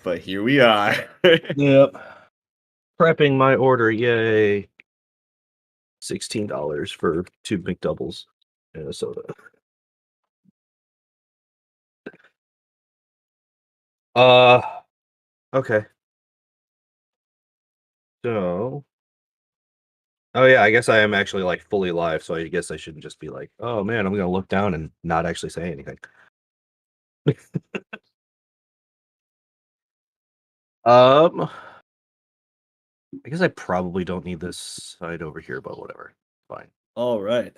but here we are. Yep. Prepping my order, yay. $16 for 2 McDoubles and a soda. Okay. So, oh yeah, I guess I am actually like fully live, so I guess I shouldn't just be like, oh man, I'm gonna look down and not actually say anything. I guess I probably don't need this side over here, but whatever. Fine. All right.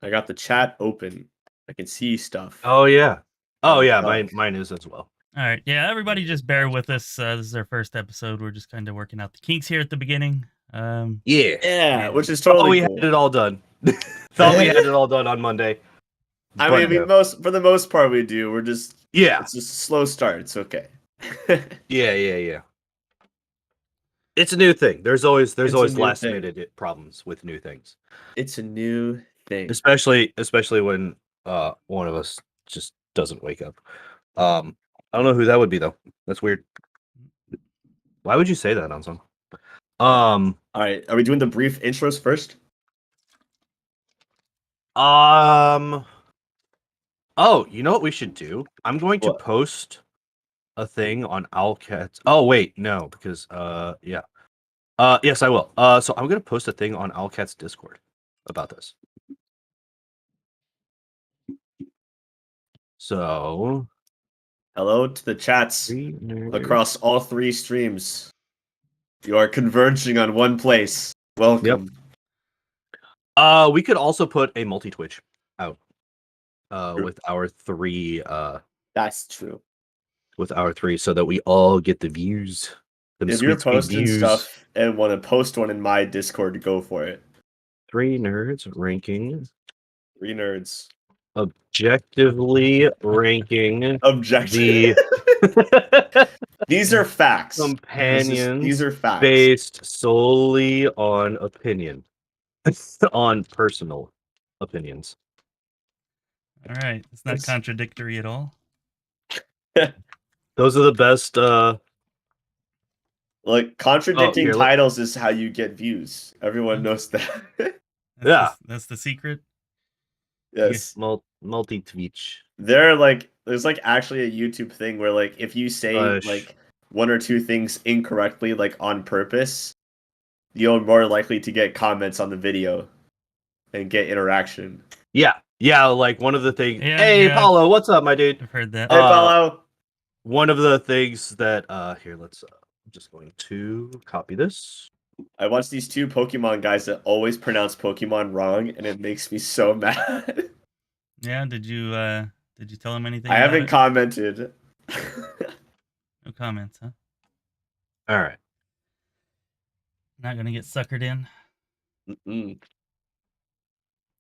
I got the chat open. I can see stuff. Oh yeah. Oh yeah, mine is as well. All right. Yeah, everybody just bear with us. This is our first episode. We're just kind of working out the kinks here at the beginning. Yeah, which is totally we cool. had it all done. Thought we had it all done on Monday. I mean, for the most part we do. We're just it's just a slow start. It's okay. Yeah. It's a new thing. There's always last minute problems with new things. It's a new thing. Especially when one of us just doesn't wake up. I don't know who that would be though. That's weird. Why would you say that, Unsung? All right, are we doing the brief intros first? Oh, you know what we should do? I'm going to post a thing on Owlcats. Oh wait, no, because yeah. Yes, I will. So I'm gonna post a thing on Owlcats Discord about this. So, hello to the chats across all 3 streams. You are converging on one place. Welcome. Yep. We could also put a multi-Twitch out. With our 3. That's true. With our 3, so that we all get the views. If you're posting stuff and want to post one in my Discord, go for it. 3 nerds ranking. 3 nerds. Objectively ranking. These are facts. Companions. These are facts. Based solely on opinion. On personal opinions. All right. It's not contradictory at all. Those are the best. Like, contradicting titles is how you get views. Everyone knows that. That's the secret. Yes. Multi-Twitch. There's actually a YouTube thing where if you say like 1 or 2 things incorrectly, on purpose, you're more likely to get comments on the video and get interaction. Yeah, like one of the things. Hey, Paulo, what's up, my dude? I've heard that. Hey, Paulo. One of the things that here, let's. I'm just going to copy this. I watch these 2 Pokemon guys that always pronounce Pokemon wrong, and it makes me so mad. Yeah, did you tell him anything? I haven't commented. No comments, huh? All right. Not gonna get suckered in.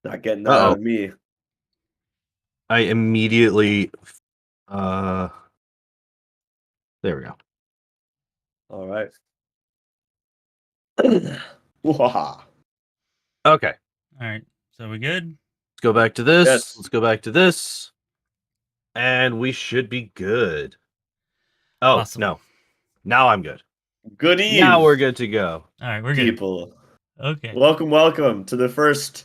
Not getting that out of me. I immediately. There we go. All right. Okay. All right. So we good? Let's go back to this. Yes. Let's go back to this. And we should be good. Oh, awesome. No. Now I'm good. Good eve. Now we're good to go. All right, we're good. People. Okay. Welcome to the first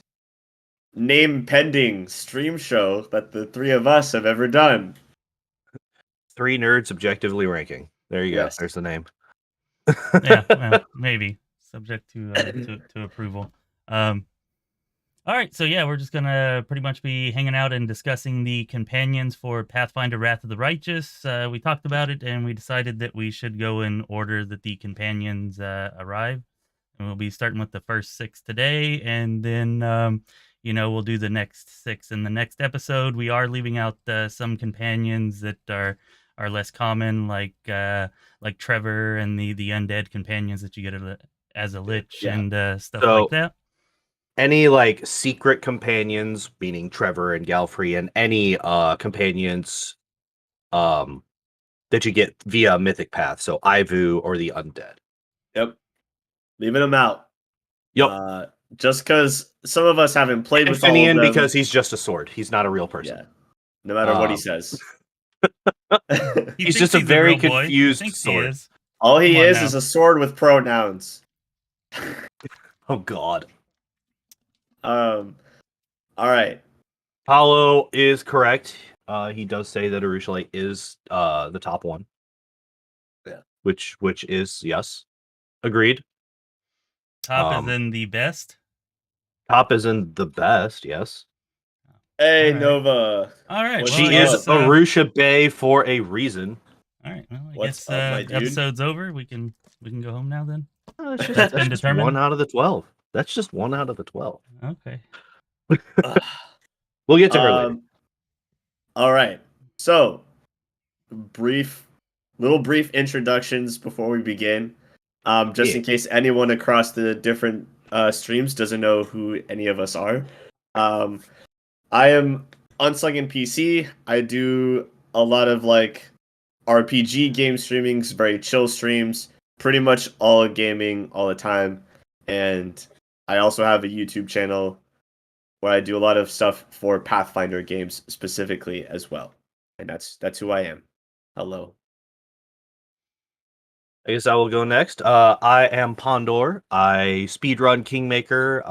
name-pending stream show that the 3 of us have ever done. 3 nerds objectively ranking. There you go. There's the name. Yeah, well, maybe subject to approval. All right, so yeah, we're just gonna pretty much be hanging out and discussing the companions for Pathfinder: Wrath of the Righteous. We talked about it, and we decided that we should go in order that the companions arrive. And we'll be starting with the first 6 today, and then we'll do the next 6 in the next episode. We are leaving out some companions that are less common, like Trevor and the undead companions that you get as a lich and stuff like that. Any secret companions, meaning Trevor and Galfrey, and any companions that you get via Mythic Path, so Ivu or the undead. Yep. Leaving them out. Yep. Just because some of us haven't played with Finnian all of them. Because he's just a sword. He's not a real person. Yeah. No matter what he says. He's just a very confused sword. All he is a sword with pronouns. Oh God. All right. Paulo is correct. He does say that Arusha is the top one. Yeah. Which is yes. Agreed. Top is in the best. Top is in the best, yes. Hey, right. Nova. All right. Well, she is Arusha Bay for a reason. All right. Well, I guess episode's over. We can go home now then. It's just, been determined. 1 out of the 12. That's just 1 out of the 12. Okay. We'll get to her later. All right. So, little brief introductions before we begin. Just in case anyone across the different streams doesn't know who any of us are. I am UnsungNPC. I do a lot of RPG game streamings, very chill streams, pretty much all gaming all the time. And I also have a YouTube channel where I do a lot of stuff for Pathfinder games specifically as well. And that's who I am. Hello. I guess I will go next. I am Pondoor. I speedrun Kingmaker.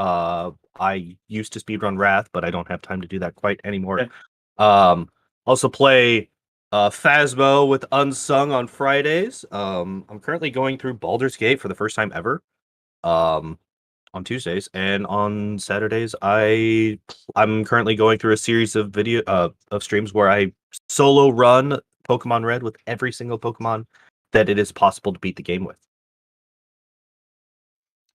I used to speedrun Wrath, but I don't have time to do that quite anymore. Also play Phasmo with Unsung on Fridays. I'm currently going through Baldur's Gate for the first time ever on Tuesdays, and on Saturdays I'm currently going through a series of of streams where I solo run Pokemon Red with every single Pokemon that it is possible to beat the game with.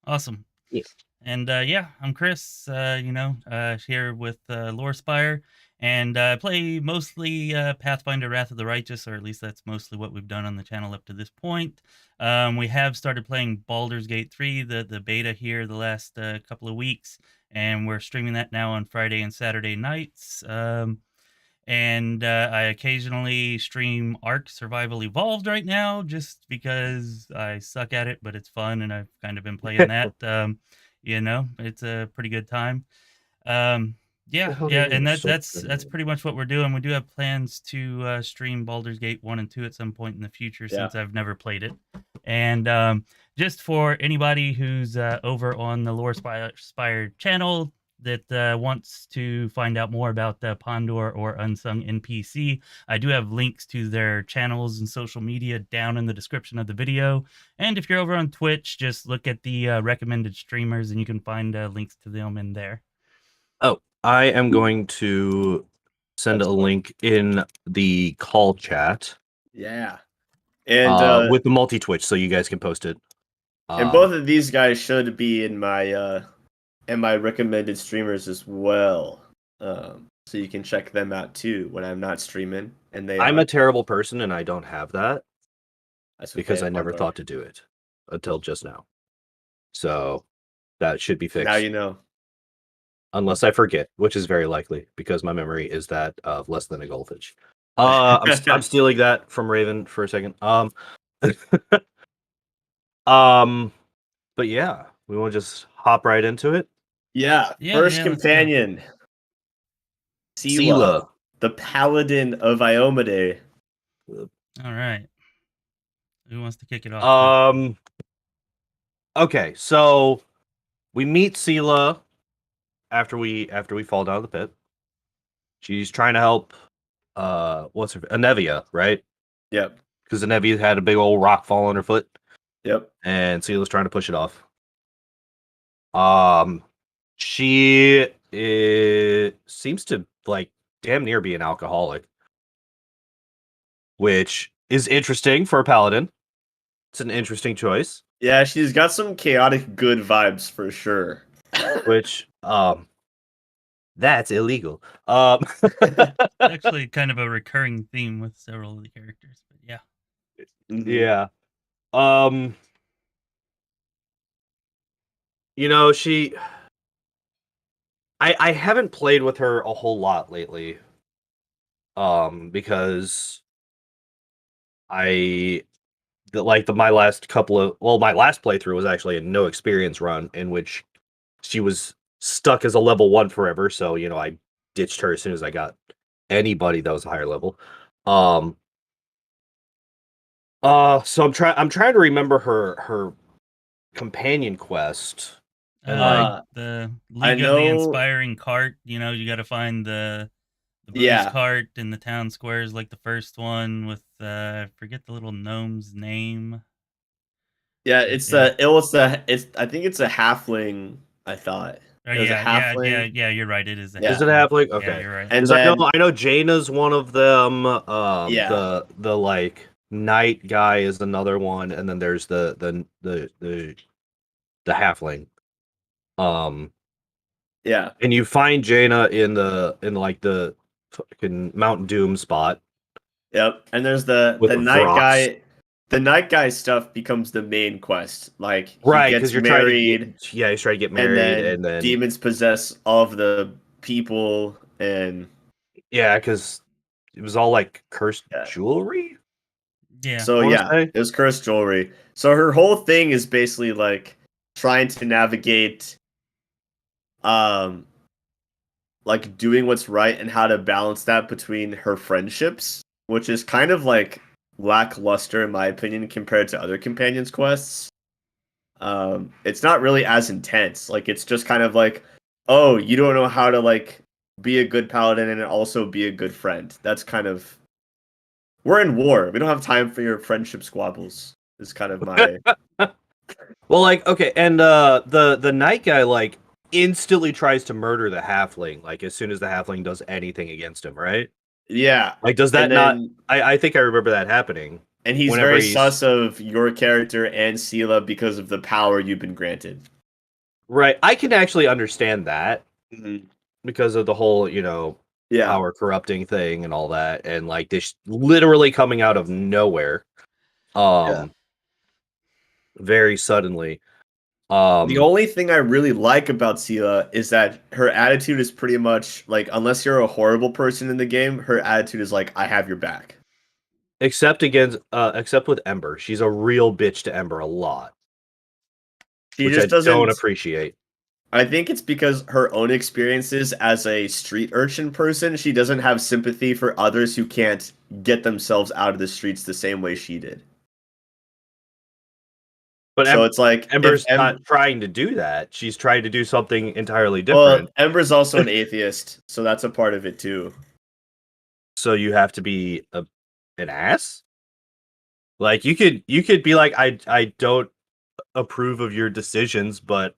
Awesome. Yeah. And I'm Chris, here with Lore Spire, and I play mostly Pathfinder Wrath of the Righteous, or at least that's mostly what we've done on the channel up to this point. We have started playing Baldur's Gate 3, the beta here, the last couple of weeks, and we're streaming that now on Friday and Saturday nights. And I occasionally stream Ark Survival Evolved right now, just because I suck at it, but it's fun, and I've kind of been playing that. It's a pretty good time. And that's pretty much what we're doing. We do have plans to stream Baldur's Gate 1 and 2 at some point in the future, since I've never played it. And just for anybody who's over on the Lore Spire channel that wants to find out more about Pondoor or UnsungNPC, I do have links to their channels and social media down in the description of the video. And if you're over on Twitch, just look at the recommended streamers and you can find links to them in there. Oh, I am going to send a link in the call chat. Yeah. And with the multi-Twitch, so you guys can post it. And both of these guys should be in my recommended streamers as well. So you can check them out too when I'm not streaming. And I'm a terrible person and I don't have that. That's because I never thought to do it until just now. So that should be fixed. Now you know. Unless I forget, which is very likely because my memory is that of less than a goldfish. I'm stealing that from Raven for a second. But yeah, we want to just hop right into it. Yeah, first companion. Seelah, the Paladin of Iomedae. All right. Who wants to kick it off? Okay, so we meet Seelah after we fall down the pit. She's trying to help what's her Anevia, right? Yep. Because Anevia had a big old rock fall on her foot. Yep. And Seelah's trying to push it off. She seems to damn near be an alcoholic, which is interesting for a paladin. It's an interesting choice. Yeah, she's got some chaotic good vibes for sure. Which that's illegal. Actually kind of a recurring theme with several of the characters, but yeah. Mm-hmm. Yeah. I haven't played with her a whole lot lately. Because my last playthrough was actually a no experience run in which she was stuck as a level 1 forever, so I ditched her as soon as I got anybody that was a higher level. So I'm trying to remember her companion quest. And the I League of the know. Inspiring Cart. You know, you got to find the booze cart in the town squares, like the first one with I forget the little gnome's name. Yeah, I think it's a halfling. I thought. Oh, It was a halfling. yeah. You're right. It is a Is it halfling? Okay, yeah, you're right. And because then I know Jaina's one of them. Yeah. The like knight guy is another one, and then there's the halfling. Yeah. And you find Jaina in like the fucking Mount Doom spot. Yep. And there's the With night Vrox. guy. The night guy stuff becomes the main quest. Like he Right, gets because you're married, he's trying to get and married, then and then demons possess all of the people, and yeah, because it was all like cursed Yeah. jewelry. Yeah. so it was cursed jewelry. So her whole thing is basically like trying to navigate, like doing what's right and how to balance that between her friendships, which is kind of like lackluster in my opinion compared to other companions quests. It's not really as intense. Like it's just kind of like, oh, you don't know how to like be a good paladin and also be a good friend. That's kind of we're in war. We don't have time for your friendship squabbles. Is kind of my Well, like okay, and the night guy like instantly tries to murder the halfling like as soon as the halfling does anything against him, right? Yeah. Like does that not? I think I remember that happening. And he's very sus of your character and Seelah because of the power you've been granted. Right. I can actually understand that because of the whole, power corrupting thing and all that, and like this literally coming out of nowhere, very suddenly. The only thing I really like about Seelah is that her attitude is pretty much like, unless you're a horrible person in the game, her attitude is like, I have your back. Except with Ember, she's a real bitch to Ember a lot. She which just doesn't. Don't appreciate. I think it's because her own experiences as a street urchin person, she doesn't have sympathy for others who can't get themselves out of the streets the same way she did. But so it's like Ember's not trying to do that. She's trying to do something entirely different. Well, Ember's also an atheist, so that's a part of it too. So you have to be an ass? Like you could be like, I don't approve of your decisions, but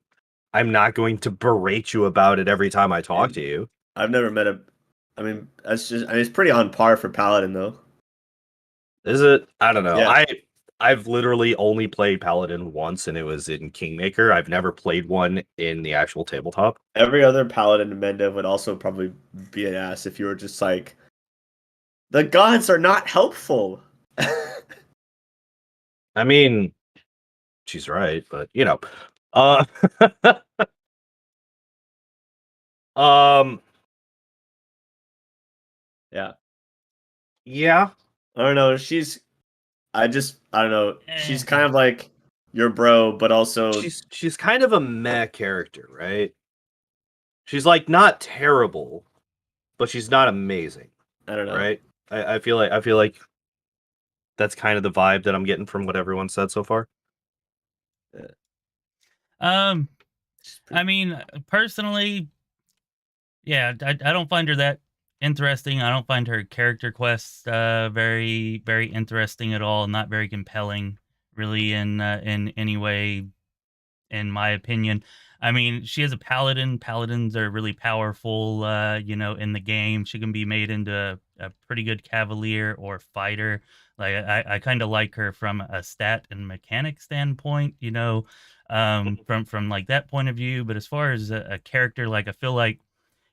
I'm not going to berate you about it every time I talk to you. I've never met a. I mean, it's pretty on par for Paladin though. Is it? I don't know. Yeah. I've literally only played Paladin once, and it was in Kingmaker. I've never played one in the actual tabletop. Every other Paladin in Menda would also probably be an ass if you were just like, the gods are not helpful. I mean, she's right, but yeah. Yeah. I don't know. I don't know. She's kind of like your bro, but also she's kind of a meh character, right? She's like not terrible, but she's not amazing. I don't know. Right? I feel like that's kind of the vibe that I'm getting from what everyone said so far. I mean, personally, yeah, I don't find her that interesting. I don't find her character quests very, very interesting at all. Not very compelling, really, in any way, in my opinion. I mean, she is a paladin. Paladins are really powerful, in the game. She can be made into a pretty good cavalier or fighter. Like I kind of like her from a stat and mechanic standpoint, from like that point of view. But as far as a character, like I feel like,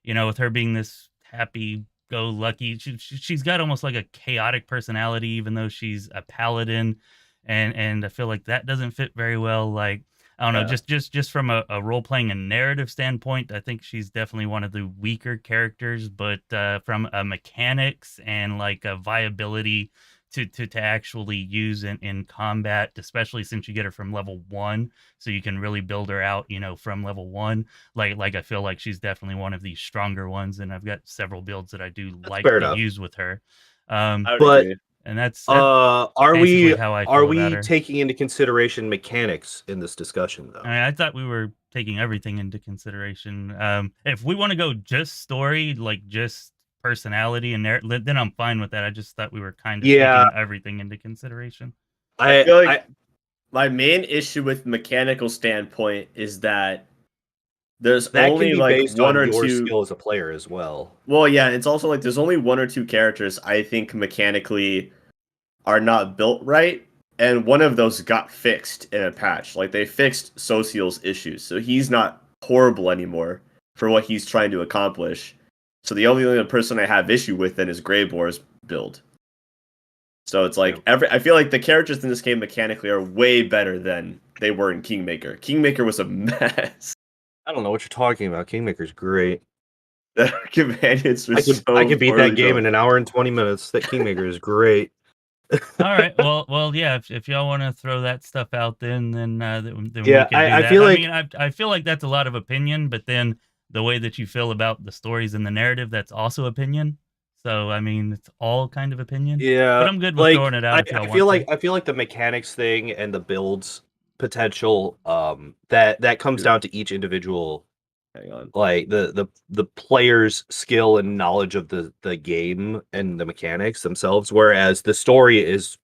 with her being this happy-go-lucky, she's got almost like a chaotic personality, even though she's a paladin, and I feel like that doesn't fit very well. Like, I don't know, just from a role-playing and narrative standpoint, I think she's definitely one of the weaker characters, but from a mechanics and like a viability to actually use in combat, especially since you get her from level 1, so you can really build her out, from level 1. Like I feel like she's definitely one of the stronger ones, and I've got several builds that I do like to use with her. But and that's are basically how I feel about her. taking into consideration mechanics in this discussion though? I mean, I thought we were taking everything into consideration. If we want to go just story, like just personality and then I'm fine with that. I just thought we were kind of taking everything into consideration. I feel like my main issue with mechanical standpoint is that there's only like one or two skill as a player as well. Well, yeah, it's also like there's only one or two characters I think mechanically are not built right, and one of those got fixed in a patch. Like they fixed Sosiel's issues, so he's not horrible anymore for what he's trying to accomplish. So the only other person I have issue with then is Greybor's build. So it's like I feel like the characters in this game mechanically are way better than they were in Kingmaker. Kingmaker was a mess. I don't know what you're talking about. Kingmaker's great. The companions were I could beat that game in an hour and 20 minutes. That Kingmaker is great. All right. Well, yeah. If y'all want to throw that stuff out, then yeah, we can do that. I feel like I feel like that's a lot of opinion, but then the way that you feel about the stories and the narrative, that's also opinion. So I mean, it's all kind of opinion. Yeah, but I'm good with throwing it out. I feel like the mechanics thing and the builds potential, that comes down to each individual. Hang on. Like the player's skill and knowledge of the game and the mechanics themselves, whereas the story is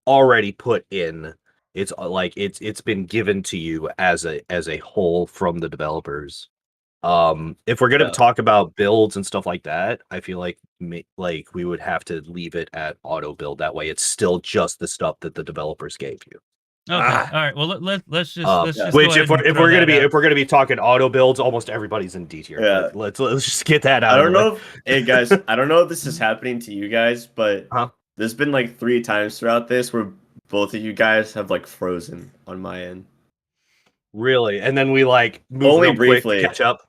already put in. It's like it's been given to you as a whole from the developers. If we're gonna talk about builds and stuff like that, I feel like we would have to leave it at auto build. That way, it's still just the stuff that the developers gave you. Okay. All right. Well, let's just which if we're gonna be talking auto builds, almost everybody's in D tier. Yeah. Let's just get that out. I don't know. Hey guys, I don't know if this is happening to you guys, but there's been like 3 times throughout this where both of you guys have like frozen on my end. Really? And then we like move only briefly to catch up.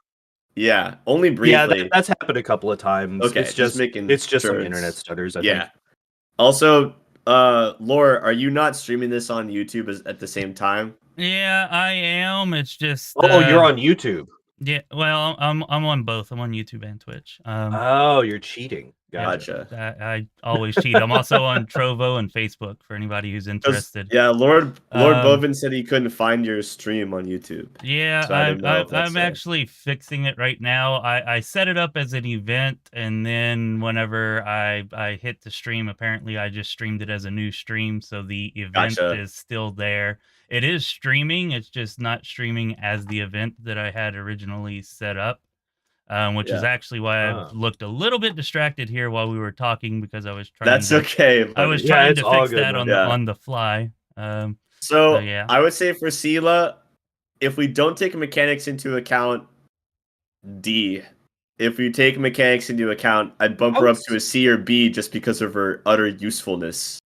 Yeah, only briefly. Yeah, that's happened a couple of times. Okay, it's just some internet stutters. I think. Also, Laura, are you not streaming this on YouTube at the same time? Yeah, I am. It's just you're on YouTube. Yeah, well, I'm on both. I'm on YouTube and Twitch. You're cheating. Gotcha. I always cheat. I'm also on Trovo and Facebook for anybody who's interested. Yeah, Lord Bovin said he couldn't find your stream on YouTube. Yeah, so I'm actually fixing it right now. I set it up as an event, and then whenever I hit the stream, apparently I just streamed it as a new stream, so the event is still there. It is streaming. It's just not streaming as the event that I had originally set up. Which is actually why I looked a little bit distracted here while we were talking, because I was trying. That's okay. I was trying to fix that on the fly. So I would say for Seelah, if we don't take mechanics into account, D. If we take mechanics into account, I'd bump her up to a C or B just because of her utter usefulness.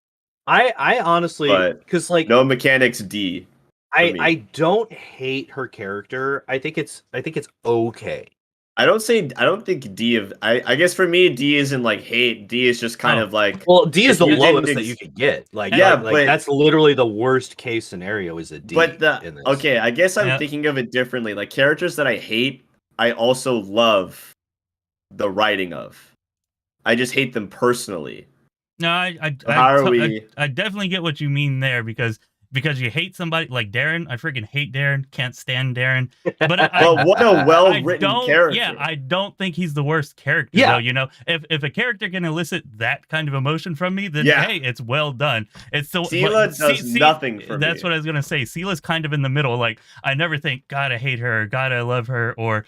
I honestly, because like no mechanics, D. I don't hate her character. I think it's okay. I don't think D I guess for me D isn't like hate. D is just kind of like, well, D is the lowest that you could get. Like but that's literally the worst case scenario is a D. But okay, I guess I'm thinking of it differently. Like characters that I hate, I also love the writing of. I just hate them personally. No, I definitely get what you mean there, because you hate somebody like Daeran. I freaking hate Daeran. Can't stand Daeran. But what a well-written character. Yeah, I don't think he's the worst character. Though, you know, if a character can elicit that kind of emotion from me, then hey, it's well done. It's so Seelah does nothing for me. That's what I was gonna say. Seelah's kind of in the middle. Like I never think, God, I hate her, God, I love her, or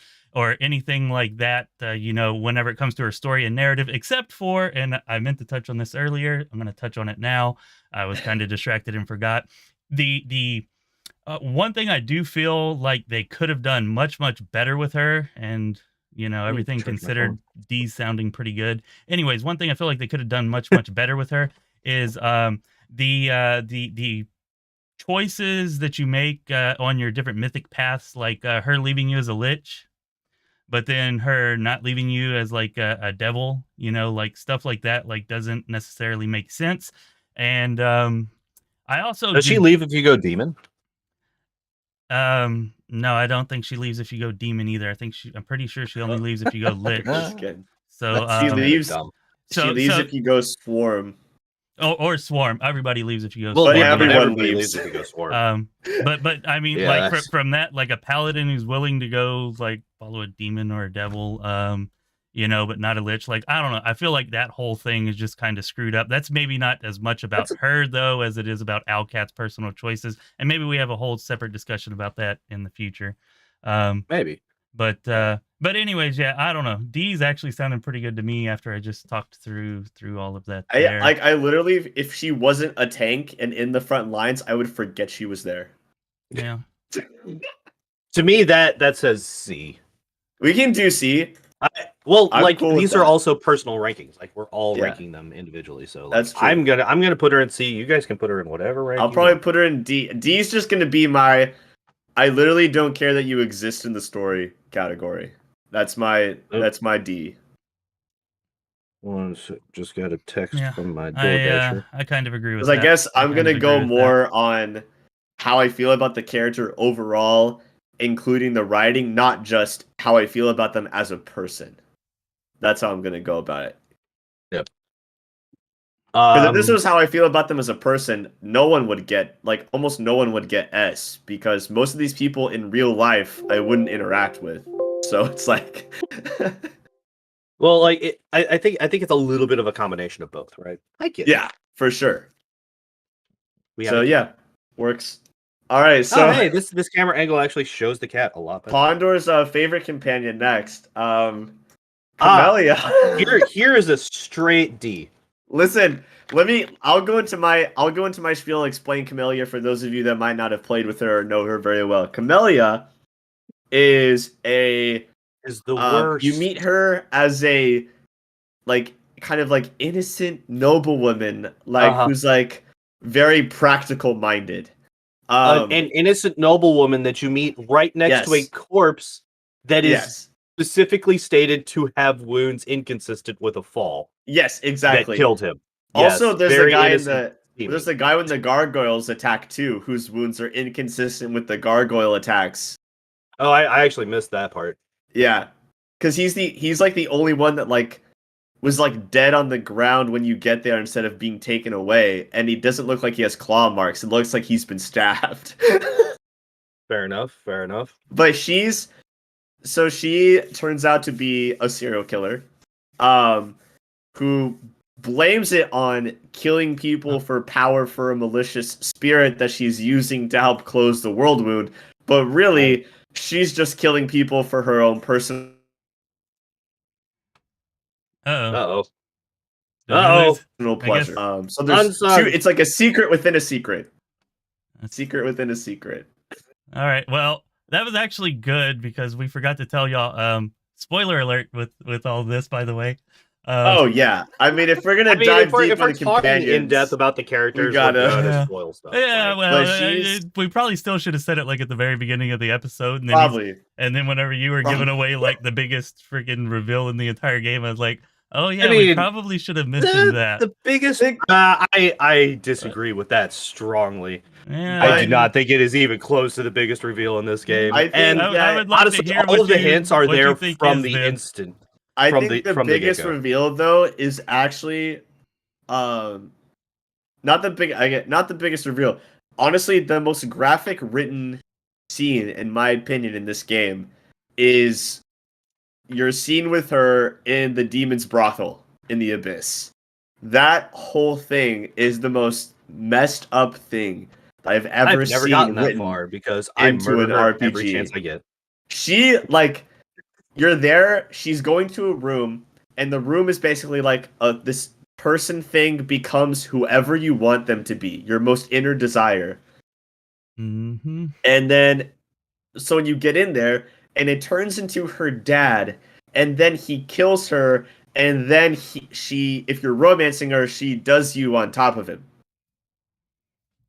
anything like that. You know, whenever it comes to her story and narrative, except for, and I meant to touch on this earlier, I'm gonna touch on it now. I was kind of distracted and forgot. The one thing I do feel like they could have done much better with her, and you know, everything considered, D's sounding pretty good. Anyways, one thing I feel like they could have done much better with her is the choices that you make on your different mythic paths, like her leaving you as a lich, but then her not leaving you as like a devil. You know, like stuff like that, like doesn't necessarily make sense. And I also does she leave if you go demon? No, I don't think she leaves if you go demon either. I'm pretty sure she only leaves if you go lich. Just kidding. So she leaves. she leaves if you go swarm. Or swarm. Everybody leaves if you go swarm. But everyone leaves if you go swarm. But I mean, like from that, like a paladin who's willing to go like follow a demon or a devil, but not a lich. Like I don't know. I feel like that whole thing is just kind of screwed up. That's maybe not as much about her though as it is about Alcat's personal choices, and maybe we have a whole separate discussion about that in the future. Maybe. But anyways, yeah, I don't know. D's actually sounded pretty good to me after I just talked through all of that. I literally, if she wasn't a tank and in the front lines, I would forget she was there. Yeah. To me, that says C. We can do C. I'm cool these are also personal rankings. Like we're all ranking them individually. So that's true. I'm gonna put her in C. You guys can put her in whatever rank. I'll probably put her in D. D is just gonna be my. I literally don't care that you exist in the story category. That's my D. Just got a text from my DoorDasher. I kind of agree with that. I guess I'm going to go more on how I feel about the character overall, including the writing, not just how I feel about them as a person. That's how I'm going to go about it. Yep. Because if this was how I feel about them as a person, almost no one would get S, because most of these people in real life I wouldn't interact with. So it's like, well, like I think it's a little bit of a combination of both, right? I get it. For sure. Works. All right, so hey, this camera angle actually shows the cat a lot better. Pondor's favorite companion next. Camellia. Here is a straight D. Listen, I'll go into my spiel and explain Camellia for those of you that might not have played with her or know her very well. Camellia is the worst. You meet her as a kind of innocent noblewoman, who's very practical minded. An innocent noblewoman that you meet right next to a corpse that is specifically stated to have wounds inconsistent with a fall. Yes, exactly. That killed him. Also, there's the guy when the gargoyles attack too, whose wounds are inconsistent with the gargoyle attacks. Oh, I actually missed that part. Yeah, because he's the only one that was dead on the ground when you get there instead of being taken away, and he doesn't look like he has claw marks. It looks like he's been stabbed. Fair enough. But she turns out to be a serial killer, who blames it on killing people for power for a malicious spirit that she's using to help close the world wound, but really she's just killing people for her own personal pleasure. So there's it's like a secret within a secret. A secret within a secret. All right. Well, that was actually good because we forgot to tell y'all. Spoiler alert with all this, by the way. I mean, if we're gonna dive deep into the companions, in depth about the characters, we gotta spoil stuff. Yeah, well, we probably still should have said it at the very beginning of the episode, and then and then whenever you were giving away the biggest freaking reveal in the entire game, I was like, oh yeah, we probably should have mentioned that. The biggest. I disagree with that strongly. Yeah, I do not think it is even close to the biggest reveal in this game. I would like honestly, to hear all of the hints are there from the instant. I think the biggest reveal though is actually, not the biggest reveal. Honestly, the most graphic written scene, in my opinion, in this game, is your scene with her in the demon's brothel in the abyss. That whole thing is the most messed up thing I've ever never seen gotten that written far because I into an RPG. Every chance I get. She you're there, she's going to a room, and the room is basically this person thing becomes whoever you want them to be, your most inner desire. Mm-hmm. And then, so when you get in there, and it turns into her dad, and then he kills her, and then she, if you're romancing her, she does you on top of him.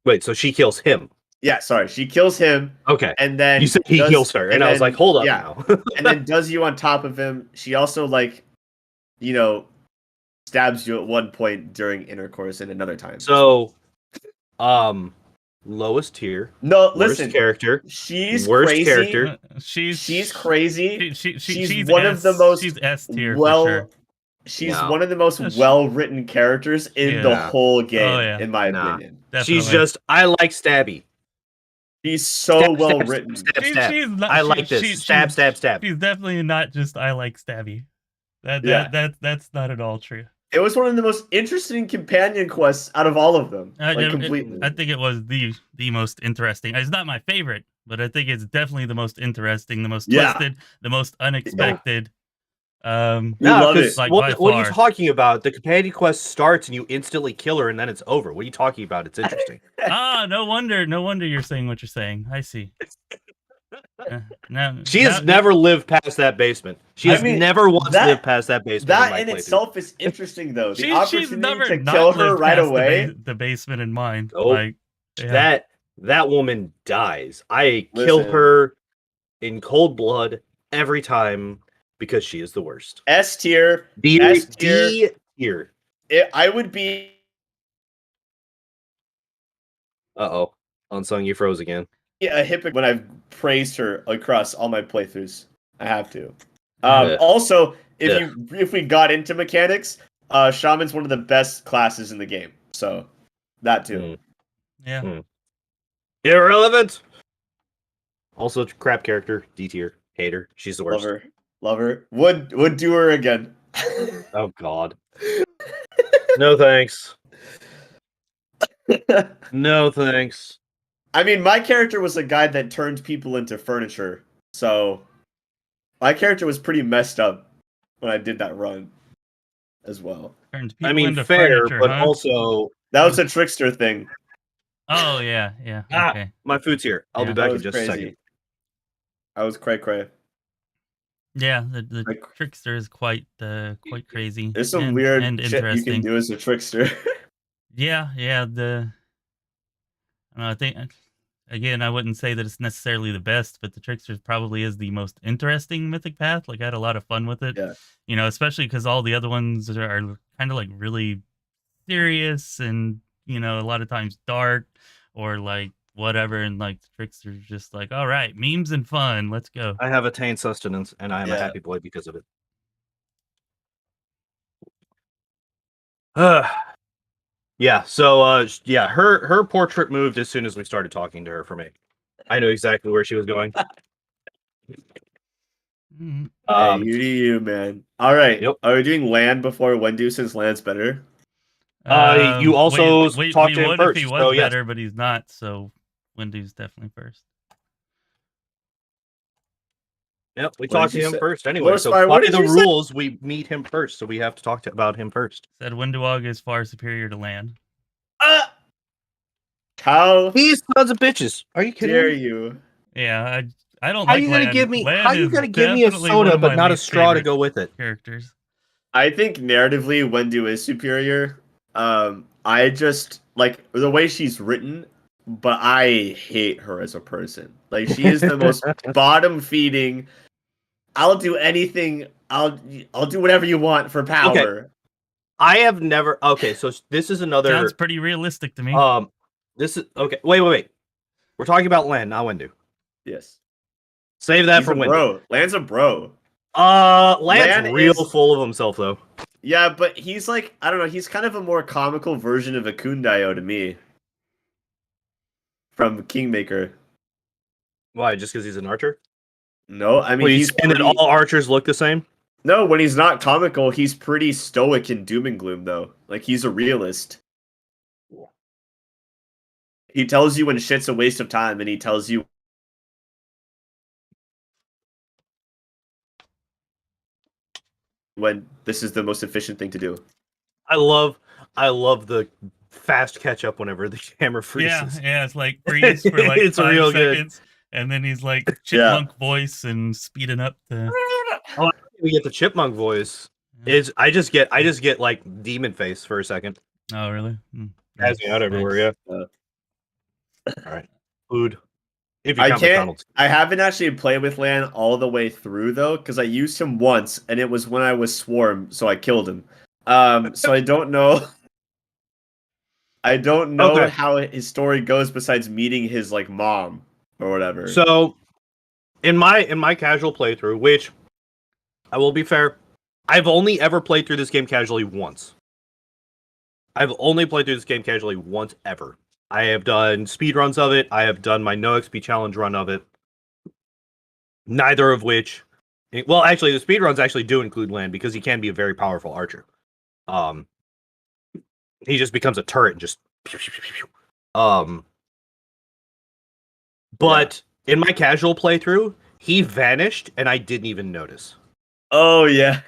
Wait, so she kills him? Yeah, sorry, she kills him. Okay, and then you said he kills her, and I was like, hold up now. And then does you on top of him. She also stabs you at one point during intercourse and another time. So, lowest tier. No, worst listen. character. She's worst crazy. Character. She's crazy. She's one S, of the most she's S tier. Well, for sure. she's one of the most well-written characters in the whole game, in my opinion. Definitely. She's just, I like Stabby. She's so well written. I like this. Stab. She's definitely not just I like Stabby. That's not at all true. It was one of the most interesting companion quests out of all of them. Completely. I think it was the most interesting. It's not my favorite, but I think it's definitely the most interesting, the most twisted, the most unexpected. Because what are you talking about? The companion quest starts and you instantly kill her and then it's over. What are you talking about? It's interesting. No wonder you're saying what you're saying. I see. She has never lived past that basement. She has never once lived past that basement. That in itself is interesting, though. The opportunity to kill her right away. The basement in mind. Oh, that woman dies. I kill her in cold blood every time because she is the worst. S tier. D tier. I would be. Unsung, you froze again. A hypocrite when I've praised her across all my playthroughs. I have to. Also, if we got into mechanics, Shaman's one of the best classes in the game. So that too. Yeah. Irrelevant. Also, crap character. D tier. Hater. She's the worst. Love her. Would do her again. Oh God. No thanks. No thanks. I mean, my character was a guy that turned people into furniture, so my character was pretty messed up when I did that run as well. I mean, fair, but also that was a trickster thing. Oh yeah. Okay. My food's here. I'll be back in just a second. I was cray. Yeah, the trickster is quite crazy. There's some weird and shit you can do as a trickster. Yeah. I think, again, I wouldn't say that it's necessarily the best, but the trickster probably is the most interesting mythic path. Like, I had a lot of fun with it. Yeah. Especially because all the other ones are kind of like really serious and, a lot of times dark or like whatever. And like the trickster's just like, all right, memes and fun. Let's go. I have attained sustenance and I am a happy boy because of it. Yeah, so her portrait moved as soon as we started talking to her for me. I knew exactly where she was going. You, man. All right. Yep. Are we doing Lann before Wendu since Lann's better? You also talked to him first. If he was better, but he's not, so Wendu's definitely first. Yep, we talked to him first anyway. So by the rules, we meet him first, so we have to talk about him first. Said Wenduag is far superior to Lann. How these sons of bitches? Are you kidding? Dare you? Yeah, I don't. How are you gonna give me? How are you gonna give me a soda but not a straw to go with it? Characters. I think narratively, Wendu is superior. I just like the way she's written, but I hate her as a person. Like, she is the most bottom feeding. I'll do anything. I'll do whatever you want for power. Okay. I have never. Okay, so this is another. Sounds pretty realistic to me. This is okay. Wait. We're talking about Lann, not Wendu. Yes. Save that for Wendu. Bro. Lann's a bro. Lann's real full of himself though. Yeah, but he's like, I don't know. He's kind of a more comical version of a Kundayo to me. From Kingmaker. Why? Just because he's an archer? No, I mean, he's saying that all archers look the same? No, when he's not comical, he's pretty stoic in doom and gloom, though. Like, he's a realist. He tells you when shit's a waste of time, and he tells you when this is the most efficient thing to do. I love the fast catch up whenever the camera freezes. Yeah, it's like freeze for like it's 5 real seconds, and then he's like chipmunk voice and speeding up the. Oh, we get the chipmunk voice. I just get like demon face for a second. Oh, really? Has me out everywhere. Yeah. All right, food. If you I can't. I haven't actually played with Lann all the way through though, because I used him once, and it was when I was swarm, so I killed him. So I don't know. I don't know how his story goes besides meeting his like mom or whatever. So, in my casual playthrough, which I will be fair, I've only ever played through this game casually once. I've only played through this game casually once ever. I have done speedruns of it. I have done my no XP challenge run of it. Neither of which... Well, actually, the speedruns actually do include Lann because he can be a very powerful archer. He just becomes a turret and just... But in my casual playthrough, he vanished and I didn't even notice. Oh, yeah.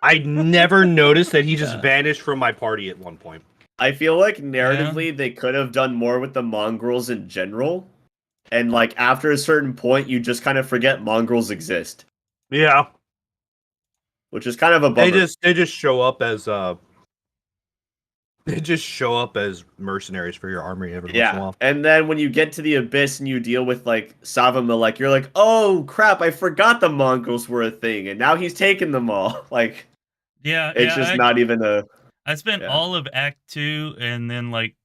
I never noticed that he just vanished from my party at one point. I feel like narratively they could have done more with the mongrels in general. And like after a certain point, you just kind of forget mongrels exist. Yeah. Which is kind of a bummer. They just show up as mercenaries for your army every once in a while. And then when you get to the Abyss and you deal with like Savama, like you're like, oh crap, I forgot the mongrels were a thing, and now he's taken them all. Like, it's just not even a. I spent all of Act 2 and then like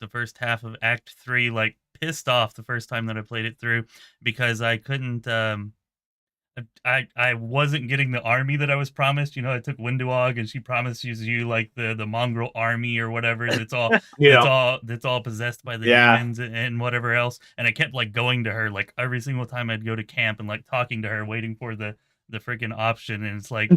the first half of Act 3 like pissed off the first time that I played it through because I couldn't I wasn't getting the army that I was promised. You know, I took Wenduag and she promises you like the mongrel army or whatever that's all that's all possessed by the demons and whatever else. And I kept like going to her like every single time I'd go to camp and like talking to her, waiting for the freaking option. And it's like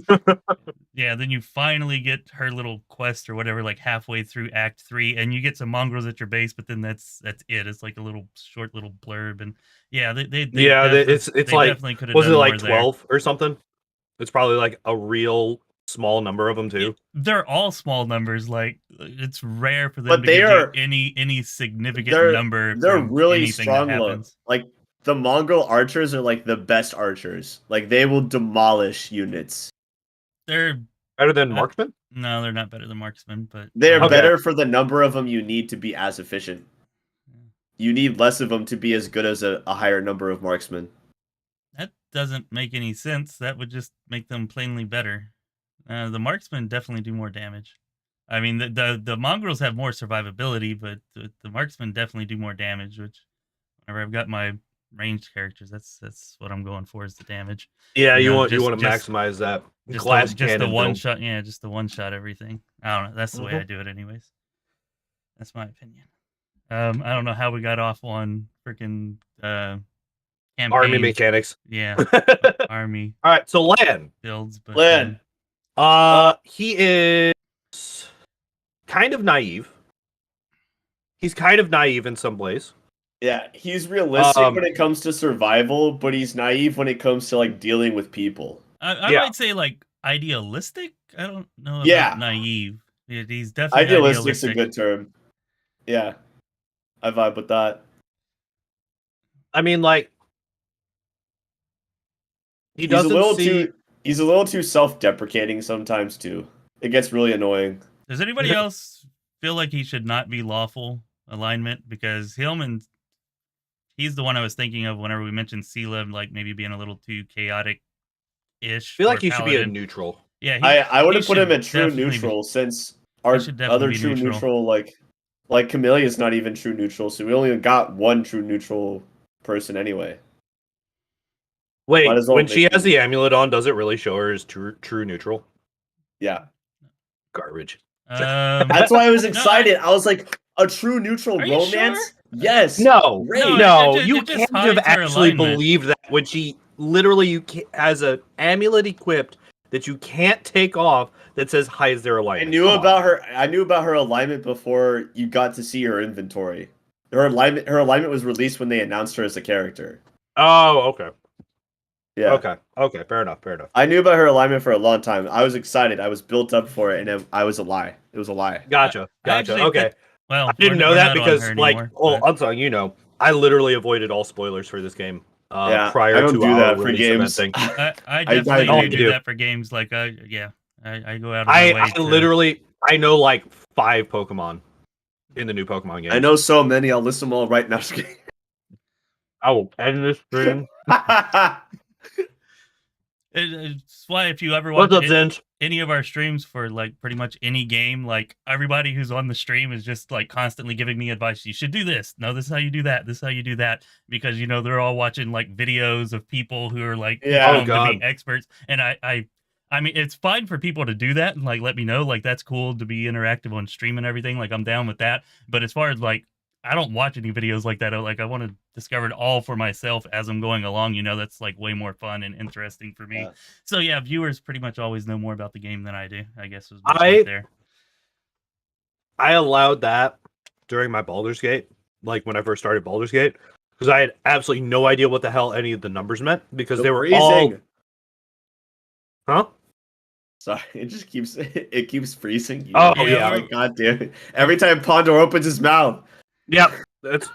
then you finally get her little quest or whatever like halfway through Act 3 and you get some mongrels at your base, but then that's it. It's like a little short little blurb. And it's like, was it like 12 or something? It's probably like a real small number of them too. They're all small numbers. Like it's rare for them to give you any significant number. They're really strong. Like the mongrel archers are like the best archers. Like they will demolish units. They're better than marksmen? No, they're not better than marksmen, but they're better for the number of them you need to be as efficient. You need less of them to be as good as a higher number of marksmen. That doesn't make any sense. That would just make them plainly better. The marksmen definitely do more damage. I mean, the mongrels have more survivability, but the marksmen definitely do more damage, which whenever I've got my ranged characters, that's what I'm going for is the damage. Yeah, you want to maximize that. Just the one shot. Yeah, just the one shot everything. I don't know. That's the way I do it anyways. That's my opinion. I don't know how we got off on freaking army mechanics. Yeah, army. All right, so Lann builds, but Lann. He is kind of naive. He's kind of naive in some ways. Yeah, he's realistic when it comes to survival, but he's naive when it comes to like dealing with people. I might say like idealistic. I don't know about naive. He's definitely idealistic's a good term. Yeah. I vibe with that. I mean, like, he's a little too self-deprecating sometimes too. It gets really annoying. Does anybody else feel like he should not be lawful alignment? Because Hillman, he's the one I was thinking of whenever we mentioned Seelah, like maybe being a little too chaotic-ish. I feel like he should be a neutral. Yeah, I would have put him at true neutral since our other true neutral like Camellia is not even true neutral, so we only got one true neutral person anyway. Wait, when she has the amulet on, does it really show her as true neutral? Yeah. Garbage. That's why I was excited. I was like, a true neutral romance? Sure? Yes. No, you can't have actually believed that when she literally has an amulet equipped that you can't take off that says hides their alignment. I knew about her alignment before you got to see her inventory. Her alignment was released when they announced her as a character. Oh, okay. Yeah. Okay. Fair enough. I knew about her alignment for a long time. I was excited. I was built up for it, and I was a lie. It was a lie. Gotcha. Okay. I didn't know that because, Unsung, you know, I literally avoided all spoilers for this game. Prior to our for games. I definitely do that for games. Like, I go out of my way. I know like 5 Pokemon in the new Pokemon game. I know so many. I'll list them all right now. I will end this stream. It's why if you ever watch any of our streams for like pretty much any game, like everybody who's on the stream is just like constantly giving me advice. You should do this. No, this is how you do that. This is how you do that. Because, you know, they're all watching like videos of people who are like to be experts. And I I mean, it's fine for people to do that and like let me know, like that's cool to be interactive on stream and everything. Like I'm down with that. But as far as like, I don't watch any videos like that. Like I want to discover it all for myself as I'm going along. You know, that's like way more fun and interesting for me. So yeah, viewers pretty much always know more about the game than I do. I guess was my point there. I allowed that during my Baldur's Gate, like when I first started Baldur's Gate, because I had absolutely no idea what the hell any of the numbers meant because they were all. Huh? Sorry, it keeps freezing. Oh yeah, like, God damn it! Every time Pondoor opens his mouth. Yep,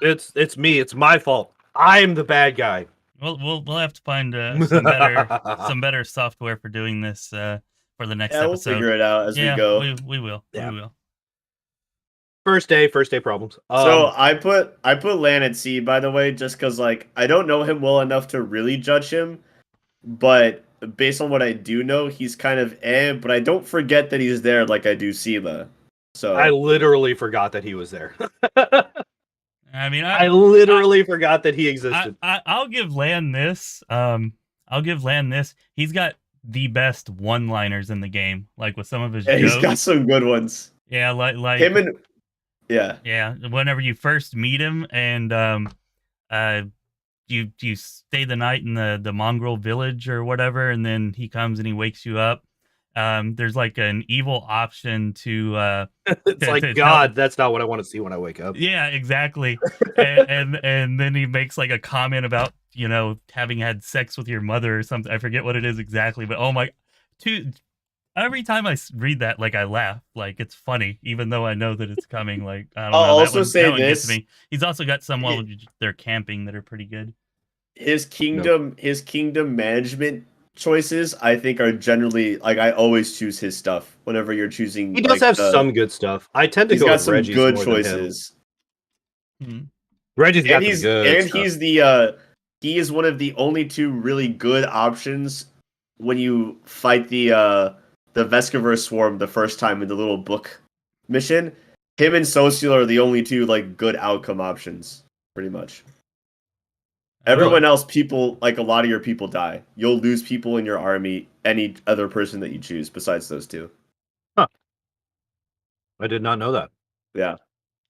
it's me. It's my fault. I'm the bad guy. We'll have to find some better software for doing this for the next episode. We'll figure it out as we go. We will. Yeah. We will. First day problems. So I put Lann at C, by the way, just because like I don't know him well enough to really judge him, but based on what I do know, he's kind of but I don't forget that he's there like I do Seelah. So I literally forgot that he was there. I mean, I literally forgot that he existed. I'll give Lann this. He's got the best one-liners in the game, like with some of his jokes. He's got some good ones. Yeah, like him and yeah. Whenever you first meet him, and you stay the night in the mongrel village or whatever, and then he comes and he wakes you up. There's like an evil option to it's like God, that's not what I want to see when I wake up. Yeah, exactly. and then he makes like a comment about, you know, having had sex with your mother or something. I forget what it is exactly, but oh my, every time I read that, like I laugh, like it's funny, even though I know that it's coming. Like I don't know. I'll also say this. He's also got some while they're camping that are pretty good. His kingdom management choices, I think, are generally like I always choose his stuff whenever you're choosing. He does have some good stuff. I tend to go with Reggie's good choices. Reggie's got some good stuff. He is one of the only two really good options when you fight the Vescover Swarm the first time in the little book mission. Him and Sosiel are the only two like good outcome options, pretty much. Everyone else, people, like a lot of your people die. You'll lose people in your army, any other person that you choose besides those two. Huh. I did not know that. Yeah.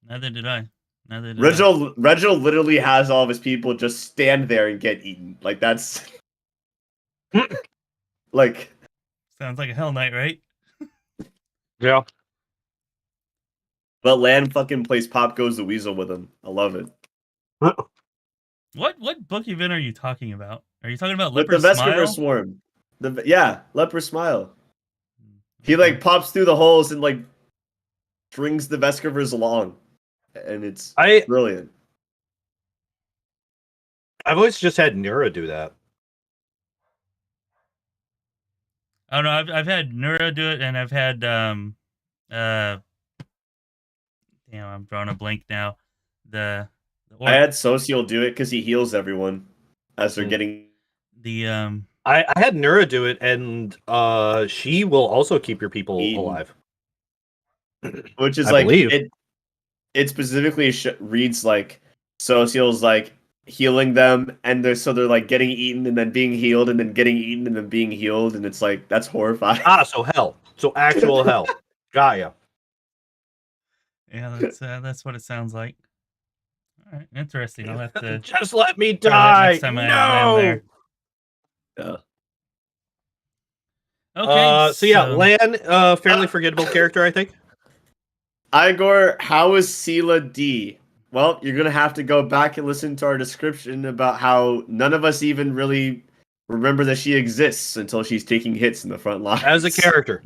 Neither did I. Regill literally has all of his people just stand there and get eaten. Like, that's... like... Sounds like a Hell Knight, right? Yeah. But Lann fucking plays Pop Goes the Weasel with him. I love it. What book event are you talking about? Are you talking about Leper the Smile? Vescover Swarm. Leper Smile. He like pops through the holes and like strings the Vescovers along, and it's brilliant. I've always just had Nura do that. Oh no, I've had Nura do it, and I've had damn, I'm drawing a blank now. I had Sosiel do it because he heals everyone as they're getting the I had Nura do it, and she will also keep your people alive. Which is like it specifically reads like Sosiel's like healing them, and they're like getting eaten and then being healed and then getting eaten and then being healed, and it's like that's horrifying. So hell. So actual hell. Gaia. Yeah, that's what it sounds like. All right, interesting. I'll have to just let me die. Next time I am there. Yeah. Okay. So yeah, Lann, fairly forgettable character, I think. Igor, how is Seelah D? Well, you're gonna have to go back and listen to our description about how none of us even really remember that she exists until she's taking hits in the front line. As a character,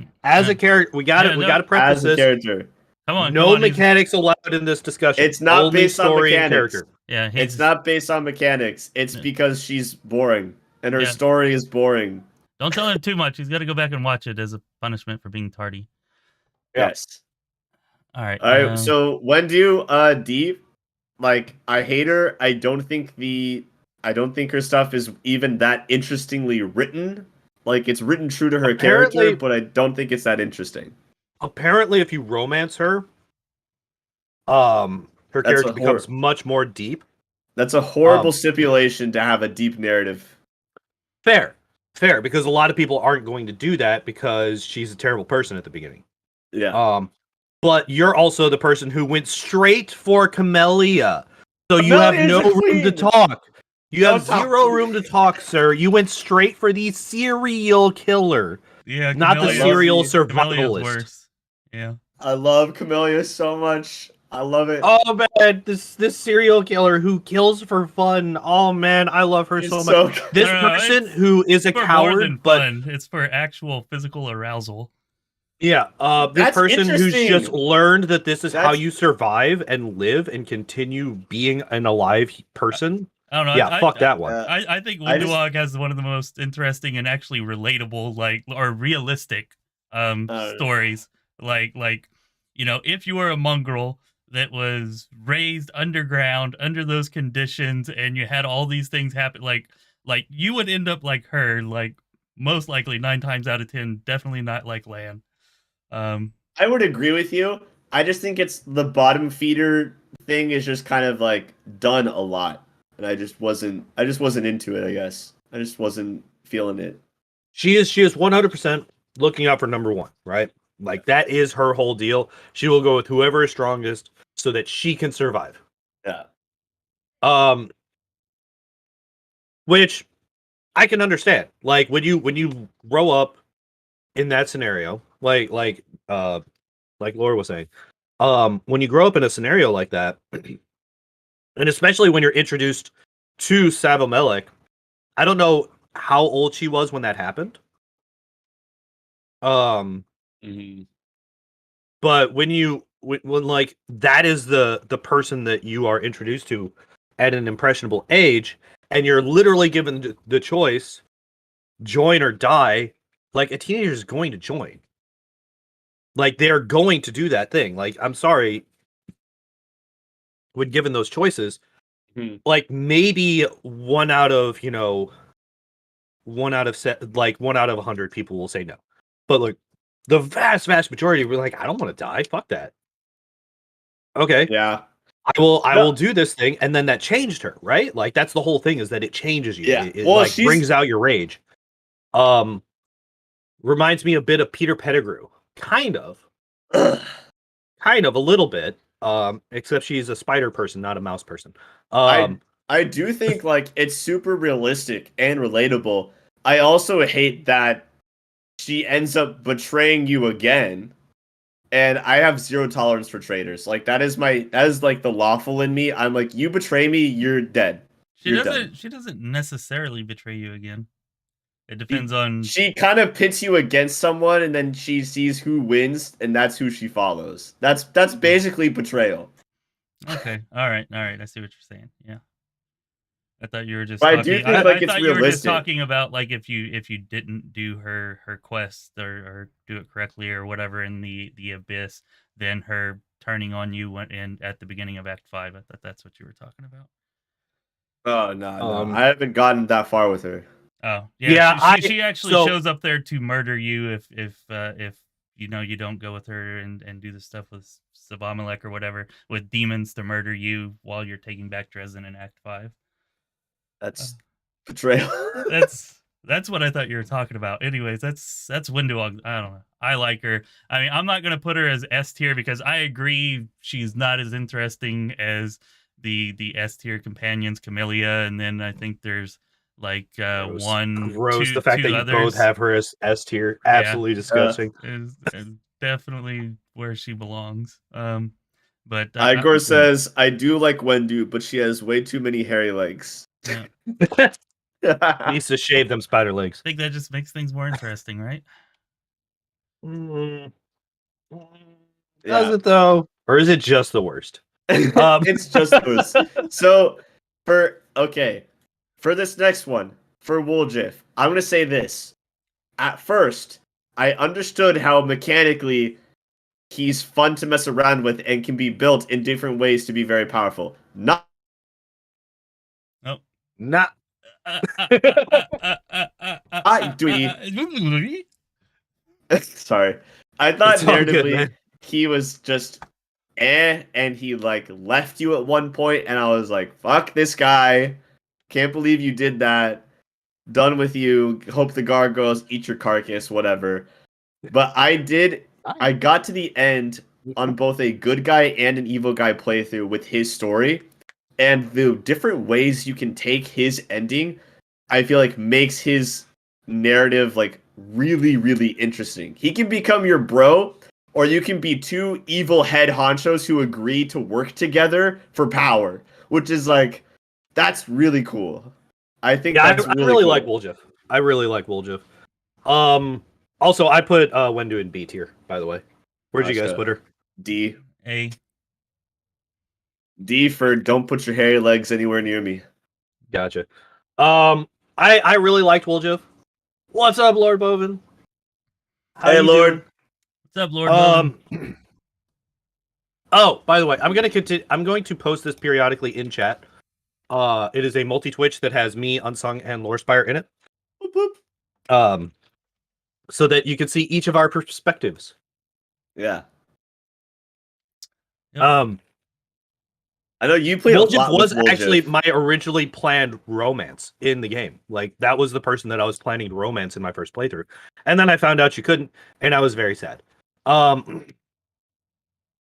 we got to preface this. As a character. No mechanics allowed in this discussion. It's not only based on mechanics. Character. Yeah, it's not based on mechanics. It's because she's boring and her story is boring. Don't tell him too much. He's got to go back and watch it as a punishment for being tardy. Yes. All right. So Wendu, D, like I hate her. I don't think her stuff is even that interestingly written. Like it's written true to her character, but I don't think it's that interesting. Apparently, if you romance her, her character becomes much more deep. That's a horrible stipulation to have a deep narrative. Fair. Fair, because a lot of people aren't going to do that because she's a terrible person at the beginning. Yeah. But you're also the person who went straight for Camellia. So you have no room to talk. You have zero room to talk, sir. You went straight for the serial killer. Yeah, not the serial survivalist. Worse. Yeah. I love Camellia so much. I love it. Oh man, this serial killer who kills for fun. Oh man, I love her so much. This person who is a coward, but fun. It's for actual physical arousal. Yeah, this person who's just learned that this is how you survive and live and continue being an alive person. I don't know. Yeah, fuck that one. I think Wenduag has one of the most interesting and actually relatable, or realistic, stories. Like, you know, if you were a mongrel that was raised underground under those conditions, and you had all these things happen, like you would end up like her, like most likely 9 times out of 10, definitely not like Lann. I would agree with you. I just think it's the bottom feeder thing is just kind of like done a lot, and I just wasn't into it. I guess I just wasn't feeling it. She is 100% looking out for number one, right? Like that is her whole deal. She will go with whoever is strongest so that she can survive. Yeah. Which I can understand. Like when you grow up in that scenario, like Laura was saying, when you grow up in a scenario like that, and especially when you're introduced to Savomelek, I don't know how old she was when that happened. But when like that is the person that you are introduced to at an impressionable age, and you're literally given the choice, join or die, like a teenager is going to join. Like they're going to do that thing. Like, I'm sorry, when given those choices, like maybe one out of 100 people will say no. But like the vast majority were like, I don't want to die. Fuck that. Okay. Yeah. I will do this thing, and then that changed her, right? Like that's the whole thing, is that it changes you. Yeah. It like brings out your rage. Reminds me a bit of Peter Pettigrew. Kind of a little bit. Except she's a spider person, not a mouse person. I do think like it's super realistic and relatable. I also hate that she ends up betraying you again, and I have zero tolerance for traitors. Like that is like the lawful in me. I'm like, you betray me, you're dead. She doesn't necessarily betray you again. It depends on. She kind of pits you against someone, and then she sees who wins, and that's who she follows. That's basically betrayal. Okay, all right. I see what you're saying. Yeah, I thought you were just. I do think like it's realistic. You were just talking about like if you didn't do her quest or do it correctly or whatever in the abyss, then her turning on you went in at the beginning of Act 5. I thought that's what you were talking about. Oh no, I haven't gotten that far with her. Oh yeah. She actually shows up there to murder you if you know you don't go with her and do the stuff with Savomelek or whatever with demons to murder you while you're taking back Dresden in Act 5. That's betrayal. That's what I thought you were talking about. Anyways, that's Wenduag. I don't know. I like her. I mean, I'm not gonna put her as S tier because I agree she's not as interesting as the S tier companions, Camellia, and then I think there's like gross. Two, the fact two that others. You both have her as S tier, absolutely disgusting. Is definitely where she belongs. But Igor says, I do like Wendu, but she has way too many hairy legs. Yeah. Needs to shave them spider legs. I think that just makes things more interesting, right? Does it though? Or is it just the worst? It's just those. So for this next one, for Woljif, I'm gonna say this. At first, I understood how mechanically he's fun to mess around with and can be built in different ways to be very powerful. Not. Sorry. I thought narratively he was just and he like left you at one point, and I was like, fuck this guy. Can't believe you did that. Done with you. Hope the gargoyles eat your carcass, whatever. But I got to the end on both a good guy and an evil guy playthrough with his story. And the different ways you can take his ending, I feel like makes his narrative like really, really interesting. He can become your bro, or you can be two evil head honchos who agree to work together for power, which is like, that's really cool. I think I really really cool. like Woljif. I really like Woljif. Also, I put Wendu in B tier, by the way. Where'd you guys put her? D. A. D for don't put your hairy legs anywhere near me. Gotcha. I really liked Woljif. What's up, Lord Bovin? Hey, Lord. Doing? What's up, Lord Bovin? Oh, by the way, I'm going to post this periodically in chat. It is a multi-Twitch that has me, Unsung, and Lorespire in it. Boop, boop. So that you can see each of our perspectives. Yeah. Yep. I know you played Woljif was with Woljif. actually my originally planned romance in the game. Like, that was the person that I was planning to romance in my first playthrough. And then I found out you couldn't, and I was very sad. I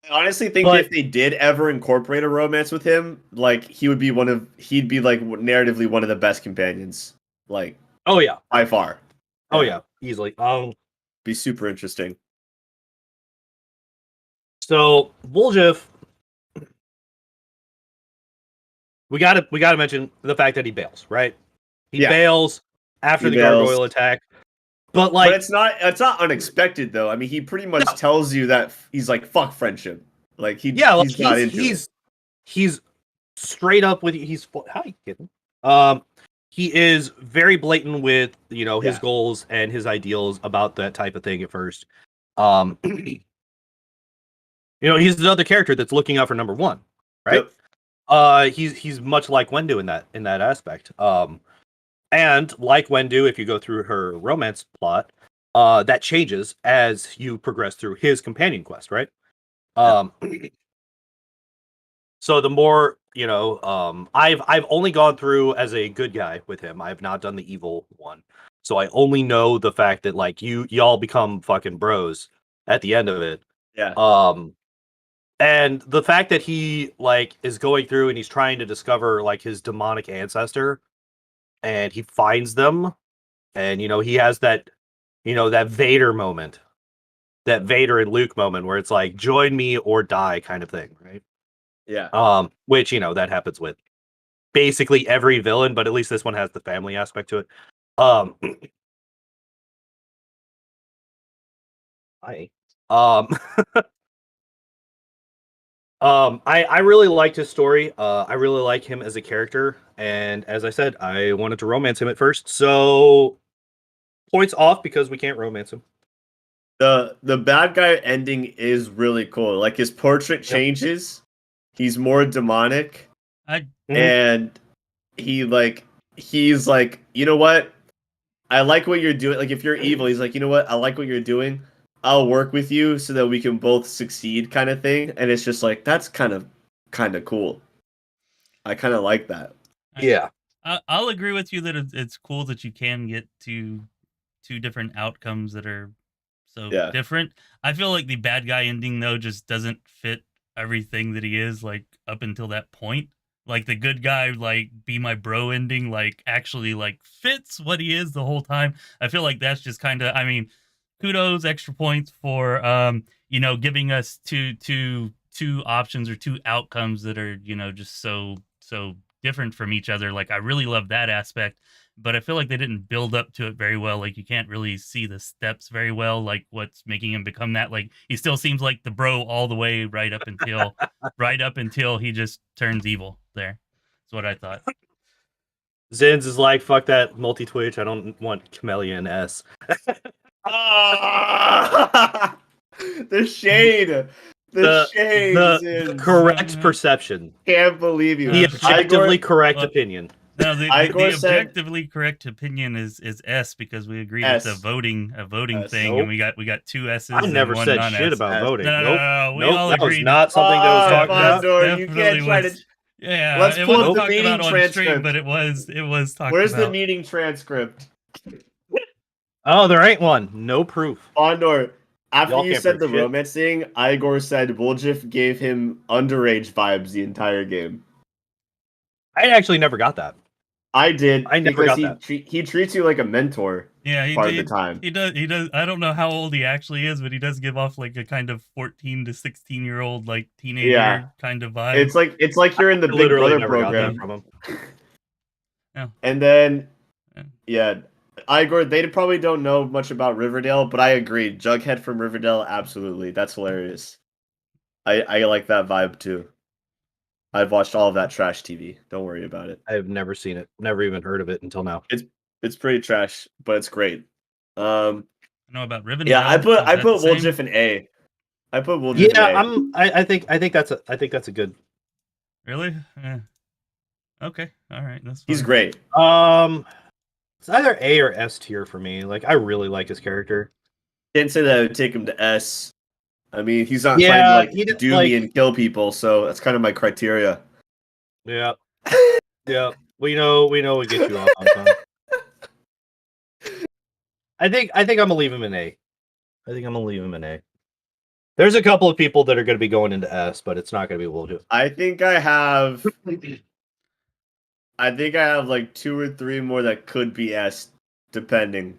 honestly think if they did ever incorporate a romance with him, like he'd be like narratively one of the best companions. Like, oh yeah, by far. Oh yeah, easily. Be super interesting. So Woljif, we gotta mention the fact that he bails, right? He bails after the gargoyle attack. But it's not unexpected though. I mean, he pretty much tells you that he's like, fuck friendship. Like he's not into it. He's straight up with he's how you kidding? He is very blatant with his goals and his ideals about that type of thing at first. He's another character that's looking out for number one, right? Yep. He's much like Wendu in that aspect. And like Wendu, if you go through her romance plot, that changes as you progress through his companion quest, right? So the more I've only gone through as a good guy with him. I've not done the evil one, so I only know the fact that like y'all become fucking bros at the end of it. Yeah. And the fact that he like is going through and he's trying to discover like his demonic ancestor. And he finds them, and he has that, that Vader moment, that Vader and Luke moment where it's like join me or die kind of thing, right? Yeah. Which that happens with basically every villain, but at least this one has the family aspect to it. I really liked his story. I really like him as a character, and as I said, I wanted to romance him at first. So points off because we can't romance him. The bad guy ending is really cool. Like his portrait changes. He's more demonic. And he's like, you know what? I like what you're doing. Like if you're evil, he's like, you know what? I like what you're doing. I'll work with you so that we can both succeed kind of thing. And it's just like, that's kind of cool. I kind of like that. Yeah. I'll agree with you that it's cool that you can get to two different outcomes that are so different. I feel like the bad guy ending though just doesn't fit everything that he is like up until that point. Like the good guy, like be my bro ending, like actually like fits what he is the whole time. I feel like that's just kind of, I mean, kudos, extra points for giving us two options or two outcomes that are just so different from each other. Like I really love that aspect, but I feel like they didn't build up to it very well. Like you can't really see the steps very well, like what's making him become that. Like he still seems like the bro all the way right up until he just turns evil. There, that's what I thought. Zins is like, fuck that multi-Twitch. I don't want Camellia and S. The shade. The correct perception. Can't believe you. The objectively correct opinion. No, the objectively correct opinion is S because we agreed it's a voting thing, and we got two S's. I never and one said non-S. shit about voting. No, we all that agreed. was not something that was talked about. You can't try to. Yeah, Let's it pull wasn't up the talked meeting about on stream, transcript. but it was talked Where's about. the meeting transcript? Oh, there ain't one. No proof. Pondoor, after Y'all you can't said prove the shit. romance thing, Igor said Woljif gave him underage vibes the entire game. I actually never got that. I did. I never because got that. He treats you like a mentor. Yeah, he part did. of the time. He does. I don't know how old he actually is, but he does give off like a kind of 14 to 16-year-old, like teenager kind of vibe. It's like you're in the Big Brother never program. got that from him. Yeah. And then, Igor, they probably don't know much about Riverdale, but I agree. Jughead from Riverdale, absolutely. That's hilarious. I like that vibe too. I've watched all of that trash TV. Don't worry about it. I've never seen it. Never even heard of it until now. It's pretty trash, but it's great. I know about Rivendell. Yeah, I put Woljif in A. I put Woljif in A. I think that's a good. Really? Yeah. Okay. All right. That's fine. He's great. It's either A or S tier for me. Like, I really like his character. Can't say that I would take him to S. I mean, he's not trying to do me and kill people, so that's kind of my criteria. Yeah. Yeah. We know what gets you off on time. I think I'm gonna leave him in A. There's a couple of people that are gonna be going into S, but it's not gonna be Woljif. I think I have like 2 or 3 more that could be S, depending.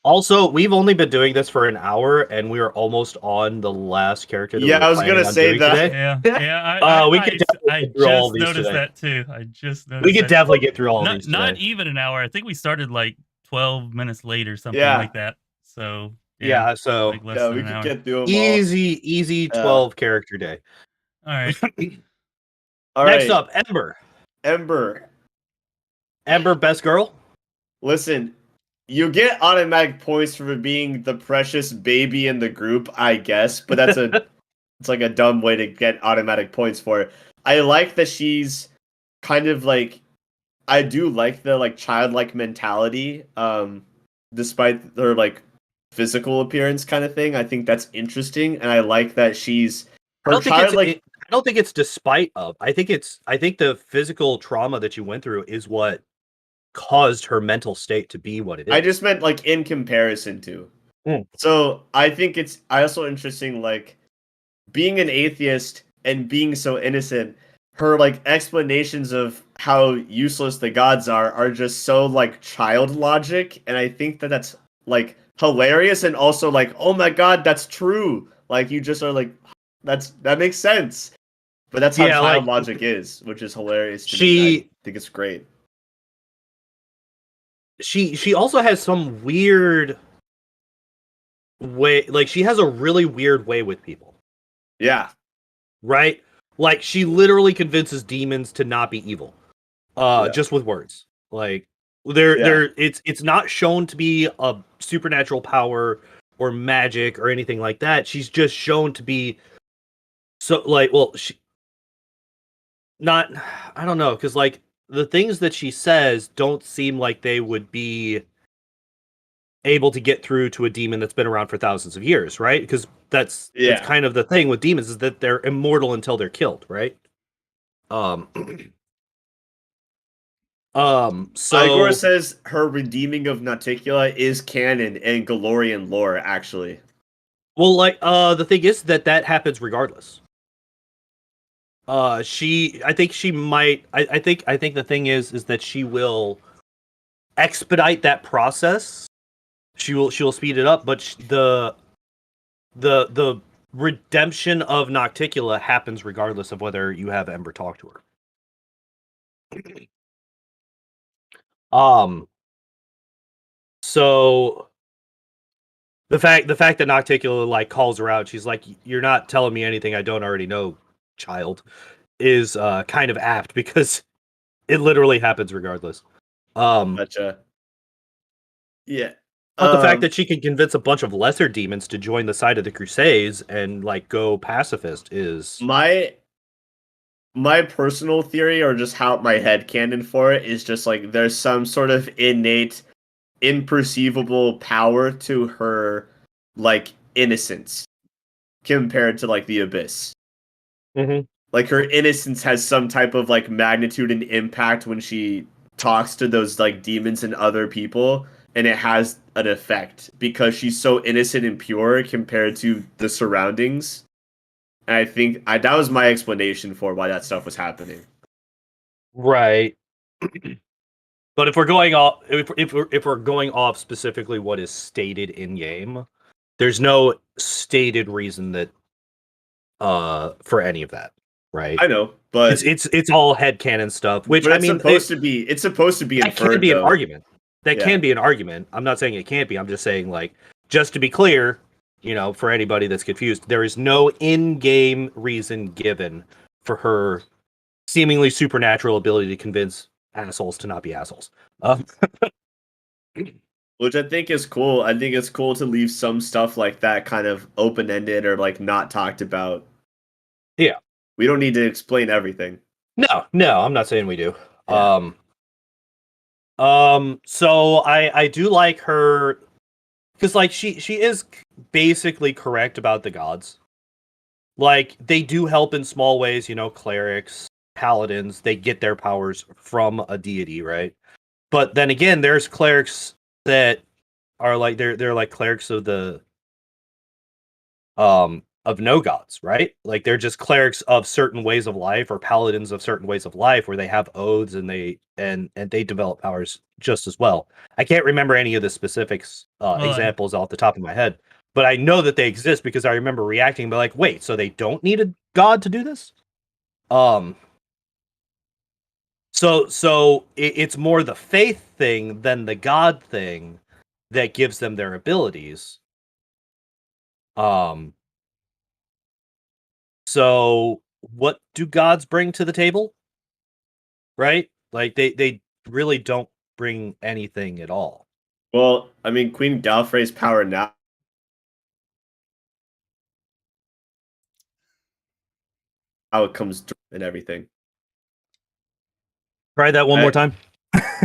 Also, we've only been doing this for an hour, and we are almost on the last character. That I was gonna say that. Today. Yeah. We could definitely get through all these noticed today. that too. I just noticed. We could definitely get through all these. Not even an hour. I think we started like 12 minutes late or something like that. So so like less than we an could hour. get through them easy 12 character day. All right. Next up, Ember. Ember, best girl. Listen, you get automatic points for being the precious baby in the group, I guess, but that's it's like a dumb way to get automatic points for it. I like that she's kind of like, I do like the like childlike mentality, despite her like physical appearance kind of thing. I think that's interesting, and I like that she's her childlike. I don't think it's despite of. I think the physical trauma that you went through is what caused her mental state to be what it is. I just meant like in comparison to. So I think it's also interesting, like being an atheist and being so innocent. Her like explanations of how useless the gods are just so like child logic, and I think that's like hilarious and also like, oh my god, that's true. Like you just are like, that makes sense. But that's how child logic is, which is hilarious to me. I think it's great. She also has some weird way, like she has a really weird way with people. Yeah. Right? Like she literally convinces demons to not be evil. Just with words. Like it's not shown to be a supernatural power or magic or anything like that. She's just shown to be so like, I don't know, because like the things that she says don't seem like they would be able to get through to a demon that's been around for thousands of years, right? Because that's kind of the thing with demons, is that they're immortal until they're killed, right? So Igor says her redeeming of Nauticula is canon in Galorian lore, actually. Well, like the thing is that happens regardless. I think the thing is that she will expedite that process. She'll speed it up, but the redemption of Nauticula happens regardless of whether you have Ember talk to her. So the fact that Nauticula like calls her out, she's like, "You're not telling me anything I don't already know, child," is kind of apt because it literally happens regardless. Gotcha. Yeah. But the fact that she can convince a bunch of lesser demons to join the side of the Crusades and like go pacifist is my personal theory, or just how my head canon for it is just like there's some sort of innate, imperceivable power to her like innocence compared to like the Abyss. Mm-hmm. like her innocence has some type of like magnitude and impact when she talks to those like demons and other people, and it has an effect because she's so innocent and pure compared to the surroundings. And I think that was my explanation for why that stuff was happening. Right. But if we're going off, if we're going off specifically what is stated in game, there's no stated reason that for any of that, right? I know, but it's all headcanon stuff. Which I mean, it's supposed to be that inferred. Can be though. an argument. That can be an argument. I'm not saying it can't be. I'm just saying, like, just to be clear, you know, for anybody that's confused, there is no in-game reason given for her seemingly supernatural ability to convince assholes to not be assholes. Which I think is cool. I think it's cool to leave some stuff like that kind of open-ended or like not talked about. Yeah. We don't need to explain everything. No, I'm not saying we do. Yeah. So I do like her because like she is basically correct about the gods. Like they do help in small ways, you know, clerics, paladins, they get their powers from a deity, right? But then again, there's clerics that are like they're like clerics of the of no gods, right? Like they're just clerics of certain ways of life or paladins of certain ways of life where they have oaths and they develop powers just as well. I can't remember any of the specifics examples off the top of my head, but I know that they exist because I remember reacting but like, wait, so they don't need a god to do this? So it's more the faith thing than the god thing that gives them their abilities. So what do gods bring to the table? Right? Like they really don't bring anything at all. Well, I mean, Queen Galfrey's power now. How it comes and everything. Try that one more time.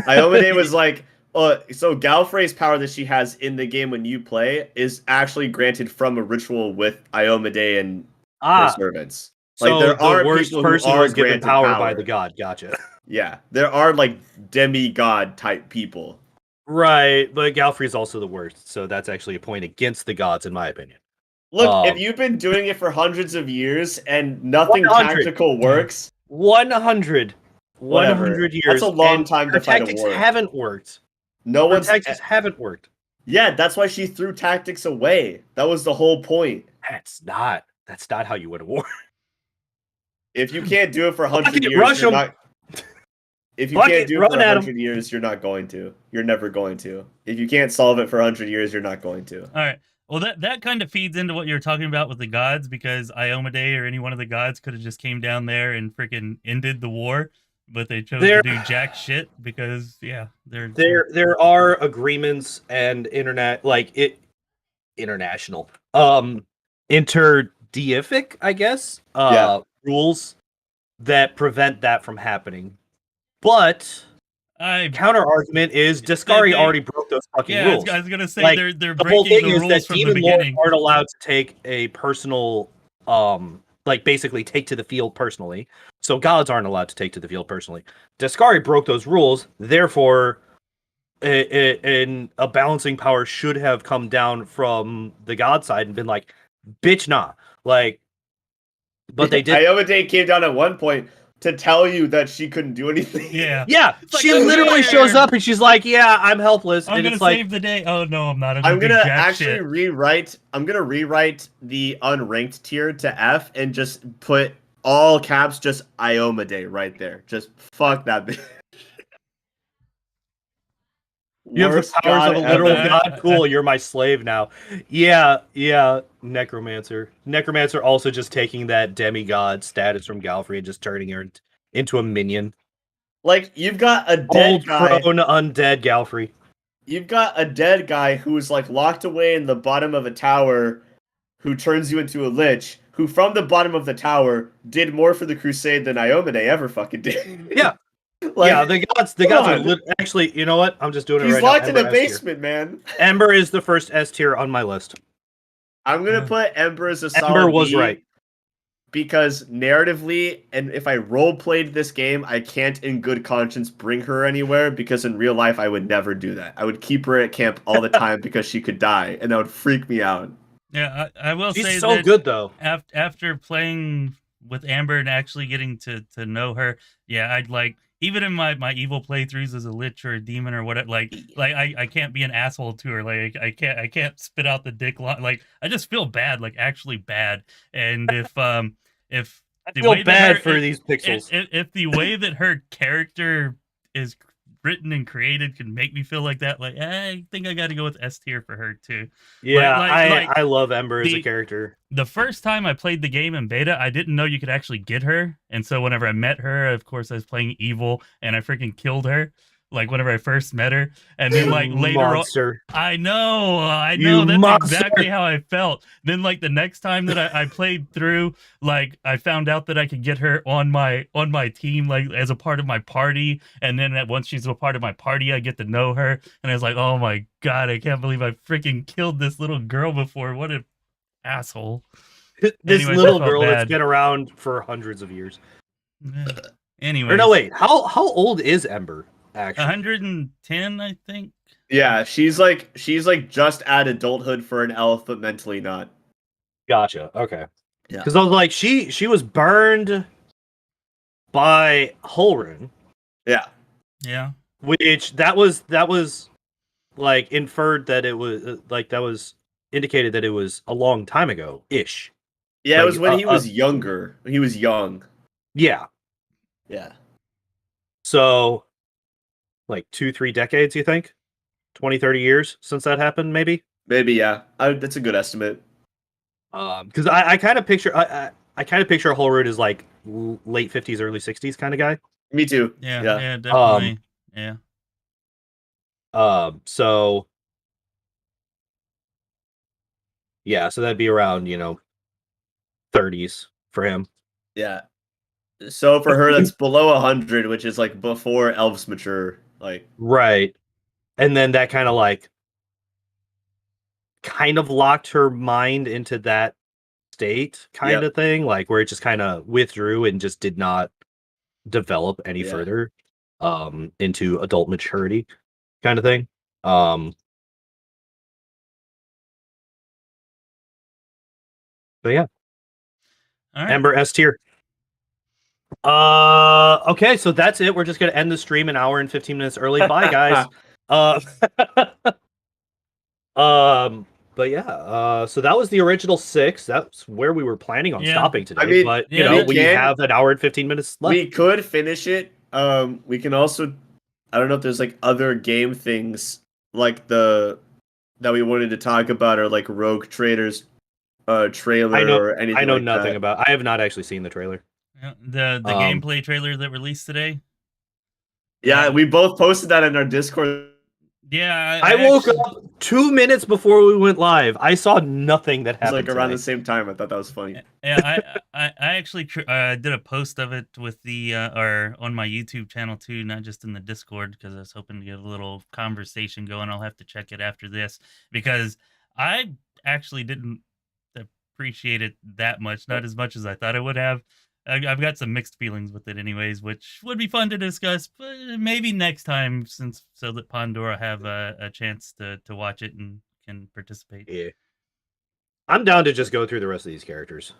Iomade was like, so Galfrey's power that she has in the game when you play is actually granted from a ritual with Iomade and her servants. Like so there are the worst people person who are was given granted power by the god. Gotcha. Yeah, there are like demigod type people. Right, but Galfrey's also the worst, so that's actually a point against the gods, in my opinion. Look, if you've been doing it for hundreds of years and nothing tactical works, 100 years. That's a long time to fight a war. Tactics haven't worked. Tactics haven't worked. Yeah, that's why she threw tactics away. That was the whole point. That's not how you win a war. If you can't do it for 100 years, you're not. If you can't do it for 100 years, you're not going to. You're never going to. If you can't solve it for 100 years, you're not going to. All right. Well, that kind of feeds into what you're talking about with the gods, because Iomade or any one of the gods could have just came down there and freaking ended the war, but they chose to do jack shit because there are agreements and international interdeific, I guess, rules that prevent that from happening. But counter argument is Daskari already broke those fucking rules. I was gonna say like, they're the whole breaking thing the is rules that from demon the beginning. lords aren't allowed to take a personal like basically take to the field personally. So gods aren't allowed to take to the field personally. Daskari broke those rules, therefore a balancing power should have come down from the god side and been like, bitch, nah. Like, but they did. Iomade came down at one point to tell you that she couldn't do anything. Yeah. She literally shows up and she's like, "Yeah, I'm helpless." I'm gonna save the day. Oh no, I'm not. I'm gonna actually rewrite. I'm gonna rewrite the unranked tier to F and just put all caps, just Iomade right there. Just fuck that bitch. You have the powers of a literal god. Cool, you're my slave now. Yeah, Necromancer. Necromancer also just taking that demigod status from Galfrey and just turning her into a minion. Like, you've got a dead guy. Prone undead Galfrey. You've got a dead guy who's, like, locked away in the bottom of a tower who turns you into a lich, who from the bottom of the tower did more for the crusade than Iomade ever fucking did. Yeah. Like, the gods are actually, you know what? I'm just doing it right now. He's locked in a basement, man. Ember is the first S tier on my list. I'm gonna put Ember as a solid Ember was B. right. because narratively, and if I role played this game, I can't in good conscience bring her anywhere because in real life I would never do that. I would keep her at camp all the time because she could die, and that would freak me out. Yeah, I will say She's so that good though. After playing with Amber and actually getting to know her, yeah, I'd like even in my evil playthroughs as a lich or a demon or whatever, like I can't be an asshole to her. Like I can't spit out the dick like I just feel bad, like actually bad. And if I the feel way bad that for these pixels. if the way that her character is written and created can make me feel like that, like I think I got to go with S tier for her too. Yeah, like I love Ember as a character. The first time I played the game in beta, I didn't know you could actually get her, and so whenever I met her, of course I was playing evil, and I freaking killed her. Like whenever I first met her, and then like later monster. on, I know, You that's monster. exactly how I felt. Then like the next time that I played through, like I found out that I could get her on my team, like as a part of my party, and then once she's a part of my party, I get to know her, and I was like, oh my god, I can't believe I freaking killed this little girl before. What an asshole! This Anyways, little girl that's been around for hundreds of years. Anyway, or no, wait, how old is Ember? Actually, 110, I think. Yeah, she's like just at adulthood for an elf, but mentally not. Gotcha. Okay. Yeah. Because I was like, she was burned by Holrun. Yeah. Yeah. Which that was like inferred that it was like that was indicated that it was a long time ago ish. Yeah, like, it was when he was younger. He was young. Yeah. Yeah. So like 2-3 decades, you think? 20-30 years since that happened, maybe? Maybe, yeah. That's a good estimate. Because I kind of picture I kind of picture Holrun as like late 50s, early 60s kind of guy. Me too. Yeah, definitely. Yeah. So yeah, so that'd be around, 30s for him. Yeah. So for her, that's below 100, which is like before elves mature. Like right, and then that kind of locked her mind into that state kind of thing, like where it just kind of withdrew and just did not develop any further into adult maturity kind of thing. But yeah. All right. Ember S tier. Okay, so that's it. We're just gonna end the stream an hour and 15 minutes early. Bye, guys. But yeah, so that was the original 6. That's where we were planning on stopping today. I mean, but we have an hour and 15 minutes left. We could finish it. We can also, I don't know if there's like other game things like that we wanted to talk about, or like Rogue Trader's trailer or anything. I know like nothing that. about. I have not actually seen the trailer. The gameplay trailer that released today. Yeah, we both posted that in our Discord. Yeah, I woke up 2 minutes before we went live. I saw nothing that happened. It was like around today. the same time. I thought that was funny. Yeah, I actually did a post of it with the or on my YouTube channel too, not just in the Discord, because I was hoping to get a little conversation going. I'll have to check it after this because I actually didn't appreciate it that much, not as much as I thought I would have. I've got some mixed feelings with it anyways, which would be fun to discuss, but maybe next time, so that Pondoor have a chance to watch it and can participate. Yeah. I'm down to just go through the rest of these characters.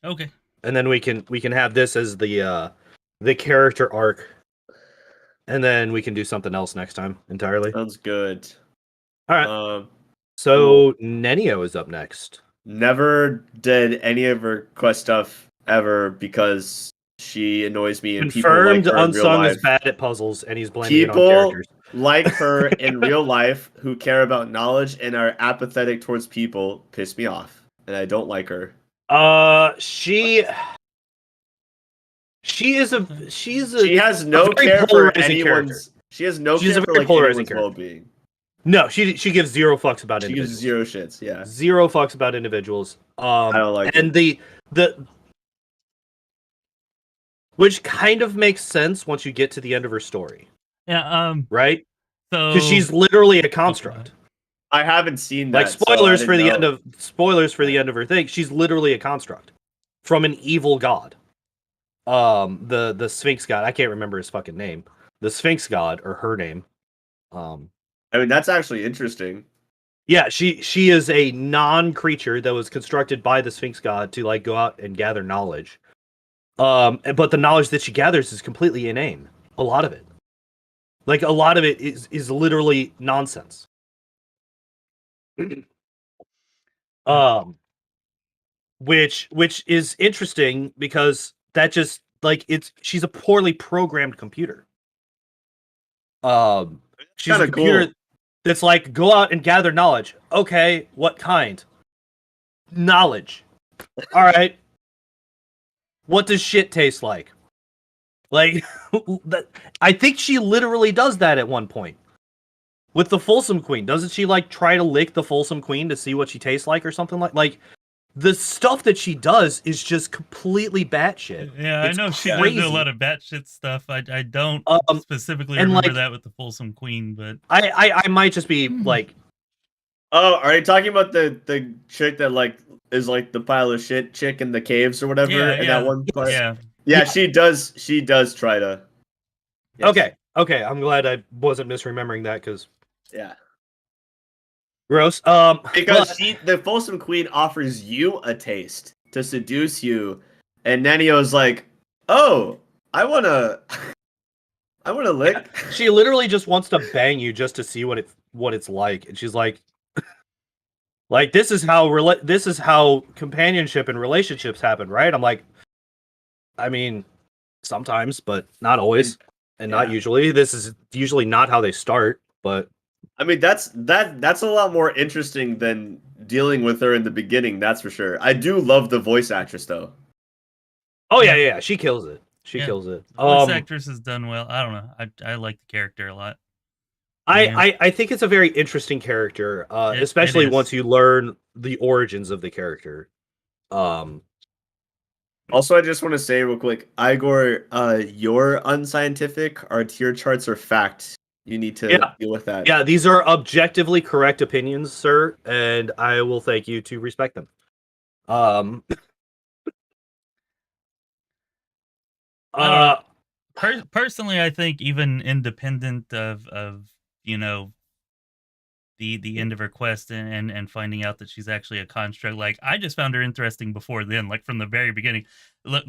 Okay. And then we can have this as the character arc. And then we can do something else next time entirely. Sounds good. All right. So Nenio is up next. Never did any of her quest stuff ever because she annoys me, and Confirmed people like her Unsung in real life. is bad at puzzles, and he's blaming it on characters. Like her in real life who care about knowledge and are apathetic towards people piss me off, and I don't like her. She has no care for anyone's. She has no care for like anyone's well-being. No, she gives zero fucks about individuals. She gives zero shits. Yeah, zero fucks about individuals. I don't like. And it. the which kind of makes sense once you get to the end of her story. Yeah. Right. So because she's literally a construct. I haven't seen that. Like spoilers for the end of her thing. She's literally a construct. from an evil god. The Sphinx god. I can't remember his fucking name. The Sphinx god, or her name. I mean, that's actually interesting. Yeah, she is a non-creature that was constructed by the Sphinx god to like go out and gather knowledge. But the knowledge that she gathers is completely inane. A lot of it. Like a lot of it is literally nonsense. Which is interesting because that just like she's a poorly programmed computer. She's a computer that's like, go out and gather knowledge. Okay, what kind? Knowledge. All right. What does shit taste like? Like, I think she literally does that at one point. With the Folsom Queen. Doesn't she, like, try to lick the Folsom Queen to see what she tastes like or something like the stuff that she does is just completely batshit. Yeah, It's I know she crazy. does a lot of batshit stuff. I don't specifically remember that with the Folsom Queen, but I might just be like, oh, are you talking about the chick that like is like the pile of shit chick in the caves or whatever? In that one part? Yeah, she does try to. Yes. Okay, I'm glad I wasn't misremembering that because gross. Because the Folsom Queen offers you a taste to seduce you, and Nenio's like, "Oh, I wanna lick." Yeah, she literally just wants to bang you just to see what it's like, and she's like, this is how companionship and relationships happen, right? I'm like, I mean, sometimes, but not always, and not usually. This is usually not how they start, but. I mean, that's a lot more interesting than dealing with her in the beginning. That's for sure. I do love the voice actress, though. Oh yeah, she kills it. She kills it. The voice actress has done well. I don't know. I like the character a lot. I think it's a very interesting character, especially once you learn the origins of the character. Also, I just want to say real quick, Igor, your unscientific, our tier charts are fact. You need to deal with that. Yeah, these are objectively correct opinions, sir, and I will thank you to respect them. Personally, I think even independent of you know the end of her quest and finding out that she's actually a construct, like I just found her interesting before then, like from the very beginning.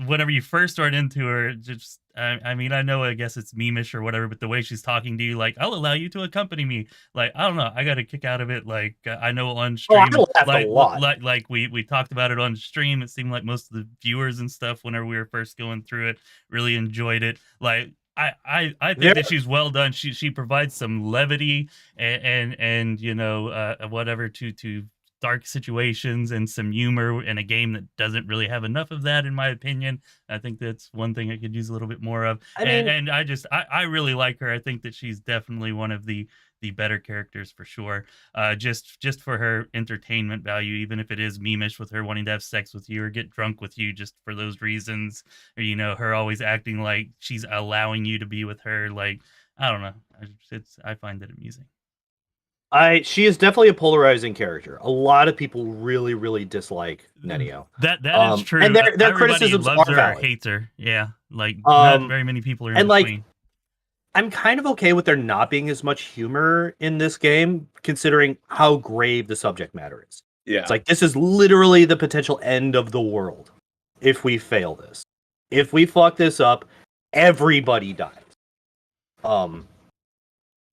Whenever you first start into her, just I mean, I know, I guess it's memeish or whatever, but the way she's talking to you, like, I'll allow you to accompany me. Like, I don't know, I got a kick out of it. Like, I know on stream, I laughed a lot. Like we talked about it on stream. It seemed like most of the viewers and stuff, whenever we were first going through it, really enjoyed it. Like, I think that she's well done. She provides some levity and you know, whatever to dark situations and some humor in a game that doesn't really have enough of that, in my opinion. I think that's one thing I could use a little bit more of. And I really like her. I think that she's definitely one of the better characters for sure. Just for her entertainment value, even if it is memeish with her wanting to have sex with you or get drunk with you just for those reasons, or, you know, her always acting like she's allowing you to be with her. Like, I don't know. I find it amusing. She is definitely a polarizing character. A lot of people really, really dislike Nenio. That is true. And their criticisms loves are her valid. Or hates her. Yeah, like not very many people are in between. I'm kind of okay with there not being as much humor in this game, considering how grave the subject matter is. Yeah, it's like, this is literally the potential end of the world if we fail this. If we fuck this up, everybody dies.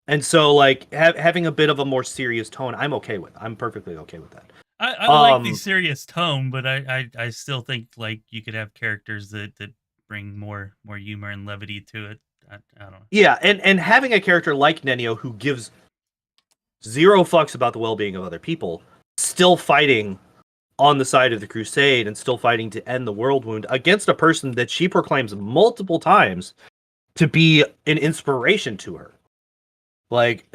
And so, like, having a bit of a more serious tone, I'm okay with. I'm perfectly okay with that. I like the serious tone, but I still think, like, you could have characters that bring more humor and levity to it. I don't know. Yeah, and having a character like Nenio who gives zero fucks about the well-being of other people, still fighting on the side of the Crusade and still fighting to end the world wound against a person that she proclaims multiple times to be an inspiration to her. Like,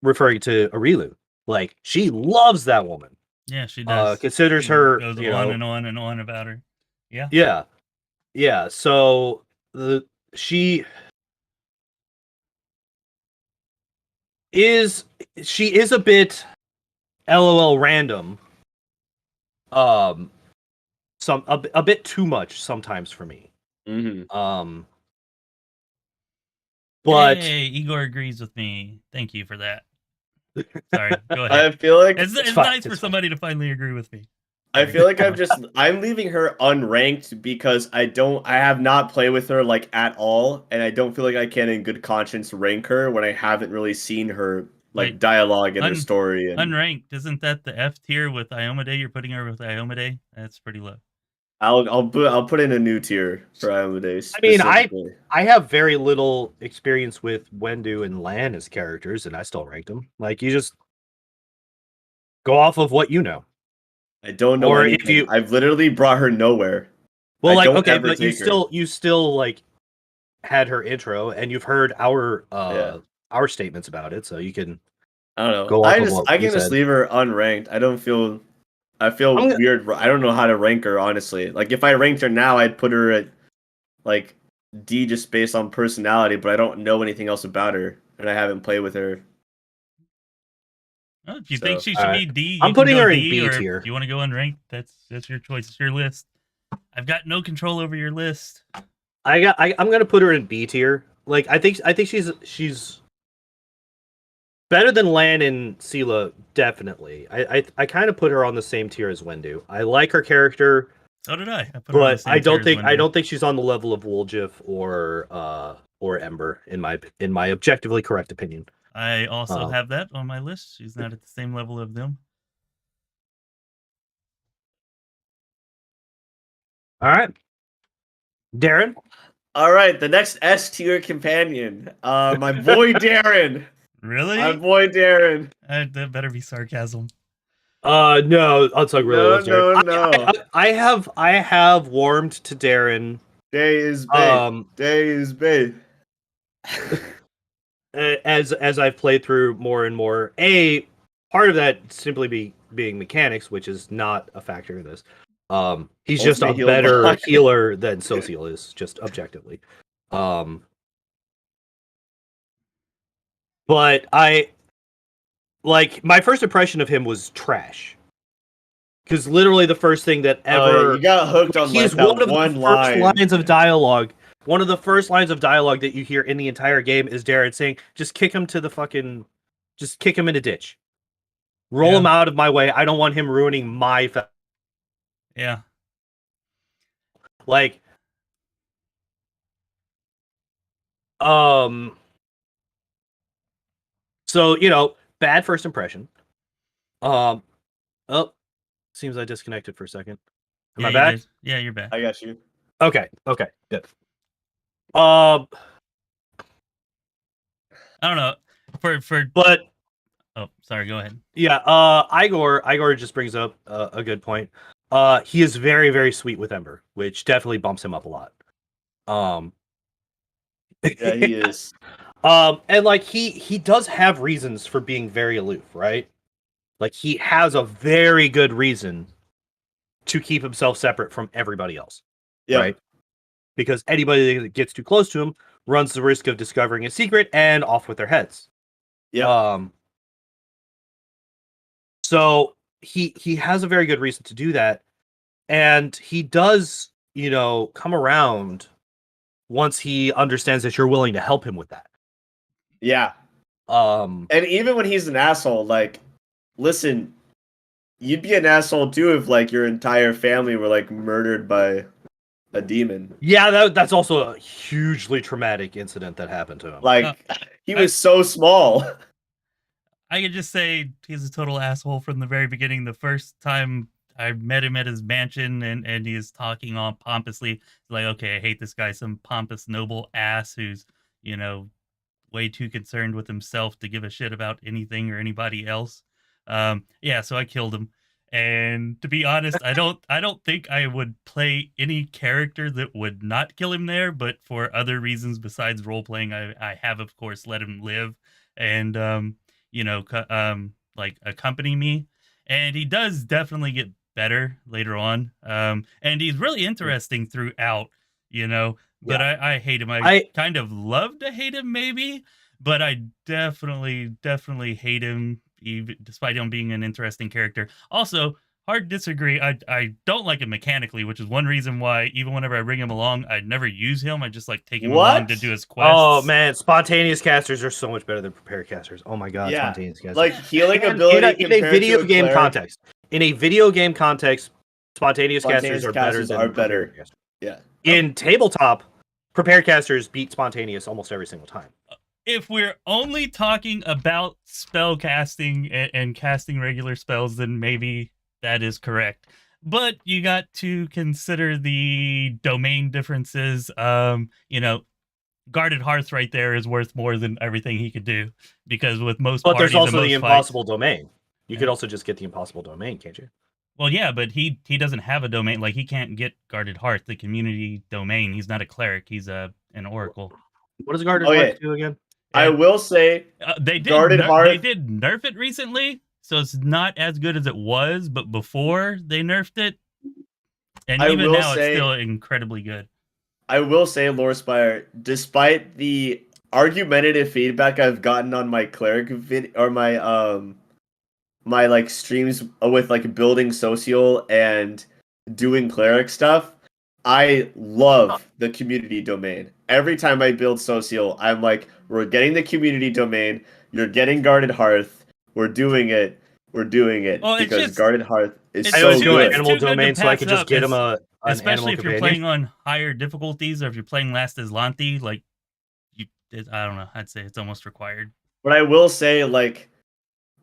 referring to Arilu. Like, she loves that woman. Yeah, she does. Considers her, goes on and on and on about her. Yeah. So she is a bit LOL random. a bit too much sometimes for me. Mm-hmm. But hey, Igor agrees with me. Thank you for that. Sorry, go ahead. I feel like it's fine, nice for somebody to finally agree with me. I feel like I'm leaving her unranked because I have not played with her like at all, and I don't feel like I can in good conscience rank her when I haven't really seen her like dialogue and her story. And unranked, isn't that the F tier with Iomade? You're putting her with Iomade? That's pretty low. I'll put in a new tier for Iomade. I mean, I have very little experience with Wendu and Lann as characters, and I still ranked them. Like, you just go off of what you know. I don't know anything. I've literally brought her nowhere. Well, like, okay, but you still like had her intro, and you've heard our statements about it, so you can. I don't know. Go off I can just leave her unranked. I feel weird. I don't know how to rank her, honestly. Like, if I ranked her now, I'd put her at like D just based on personality, but I don't know anything else about her, and I haven't played with her. Well, if you think she should be D, I'm putting her in B tier. If you want to go unranked, that's your choice. It's your list. I've got no control over your list. I'm gonna put her in B tier. Like, I think she's better than Lann and Seelah, definitely. I kind of put her on the same tier as Wendu. I like her character. So did I. But I don't think she's on the level of Woljif or Ember in my objectively correct opinion. I also have that on my list. She's not at the same level of them. All right, Daeran. All right, the next S tier companion, my boy Daeran. Really? My boy Daeran. That better be sarcasm. No, I'll talk really. No. I have warmed to Daeran. Day is babe. Day is babe. As I've played through more and more, part of that simply being mechanics, which is not a factor in this. He's just a better healer than Sosiel is, just objectively. But my first impression of him was trash. Because literally the first thing that ever you got hooked on he's like one of one the line. first lines of dialogue. One of the first lines of dialogue that you hear in the entire game is Daeran saying, just kick him in a ditch. Roll him out of my way. I don't want him ruining my Yeah. Like, so, bad first impression. Seems I disconnected for a second. Am I back? Yeah, you're back. I got you. Okay, good. I don't know. But oh, sorry, go ahead. Yeah, Igor just brings up a good point. He is very, very sweet with Ember, which definitely bumps him up a lot. Yeah, he is. And like he does have reasons for being very aloof, right? Like, he has a very good reason to keep himself separate from everybody else. Yeah. Right? Because anybody that gets too close to him runs the risk of discovering a secret and off with their heads. Yeah. So he has a very good reason to do that. And he does, come around once he understands that you're willing to help him with that. Yeah. And even when he's an asshole, like, listen, you'd be an asshole too if like your entire family were like murdered by a demon. Yeah, that's also a hugely traumatic incident that happened to him. Like, he was so small. I could just say he's a total asshole from the very beginning. The first time I met him at his mansion and he's talking all pompously, like, okay, I hate this guy, some pompous noble ass who's, way too concerned with himself to give a shit about anything or anybody else. So I killed him. And to be honest, I don't think I would play any character that would not kill him there, but for other reasons besides role playing, I have of course let him live and like accompany me. And he does definitely get better later on. And he's really interesting throughout, but I hate him. I kind of love to hate him maybe, but I definitely hate him, even despite him being an interesting character. Also, hard disagree. I don't like him mechanically, which is one reason why even whenever I bring him along, I never use him. I just like take him along to do his quests. Oh man, spontaneous casters are so much better than prepared casters. Oh my god, spontaneous casters. Like healing ability in a video game context. In a video game context, spontaneous casters are better than prepared casters. Yeah. In tabletop, prepared casters beat spontaneous almost every single time. If we're only talking about spell casting and casting regular spells, then maybe that is correct. But you got to consider the domain differences. Guarded Hearth right there is worth more than everything he could do, because with most but there's also the impossible fights, domain. You could also just get the impossible domain, can't you? Well, yeah, but he doesn't have a domain. Like, he can't get Guarded Hearth, the community domain. He's not a cleric. He's an oracle. What does Guarded Hearth do again? I will say they did nerf it recently, so it's not as good as it was. But before they nerfed it, and even now it's still incredibly good. I will say, Lorespire, despite the argumentative feedback I've gotten on my cleric or my my like streams with like building Sosiel and doing cleric stuff, I love the community domain. Every time I build Sosiel, I'm like, we're getting the community domain, you're getting Guarded Hearth, we're doing it, because Guarded Hearth is so good. Animal domain, so I could just get him especially if you're playing on higher difficulties, or if you're playing Last Aslanti, like, I don't know, I'd say it's almost required. But I will say, like,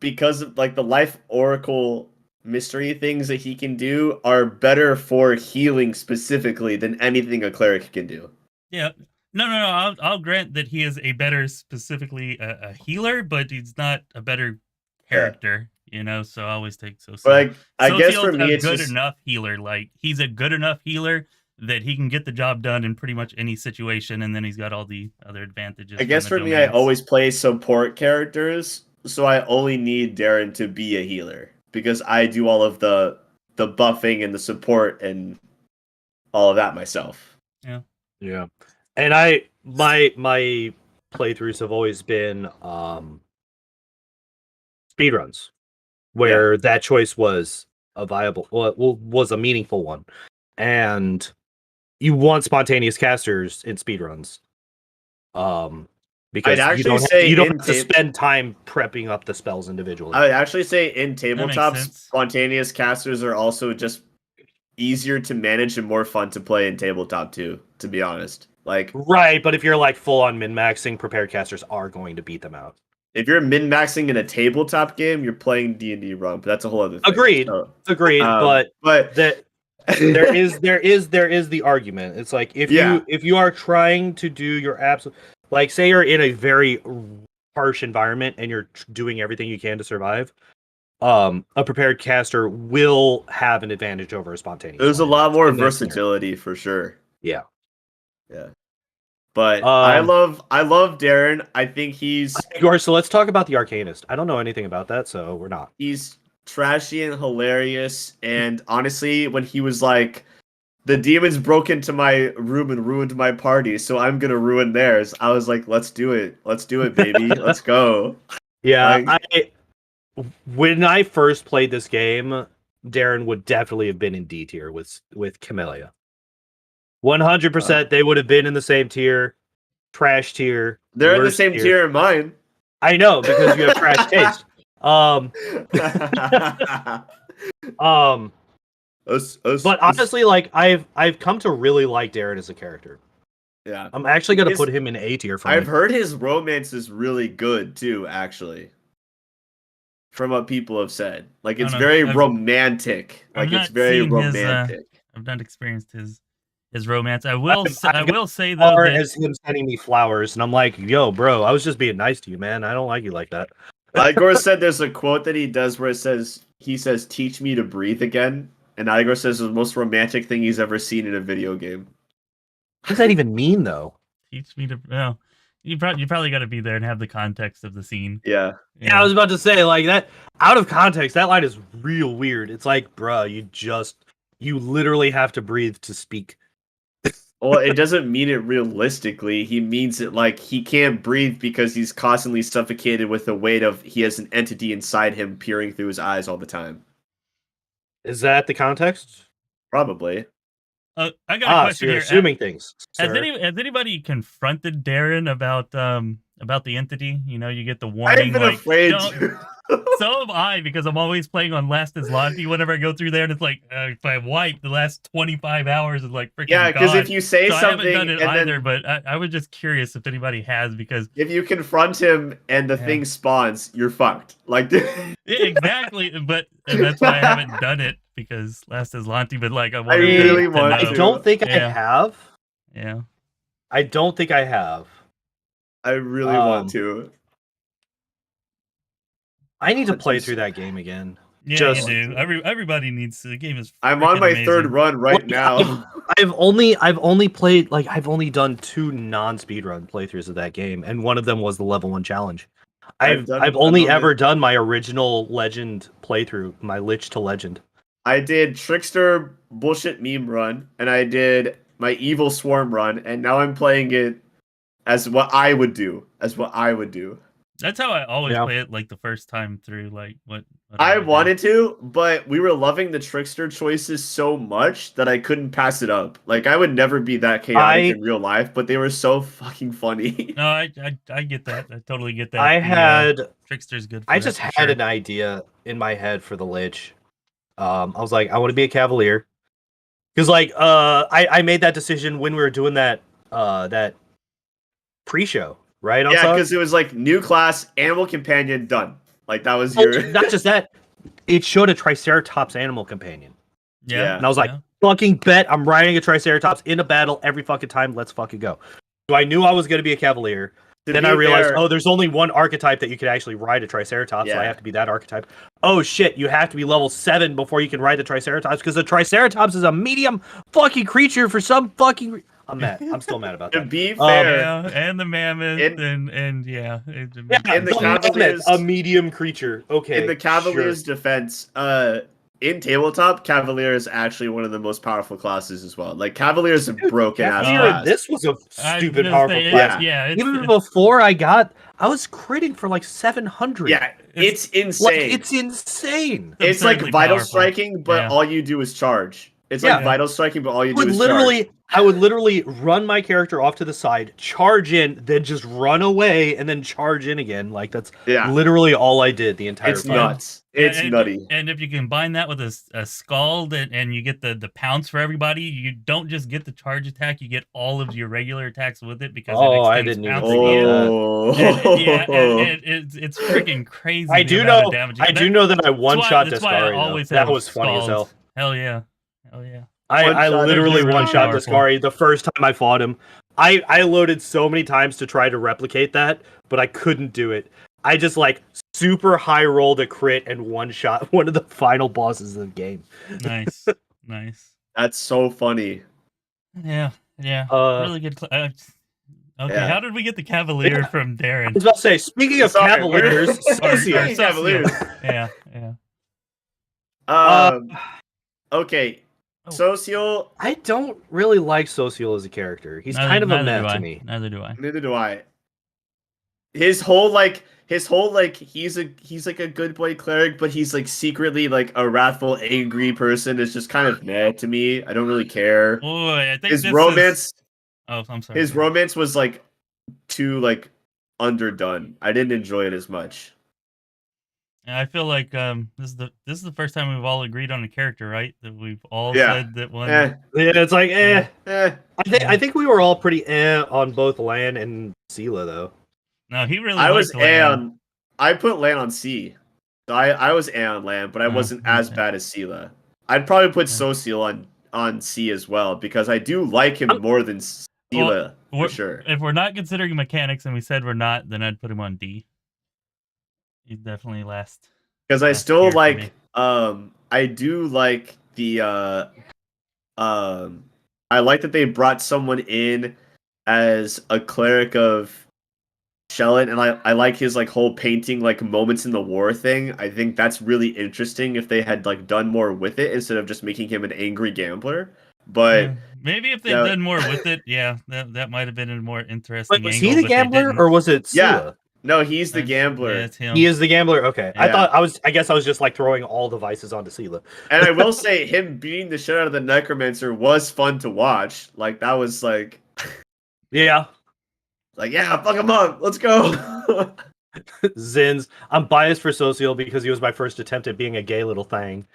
because of like the life oracle mystery things that he can do are better for healing specifically than anything a cleric can do. Yeah. No. I'll grant that he is a better, specifically a healer, but he's not a better character, so I always take Sosiel. But I guess for me, it's good enough healer. Like, he's a good enough healer that he can get the job done in pretty much any situation, and then he's got all the other advantages. I guess for me, I always play support characters, so I only need Daeran to be a healer, because I do all of the buffing and the support and all of that myself. Yeah. And my playthroughs have always been speedruns, where that choice was was a meaningful one. And you want spontaneous casters in speedruns. Because you don't have to spend time prepping up the spells individually. I would actually say in tabletop, spontaneous casters are also just easier to manage and more fun to play in tabletop too, to be honest. Like, right, but if you're like full on min-maxing, prepared casters are going to beat them out. If you're min-maxing in a tabletop game, you're playing D&D wrong, but that's a whole other thing. Agreed. But that there is the argument. It's like if you are trying to do your absolute, like, say you're in a very harsh environment and you're doing everything you can to survive, a prepared caster will have an advantage over a spontaneous. There's a lot more versatility for sure. Yeah. But I love Daeran. I think he's so let's talk about the Arcanist. I don't know anything about that, so we're not. He's trashy and hilarious, and honestly, when he was like, the demons broke into my room and ruined my party, so I'm gonna ruin theirs, I was like, let's do it, baby. Let's go. Yeah, when I first played this game, Daeran would definitely have been in D tier with Camellia. 100%, they would have been in the same tier, trash tier. They're in the same tier in mine. I know, because you have trash taste. But honestly, like, I've come to really like Daeran as a character. Yeah, I'm actually gonna put him in A tier. I've heard his romance is really good too, actually. From what people have said, like, it's very romantic. Like, it's very romantic. I've not experienced his romance. I will say though, that as him sending me flowers, and I'm like, yo, bro, I was just being nice to you, man. I don't like you like that. Igor said there's a quote that he does where he says, "Teach me to breathe again," and Igor says it's the most romantic thing he's ever seen in a video game. What does that even mean, though? Teach me to. Well, you probably got to be there and have the context of the scene. Yeah, I was about to say, like, that out of context, that line is real weird. It's like, bruh, you literally have to breathe to speak. Well, it doesn't mean it realistically. He means it like he can't breathe because he's constantly suffocated with the weight of he has an entity inside him peering through his eyes all the time. Is that the context? Probably. I got a question so you're here. assuming things. Has Sir. anybody confronted Daeran about the entity? You know, you get the warning. I've been like, afraid don't. to. So am I, because I'm always playing on Last is Lonti whenever I go through there, and it's like if I wipe the last 25 hours is like freaking Yeah, because gone. if you say so something, I haven't done it and either, then but I was just curious if anybody has, because if you confront him and the thing spawns, you're fucked. Like, yeah, exactly. And that's why I haven't done it, because Last is Lonti. But like, I really want to. I don't think I have. Yeah. I don't think I have. I really want to. I need to play through that game again. Yeah, you do. Everybody needs to. The game is. I'm on my amazing. third run right now. I've only played I've only done 2 non-speedrun playthroughs of that game, and one of them was the level 1 challenge. I've only ever done my original Legend playthrough, my Lich to Legend. I did Trickster bullshit meme run, and I did my Evil Swarm run, and now I'm playing it as what I would do. That's how I always play it, like the first time through. Like what I wanted to, but we were loving the Trickster choices so much that I couldn't pass it up. Like, I would never be that chaotic in real life, but they were so fucking funny. No, I get that. I totally get that. Trickster's good. I just had an idea in my head for the Lich. I was like, I want to be a Cavalier, because like I made that decision when we were doing that pre-show. Right? Yeah, because it was like new class, animal companion, done. Like that was your. Not just that, it showed a Triceratops animal companion. Yeah. And I was like, fucking bet I'm riding a Triceratops in a battle every fucking time. Let's fucking go. So I knew I was going to be a Cavalier. Then I realized, there's only one archetype that you could actually ride a Triceratops, so I have to be that archetype. Oh shit, you have to be level 7 before you can ride the Triceratops, because the Triceratops is a medium fucking creature for some fucking. I'm mad. I'm still mad about that. To be fair, and the mammoth, and in the Cavaliers, a medium creature. Okay. In the Cavaliers' defense, in tabletop, Cavalier is actually one of the most powerful classes as well. Like Cavaliers are broken ass. This was a stupid powerful class. Even before I was critting for like 700. Yeah, it's insane. It's insane. It's like vital striking, but all you do is charge. It's like vital striking, but all you do is charge. I would literally run my character off to the side, charge in, then just run away, and then charge in again. Like that's literally all I did the entire time. Nuts. It's nutty. And if you combine that with a scald and you get the pounce for everybody, you don't just get the charge attack, you get all of your regular attacks with it, because I didn't even it's freaking crazy. I do know that I one-shot Discari. That was funny as hell. Hell yeah. I literally one-shot Discari the first time I fought him. I loaded so many times to try to replicate that, but I couldn't do it. I just like super high rolled a crit and one-shot one of the final bosses of the game. Nice. That's so funny. Yeah. Really good. Okay, how did we get the Cavalier from Daeran? I was about to say, speaking of Cavaliers, Cavaliers. Yeah. Okay. Sosiel. I don't really like Sosiel as a character. He's kind of a meh to me. Neither do I. His whole he's like a good boy cleric, but he's like secretly like a wrathful, angry person. Is just kind of meh to me. I don't really care. Boy, I think his romance. Oh, I'm sorry. His romance was like too like underdone. I didn't enjoy it as much. I feel like this is the first time we've all agreed on a character, right? That we've all said that one. It's like I think we were all pretty on both Lann and Seelah though. No, he really. I was on. I put Lann on C. So I was on Lann, but I wasn't as bad as Seelah. I'd probably put Sosiel on C as well, because I do like him more than Seelah for sure. If we're not considering mechanics, and we said we're not, then I'd put him on D. He's definitely last. Because I still like, I do like the, I like that they brought someone in as a cleric of Shellet, and I like his like whole painting like moments in the war thing. I think that's really interesting if they had like done more with it instead of just making him an angry gambler. But maybe if they'd done more with it, that might have been a more interesting. Was he the gambler or was it Seelah? No, he's the gambler. Yeah, it's him. He is the gambler. Okay, Yeah. I guess I was just like throwing all the vices onto Seelah. And I will say, him beating the shit out of the necromancer was fun to watch. Like that was like, Yeah. like yeah, fuck him up. Let's go. Zins. I'm biased for Sosiel because he was my first attempt at being a gay little thing.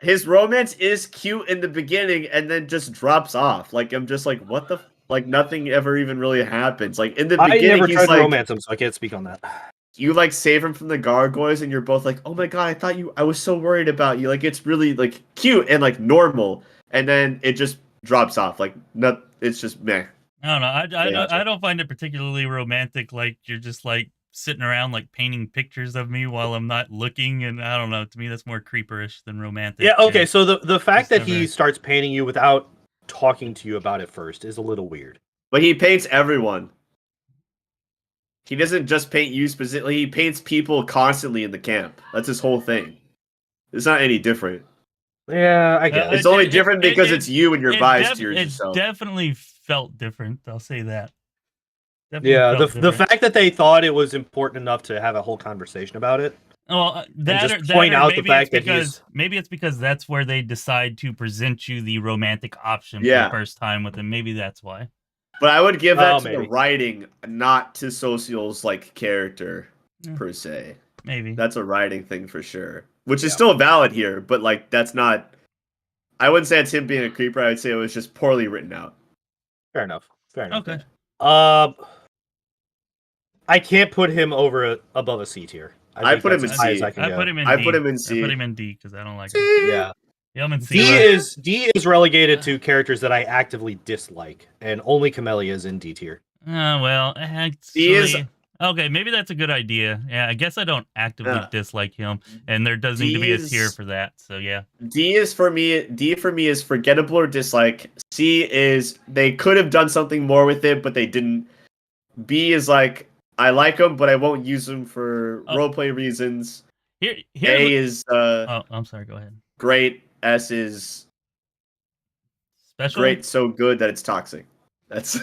His romance is cute in the beginning and then just drops off. Like I'm just like, what the like nothing ever even really happens. Like in the beginning, I never he's tried to like, romance him, so I can't speak on that. you like save him from the gargoyles, and you're both like, oh my god, I was so worried about you. Like it's really like cute and like normal, and then it just drops off. Like not, it's just meh. I don't know. I don't find it particularly romantic. Like you're just like sitting around like painting pictures of me while I'm not looking, and I don't know. To me, that's more creeperish than romantic. Yeah. Okay. So the fact that he starts painting you without talking to you about it first is a little weird. But he paints everyone. He doesn't just paint you specifically. He paints people constantly in the camp. That's his whole thing. It's not any different. Yeah, I guess. It's only different because it's you and your bias to yourself. It definitely felt different. I'll say that. Yeah, the fact that they thought it was important enough to have a whole conversation about it. Well, point out the fact that maybe it's because that's where they decide to present you the romantic option for the first time with him. Maybe that's why. But I would give that to the writing, not to Sosiel's like character per se. Maybe that's a writing thing for sure, which is still valid here. But like, that's not. I wouldn't say it's him being a creeper. I would say it was just poorly written out. Fair enough. Okay. I can't put him above a C tier. I put him in C. I put him in D. I put him in C. I put him in D because I don't like him. Yeah. D is relegated to characters that I actively dislike, and only Camellia is in D tier. Well, actually, okay, maybe that's a good idea. Yeah, I guess I don't actively dislike him, and there does need to be a tier for that. So yeah, D for me is forgettable or dislike. C is they could have done something more with it, but they didn't. B is like I like him, but I won't use him for roleplay reasons. A is I'm sorry. Go ahead. Great. S is special. Great, so good that it's toxic. That's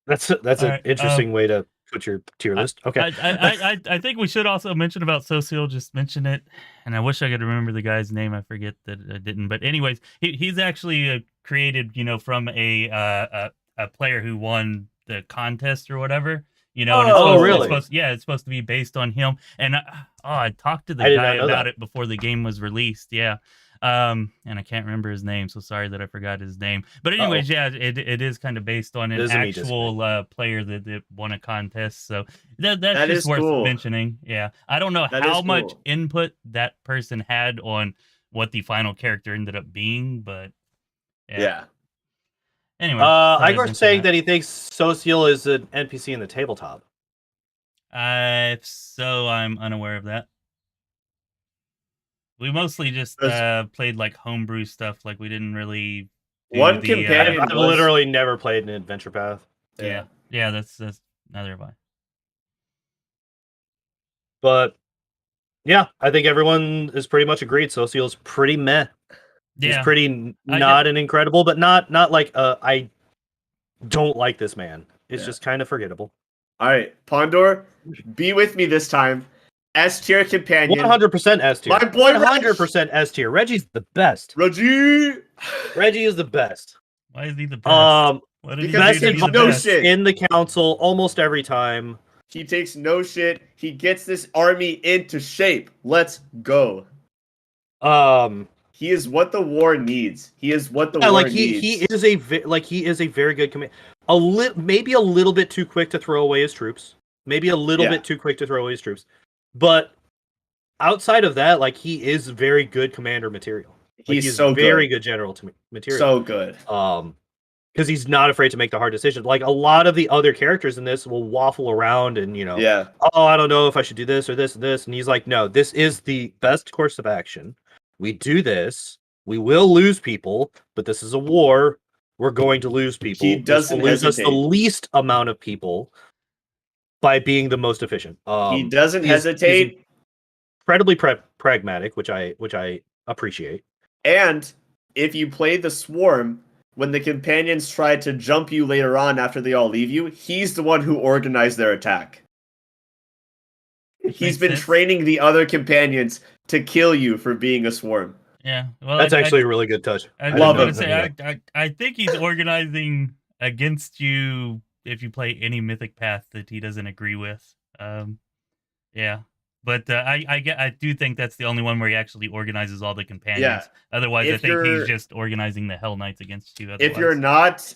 an interesting way to put your tier list. Okay. I think we should also mention about Sosiel. Just mention it, and I wish I could remember the guy's name. I forget that I didn't. But anyways, he's actually created, from a player who won the contest or whatever. Really? It's supposed to be based on him. And I talked to the guy about it before the game was released. Yeah. And I can't remember his name, so sorry that I forgot his name. But anyways, it is kind of based on an actual player that won a contest. So that's just worth mentioning. Yeah. I don't know how much input that person had on what the final character ended up being, but yeah. Anyway, Igor's saying that he thinks Sosiel is an NPC in the tabletop. If so, I'm unaware of that. We mostly just played like homebrew stuff. Like we didn't really. Companion. I've literally never played an adventure path. Yeah, that's neither have I. But yeah, I think everyone is pretty much agreed. Sosiel's pretty meh. Yeah. He's pretty not an incredible, but not like I don't like this man. It's just kind of forgettable. All right, Pondoor, be with me this time. S tier companion. 100% S tier. My boy, 100% S tier. Reggie's the best. Reggie is the best. Why is he the best? Because he takes no shit in the council almost every time. He takes no shit. He gets this army into shape. Let's go. He is what the war needs. He is what the war needs. He is a very good command. Maybe a little bit too quick to throw away his troops. But outside of that, he is very good commander material. He's so very good general material. So good. Because he's not afraid to make the hard decisions. Like a lot of the other characters in this will waffle around and I don't know if I should do this or this and this, and he's like, no, this is the best course of action. We do this. We will lose people, but this is a war. We're going to lose people. He doesn't lose us the least amount of people by being the most efficient. He doesn't hesitate. He's incredibly pragmatic, which I appreciate. And if you play the Swarm, when the companions try to jump you later on after they all leave you, he's the one who organized their attack. He's been training the other companions to kill you for being a swarm. Yeah, well, that's actually a really good touch. I love it. I think he's organizing against you if you play any mythic path that he doesn't agree with. Yeah, but I do think that's the only one where he actually organizes all the companions. Yeah. Otherwise, I think he's just organizing the Hell Knights against you. Otherwise. If you're not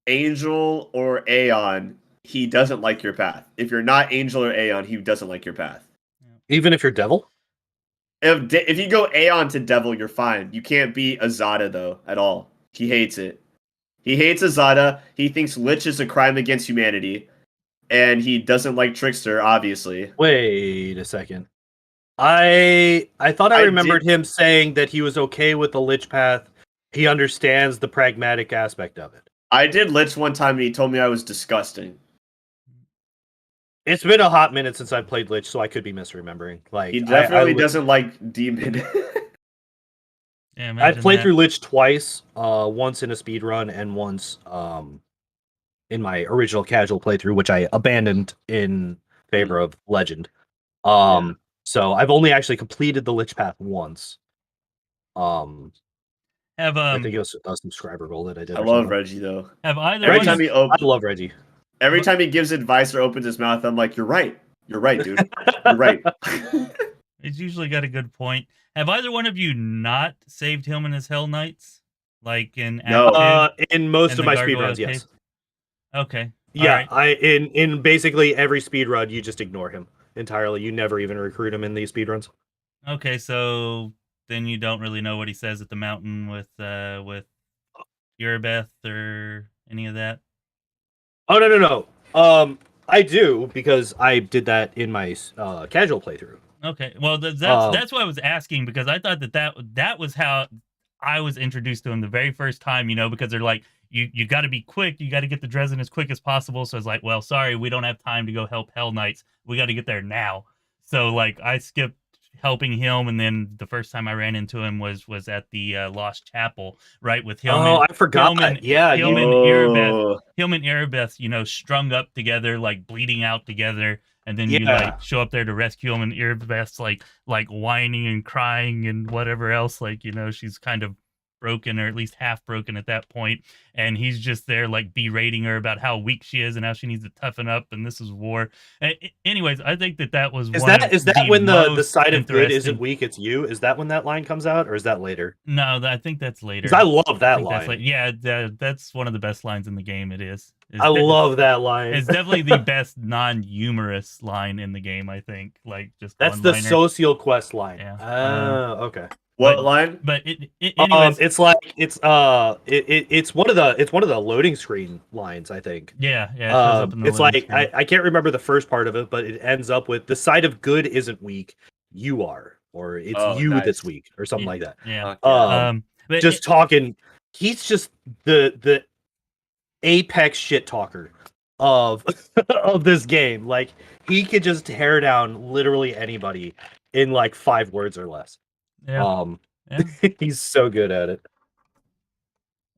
Angel or Aeon, he doesn't like your path. If you're not Angel or Aeon, he doesn't like your path. Even if you're Devil? If you go Aeon to Devil, you're fine. You can't be Azada, though, at all. He hates it. He hates Azada. He thinks Lich is a crime against humanity. And he doesn't like Trickster, obviously. Wait a second. I thought I remembered him saying that he was okay with the Lich path. He understands the pragmatic aspect of it. I did Lich one time and he told me I was disgusting. It's been a hot minute since I played Lich, so I could be misremembering. Like he definitely doesn't like Demon. Yeah, I played through Lich twice, once in a speed run and once in my original casual playthrough, which I abandoned in favor of Legend. So I've only actually completed the Lich path once. I think it was a subscriber goal that I did. I love Reggie though. Have either I love Reggie. Every time he gives advice or opens his mouth, I'm like, "You're right. You're right, dude. You're right." He's usually got a good point. Have either one of you not saved him in his Hell Knights? Like in in most of my speedruns, yes. Okay. Yeah, right. In basically every speedrun, you just ignore him entirely. You never even recruit him in these speedruns. Okay, so then you don't really know what he says at the mountain with Urabeth or any of that? Oh no. I do because I did that in my casual playthrough. Okay, well that's why I was asking, because I thought that was how I was introduced to him the very first time. Because they're like, you got to be quick, you got to get the Dresden as quick as possible. So it's like, well, sorry, we don't have time to go help Hell Knights. We got to get there now. So like I skipped helping him, and then the first time I ran into him was at the Lost Chapel, right, with him. Oh, I forgot. Him and Erebeth, strung up together, like bleeding out together, and then you like show up there to rescue him, and Erebeth's like whining and crying and whatever else, like she's kind of broken, or at least half broken at that point, and he's just there like berating her about how weak she is and how she needs to tough up, and this is war. Anyways, I think that was is that when the side of good isn't weak, it's you? Is that when that line comes out, or is that later? No, I think that's later. Because I love that line. Yeah, that's one of the best lines in the game. It is. I love that line. It's definitely the best non-humorous line in the game, I think. Like just that's the Sosiel quest line. Yeah. Okay. What line? But anyways, it's like it's one of the loading screen lines, I think. Yeah. It's like I can't remember the first part of it, but it ends up with the side of good isn't weak, you are, or it's that's weak, or something like that. Yeah. Just talking. He's just the apex shit talker of this game. Like he could just tear down literally anybody in like 5 words or less. Yeah. He's so good at it.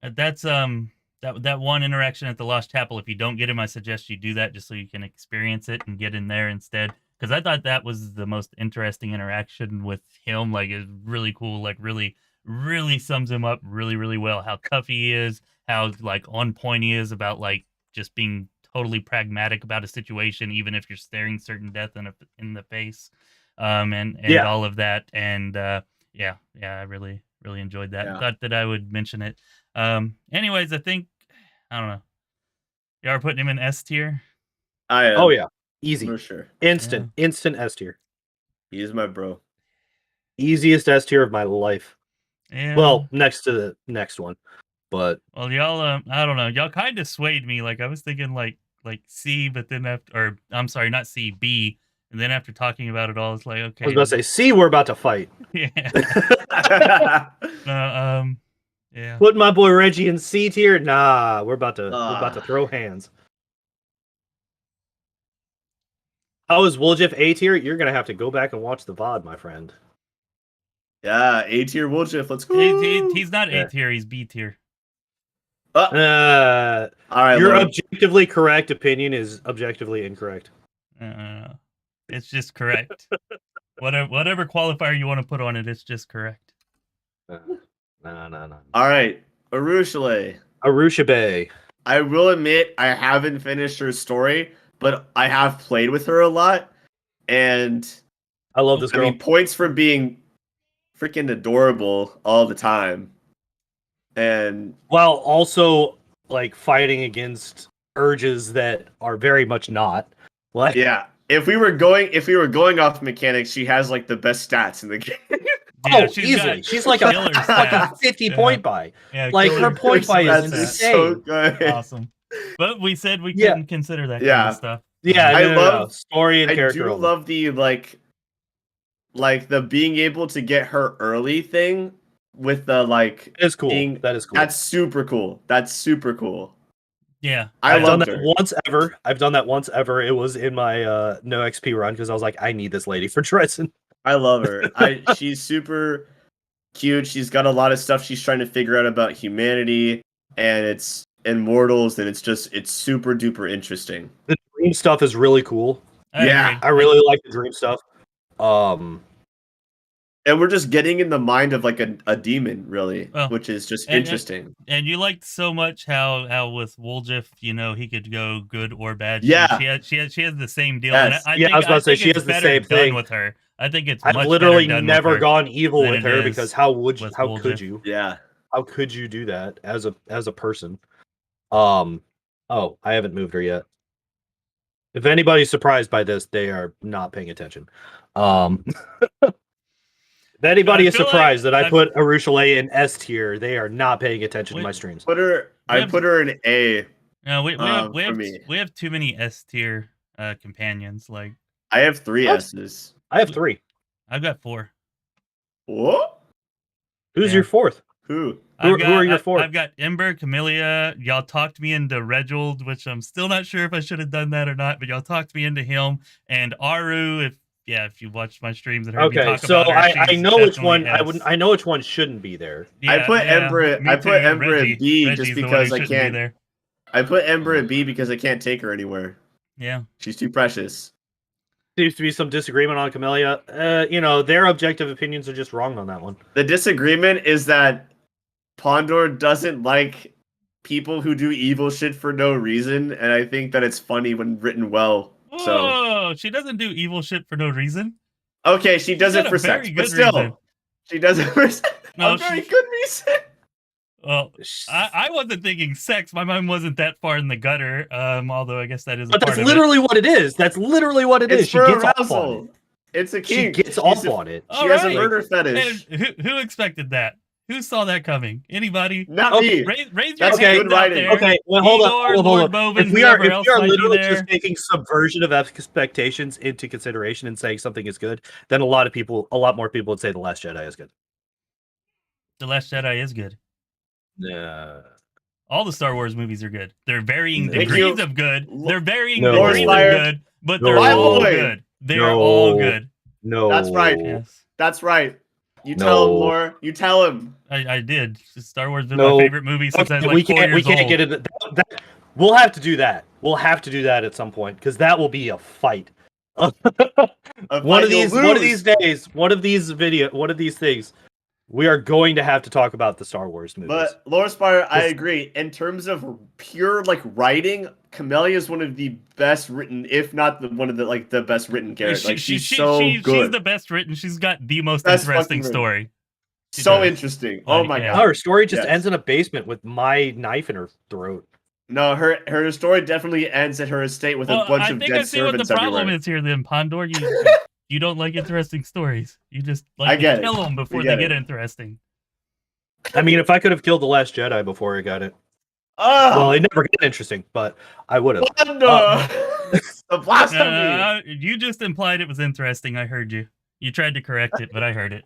That's that one interaction at the Lost Chapel. If you don't get him, I suggest you do that just so you can experience it and get in there instead. Because I thought that was the most interesting interaction with him. Like it's really cool. Like really, really sums him up really, really well. How tough he is. How like on point he is about like just being totally pragmatic about a situation, even if you're staring certain death in the face. And all of that, and I really enjoyed that. Thought that I would mention it. Anyways, I think I don't know. You are putting him in S tier. I am. Oh yeah, easy for sure. Instant S tier. He is my bro. Easiest S tier of my life. Yeah. Well, next to the next one, but y'all, I don't know. Y'all kind of swayed me. Like I was thinking like C, but then I'm sorry, not C, B. And then after talking about it all, it's like, okay. I was about to say, see, we're about to fight. Yeah. Yeah. Put my boy Reggie in C tier? Nah, we're about to throw hands. How is Woljif A tier? You're gonna have to go back and watch the VOD, my friend. Yeah, A tier Woljif. Let's go. He's not A tier. He's B tier. All right, your Lord. objectively correct opinion is objectively incorrect. It's just correct. whatever qualifier you want to put on it, it's just correct. No. All right, Arushale. Arushabe. I will admit I haven't finished her story, but I have played with her a lot, and I love this girl. I mean, points for being freaking adorable all the time, and while also like fighting against urges that are very much not. Like, yeah, if we were going off mechanics, she has like the best stats in the game. Yeah, easily. She's like a 50 point buy. Yeah, like her point buy is insane. So good. Awesome. But we said we couldn't consider that kind of stuff. Yeah, I love story and character. I do love the like the being able to get her early thing with the like. It's cool. That is cool. That's super cool. That's super cool. Yeah, I've done that once ever. It was in my no XP run because I was like, I need this lady for Dresden. I love her. She's super cute. She's got a lot of stuff she's trying to figure out about humanity, and it's immortals, and it's super duper interesting. The dream stuff is really cool. I really like the dream stuff. And we're just getting in the mind of like a demon, really, which is just interesting. And you liked so much how with Woljif, he could go good or bad. Yeah, she has the same deal. Yes. And I was about to say she has the same thing with her. I think it's. I've literally never gone evil with her because how could you? Yeah, how could you do that as a person? I haven't moved her yet. If anybody's surprised by this, they are not paying attention. If anybody is surprised that I put Arushale in S tier, they are not paying attention to my streams. I put her in A. No, we have too many S tier companions. Like I have 3 S's. I have 3. I've got 4. What? Who's your 4th? Who are your 4th? I've got Ember, Camellia. Y'all talked me into Regill, which I'm still not sure if I should have done that or not, but y'all talked me into him. And Aru, if you watched my streams and heard me talk about her, I know which one I know which one shouldn't be there. Yeah, I put Ember at B Reggie's just because I can't. There. I put Ember at B because I can't take her anywhere. Yeah, she's too precious. Seems to be some disagreement on Camellia. Their objective opinions are just wrong on that one. The disagreement is that Pondoor doesn't like people who do evil shit for no reason, and I think that it's funny when written well. Oh, she doesn't do evil shit for no reason. Okay, she does it for sex, but still, reason. She does it for a very good reason. Well, I wasn't thinking sex. My mind wasn't that far in the gutter. Although I guess that is. But that's literally what it is. That's literally what it is. She gets off on it. It's a kink. She gets off on it. She has a murder fetish. Who expected that? Who saw that coming? Anybody? Not me. Raise your hand good writing. out there. Okay, well, hold on. Bovin, if we are literally just taking subversion of expectations into consideration and saying something is good, then a lot more people would say The Last Jedi is good. The Last Jedi is good. Yeah. All the Star Wars movies are good. They're varying degrees of good. They're varying degrees of good, but they're all good. They're all good. No. That's right. Yes. That's right. You tell him, Laura. You tell him. I did. Star Wars has been my favorite movie since I was like 4 years old. We can't get into that. We'll have to do that. We'll have to do that at some point because that will be a fight. One of these things, we are going to have to talk about the Star Wars movies. But Laura Spire, I agree. In terms of pure writing, Camellia is one of the best written, if not one of the best written characters. She's so good. She's the best written. She's got the most interesting story. So interesting. Oh my god. Her story just ends in a basement with my knife in her throat. No, her story definitely ends at her estate with a bunch of dead servants everywhere. I think I see what the problem is here then, Pondoor. You don't like interesting stories. You just like to kill them before they get interesting. I mean, if I could have killed The Last Jedi before I got it. Well, it never got interesting, but I would have. The blasphemy! You just implied it was interesting. I heard you. You tried to correct it, but I heard it.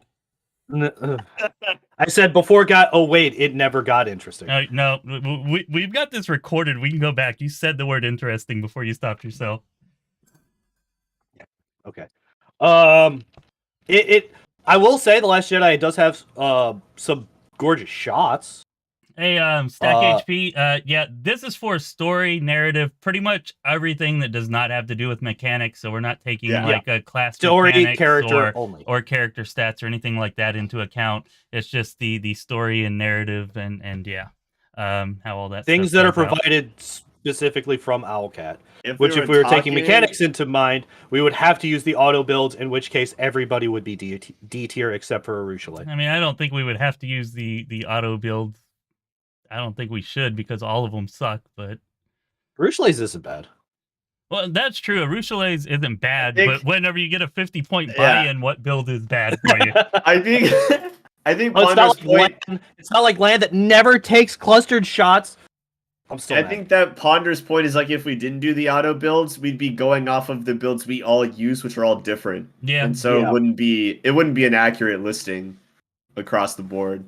I said before it got. Oh wait, it never got interesting. No, we've got this recorded. We can go back. You said the word interesting before you stopped yourself. Okay. I will say The Last Jedi does have some gorgeous shots. Hey, Stack HP. Yeah, this is for story, narrative, pretty much everything that does not have to do with mechanics. So we're not taking like a class story, mechanics character only, or character stats or anything like that into account. It's just the story and narrative and yeah, how all that things stuff that are plays out. provided specifically from Owlcat. If we were taking mechanics into mind, we would have to use the auto builds, in which case everybody would be D tier except for Arushale. I mean, I don't think we would have to use the auto build. I don't think we should because all of them suck, but Arushale's isn't bad. Well, that's true. Arushale's isn't bad, but whenever you get a 50-point buy-in, what build is bad for you? I think Pondoor's point... It's not like Lann that never takes clustered shots. I think that Pondoor's point is like if we didn't do the auto builds, we'd be going off of the builds we all use, which are all different. Yeah. And so it wouldn't be an accurate listing across the board.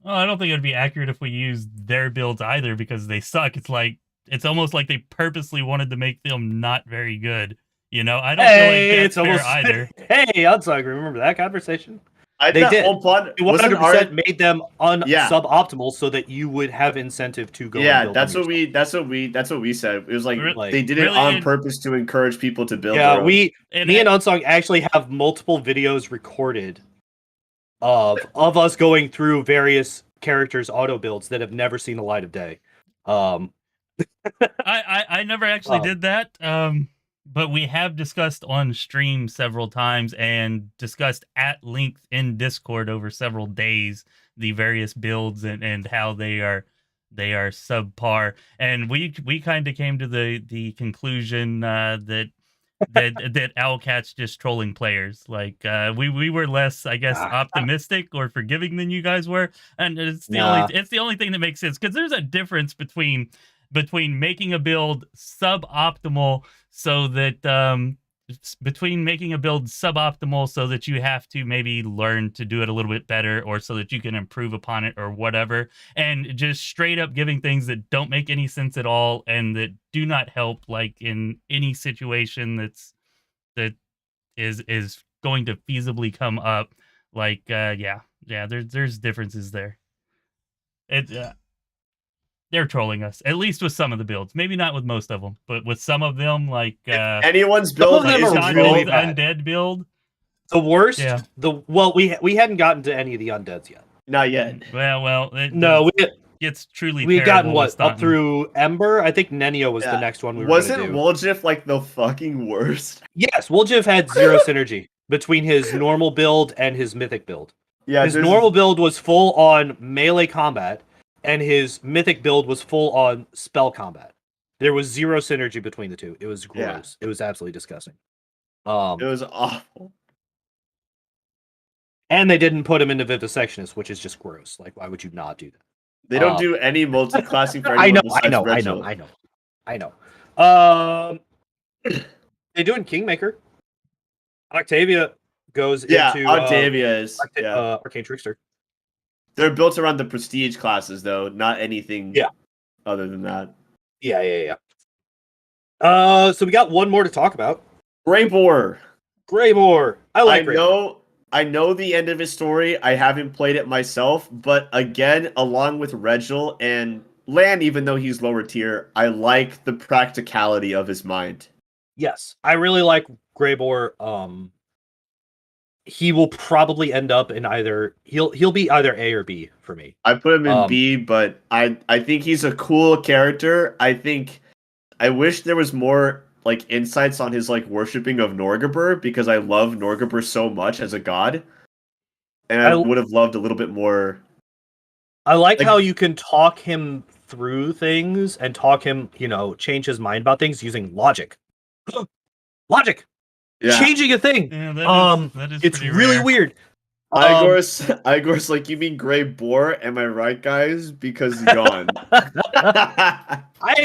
Well, I don't think it would be accurate if we used their builds either because they suck. It's almost like they purposely wanted to make them not very good. You know, I don't feel like that's fair either. Hey, Unsung, remember that conversation? They did. 100% made them suboptimal so that you would have incentive to go. Yeah, that's what we said. It was like they did it on purpose to encourage people to build. Yeah, me and Unsung actually have multiple videos recorded of us going through various characters' auto builds that have never seen the light of day. I never actually did that. But we have discussed on stream several times and discussed at length in Discord over several days the various builds and how they are subpar. And we kind of came to the conclusion that Owlcat's just trolling players. Like we were less, I guess, optimistic or forgiving than you guys were, and it's the only thing that makes sense because there's a difference between making a build suboptimal so that you have to maybe learn to do it a little bit better or so that you can improve upon it or whatever, and just straight up giving things that don't make any sense at all and that do not help like in any situation that is going to feasibly come up. Like there's differences there. They're trolling us, at least with some of the builds. Maybe not with most of them, but with some of them, like anyone's build is really undead build. The worst. Yeah. We hadn't gotten to any of the undeads yet. Not yet. Well. It's truly. We've gotten up through Ember. I think Nenio was the next one we were going to do. Wasn't Woljif like the fucking worst? Yes, Woljif had zero synergy between his normal build and his mythic build. Yeah, his normal build was full on melee combat. And his mythic build was full on spell combat. There was zero synergy between the two. It was gross. Yeah. It was absolutely disgusting. It was awful. And they didn't put him into Vivisectionist, which is just gross. Like, why would you not do that? They don't do any multi-classing for I anyone. I know. They do in Kingmaker. Octavia goes into... Octavia is... Arcane Trickster. They're built around the prestige classes, though, not anything other than that. Yeah. So we got one more to talk about. Greybor. I like Greybor. I know the end of his story. I haven't played it myself, but again, along with Regill and Lann, even though he's lower tier, I like the practicality of his mind. Yes, I really like Greybor. He will probably end up in he'll be either A or B for me. I put him in B, but I think he's a cool character. I wish there was more like insights on his like worshipping of Norgabur because I love Norgabur so much as a god. And I would have loved a little bit more. I like how you can talk him through things and talk him, change his mind about things using logic. Logic. Yeah. Changing a thing. Yeah, that is it's really weird. Igor's like, you mean Greybor? Am I right, guys? Because he's gone. I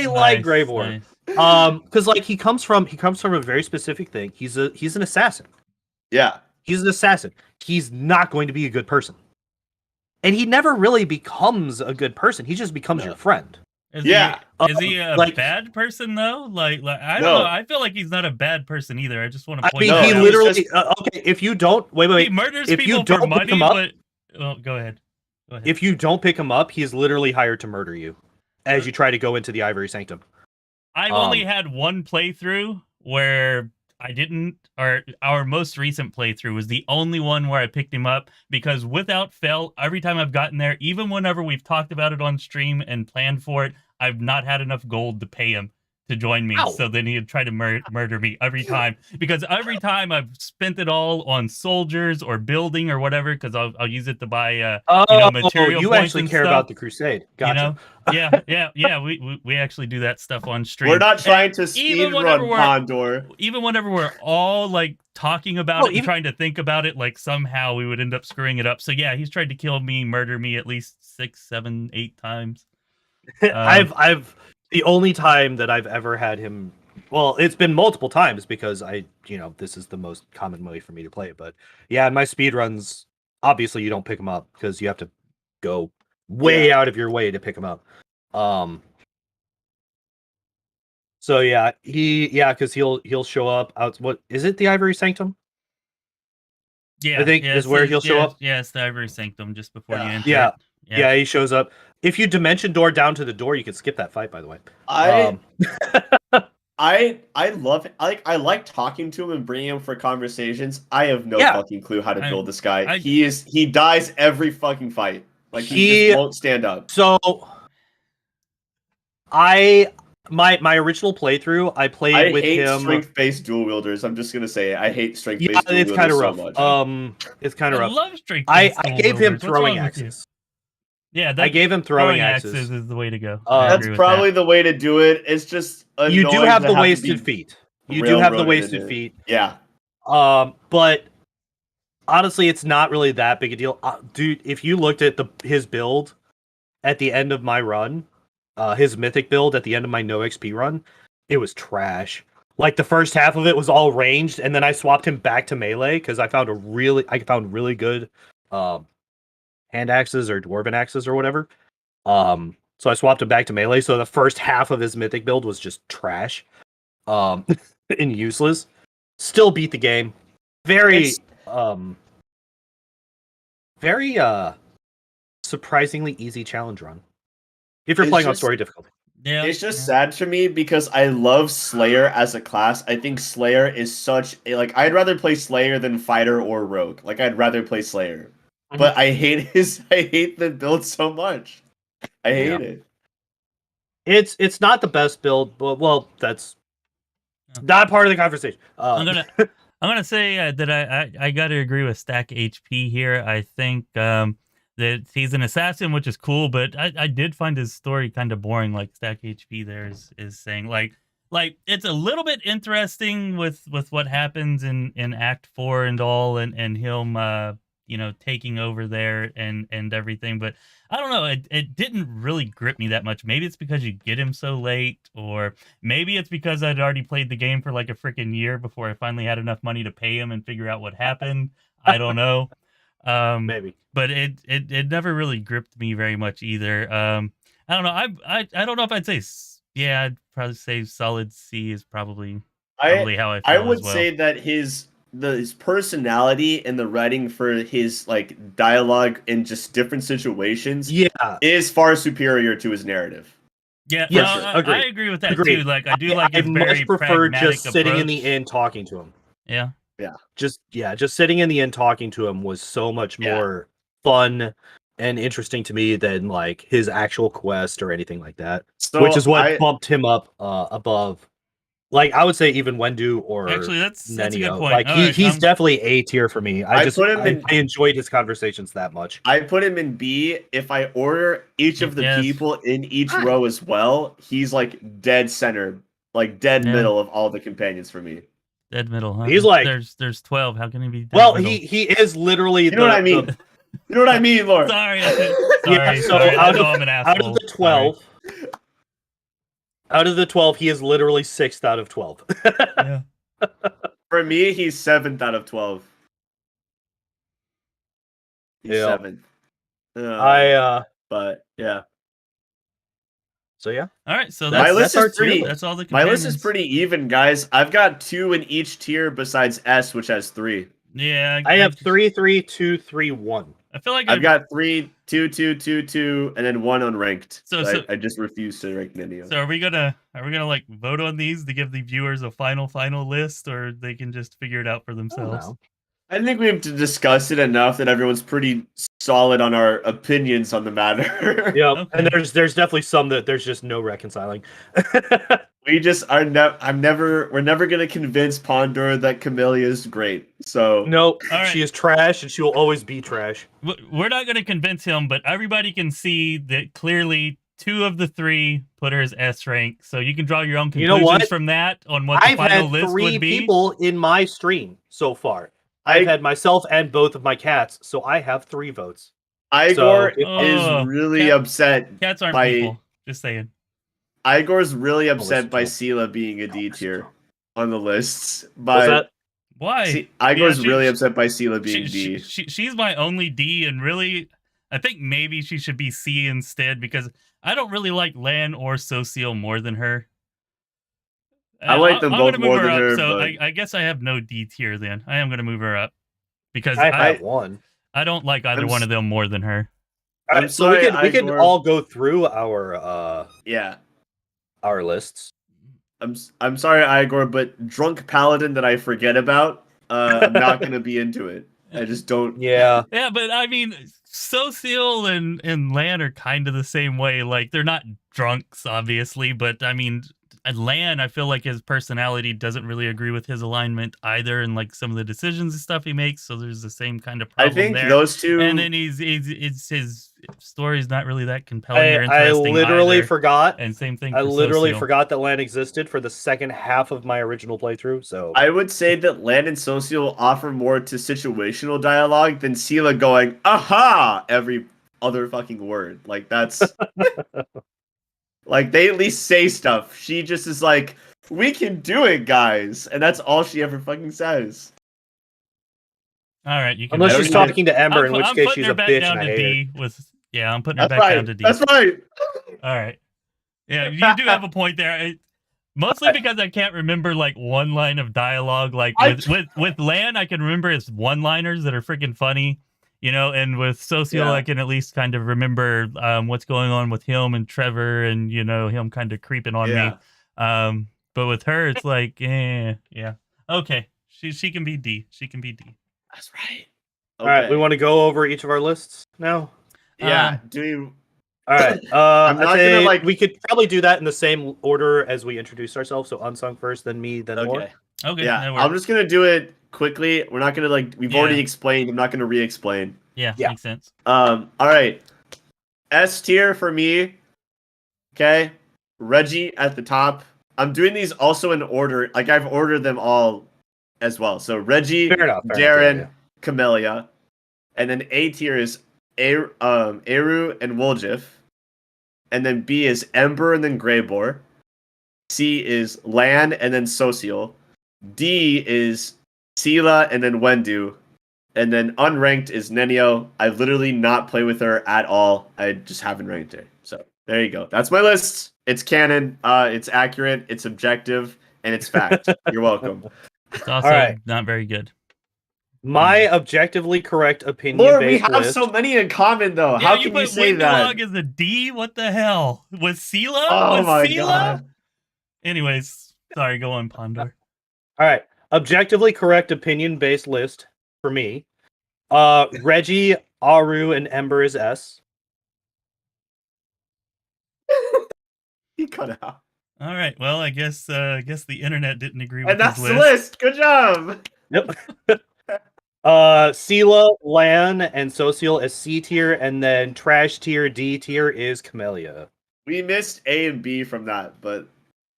like Greybor. Nice. Because like he comes from a very specific thing. He's an assassin. Yeah. He's an assassin. He's not going to be a good person. And he never really becomes a good person. He just becomes your friend. Is he a bad person though? Like I don't know. I feel like he's not a bad person either. I just want to point out. He literally okay. If you don't wait, he murders people for money. But go ahead. if you don't pick him up, he's literally hired to murder you as you try to go into the Ivory Sanctum. I've only had one playthrough where I didn't, or our most recent playthrough was the only one where I picked him up, because without fail, every time I've gotten there, even whenever we've talked about it on stream and planned for it, I've not had enough gold to pay him to join me. Ow. So then he'd try to murder me every time, because every time I've spent it all on soldiers or building or whatever, because I'll use it to buy material. You points actually and care stuff. about the crusade. Gotcha. Yeah. We actually do that stuff on stream. We're not trying to speed run Pondoor. Even whenever we're all like talking about it and trying to think about it, like somehow we would end up screwing it up. So yeah, he's tried to kill me, murder me at least 6, 7, 8 times. I've the only time that I've ever had him, well, it's been multiple times, because this is the most common way for me to play it. But yeah, in my speed runs, obviously you don't pick him up because you have to go way out of your way to pick him up. So yeah, because he'll show up out. What is it? The Ivory Sanctum? Yeah, I think is where he'll show up. Yeah, it's the Ivory Sanctum just before you enter. Yeah, he shows up. If you dimension door down to the door, you can skip that fight. By the way, I love it. I like talking to him and bringing him for conversations. I have no fucking clue how to build this guy. He dies every fucking fight. Like he just won't stand up. So my original playthrough, I played with him. I hate strength-based dual wielders. I'm just gonna say I hate strength-based dual wielders. It's kind of rough. So much. It's kind of rough. I love strength-based I gave him throwing axes. Yeah, I gave him throwing axes. Is the way to go. That's probably the way to do it. It's just you do have the wasted feet. You do have the wasted feet. Yeah. But honestly, it's not really that big a deal, dude. If you looked at his build at the end of my run, his mythic build at the end of my no XP run, it was trash. Like the first half of it was all ranged, and then I swapped him back to melee because I found really good hand axes or dwarven axes or whatever. So I swapped him back to melee. So the first half of his mythic build was just trash, and useless. Still beat the game. Very surprisingly easy challenge run. If you're playing on story difficulty. Yeah, it's just sad for me because I love Slayer as a class. I think Slayer is such a, I'd rather play Slayer than Fighter or Rogue. I'd rather play Slayer. Mm-hmm. But I hate the build so much. I hate it. It's not the best build, but that's not part of the conversation. I'm gonna say that I gotta agree with Stack HP here. I think that he's an assassin, which is cool, but I did find his story kind of boring. Like Stack HP there is saying, like it's a little bit interesting with what happens in Act 4 and all, and him taking over there and everything. But I don't know, it didn't really grip me that much. Maybe it's because you get him so late, or maybe it's because I'd already played the game for like a freaking year before I finally had enough money to pay him and figure out what happened. I don't know. Maybe, but it never really gripped me very much either. I don't know. I don't know if I'd say I'd probably say solid C is probably how I feel. I would say that his personality and the writing for his dialogue in just different situations is far superior to his narrative. Yeah, I agree with that too. I do like his very prefer just approach. sitting in the inn talking to him. Yeah. Just sitting in the inn talking to him was so much more fun and interesting to me than his actual quest or anything like that. So which is what bumped him up above. I would say even Wendu or actually that's Nenio. A good point. He's definitely A tier for me. I enjoyed his conversations that much. I put him in B. If I order each of the people in each row as well, he's dead center, dead middle of all the companions for me. Dead middle, huh? He's there's 12. How can he be dead middle? He is literally. You know what I mean? You know what I mean, Lord? Sorry. Out of the 12. Out of the 12, he is literally 6th out of 12. Yeah. For me, he's 7th out of 12. He's 7th. But yeah. So yeah. All right. So my list is pretty. That's all the. My list is pretty even, guys. I've got 2 in each tier besides S, which has 3. Yeah. I have 3, 3, 2, 3, 1. I feel like I've got 3, 2, 2, 2, 2, and then 1 unranked. So I just refuse to rank Nenio. So are we gonna like vote on these to give the viewers a final list, or they can just figure it out for themselves? I think we have to discuss it enough that everyone's pretty solid on our opinions on the matter. Yeah, Okay. and there's definitely some that there's just no reconciling. We just are we're never gonna convince Pondoor that Camellia is great. So nope, right. She is trash, and she will always be trash. We're not gonna convince him, but everybody can see that clearly 2 of the 3 put her as S rank. So you can draw your own conclusions from that on what the final list would be. I've had 3 people in my stream so far. I've had myself and both of my cats, so I have 3 votes. Igor is really upset. Cats aren't people. Just saying. Igor's really upset by Seelah being a D tier on the lists. But why? Igor's really upset by Seelah being D. She's my only D, and really, I think maybe she should be C instead, because I don't really like Lann or Sosiel more than her. I like them both more than her. So I guess I have no D tier then. I am going to move her up because I have 1. I don't like either one of them more than her. I'm sorry, we can all go through our our lists. I'm sorry, Igor, but drunk paladin that I forget about, I'm not going to be into it. I just don't. Yeah, but I mean, Sosiel and Lann are kind of the same way. Like, they're not drunks, obviously, but I mean, Lann, I feel like his personality doesn't really agree with his alignment either, and like some of the decisions and stuff he makes. So there's the same kind of problem. I think there. those 2, and then his story's not really that compelling or interesting. I literally forgot, and same thing. I literally forgot that Lann existed for the second half of my original playthrough. So I would say that Lann and Sosiel offer more to situational dialogue than Seelah going "aha" every other fucking word. Like that's. Like, they at least say stuff. She just is like, we can do it, guys. And that's all she ever fucking says. All right. You can Unless she's talking to Ember, in which case she's a bitch and I hate her. I'm putting her back down to D. That's right. All right. Yeah, you do have a point there. Mostly because I can't remember, like, one line of dialogue. Like, with Lann, I can remember his one-liners that are freaking funny. You know, and with Sosiel, I can at least kind of remember what's going on with him and Trevor, and you know, him kind of creeping on me. But with her, it's like, yeah, okay, she can be D. She can be D. That's right. Okay. All right, we want to go over each of our lists now. Yeah. Do you? All right. I'm not gonna we could probably do that in the same order as we introduce ourselves. So Unsung first, then me, then More. Okay. Yeah. I'm just gonna do it quickly. We're not gonna we've already explained. I'm not gonna re-explain. Yeah, makes sense. All right. S tier for me. Okay. Reggie at the top. I'm doing these also in order. Like, I've ordered them all as well. So Reggie, Daeran, Camellia, and then A tier is Eru and Woljif, and then B is Ember and then Greybor. C is Lann and then Sosiel. D is Seelah and then Wenduag. And then unranked is Nenio. I've literally not played with her at all. I just haven't ranked her. So there you go. That's my list. It's canon. It's accurate. It's objective. And it's fact. You're welcome. It's also not very good. My objectively correct opinion. We have so many in common, though. Yeah, how can you say that? Wenduag is a D? What the hell? Was Seelah? Oh my god. Anyways, sorry. Go on, Pondoor. All right. Objectively correct opinion-based list. For me, Reggie, Aru, and Ember is S. He cut out. All right. Well, I guess the internet didn't agree with and that's his the list. Good job. Yep. Seelah, Lann, and Sosiel as C tier, and then trash tier D tier is Camellia. We missed A and B from that, but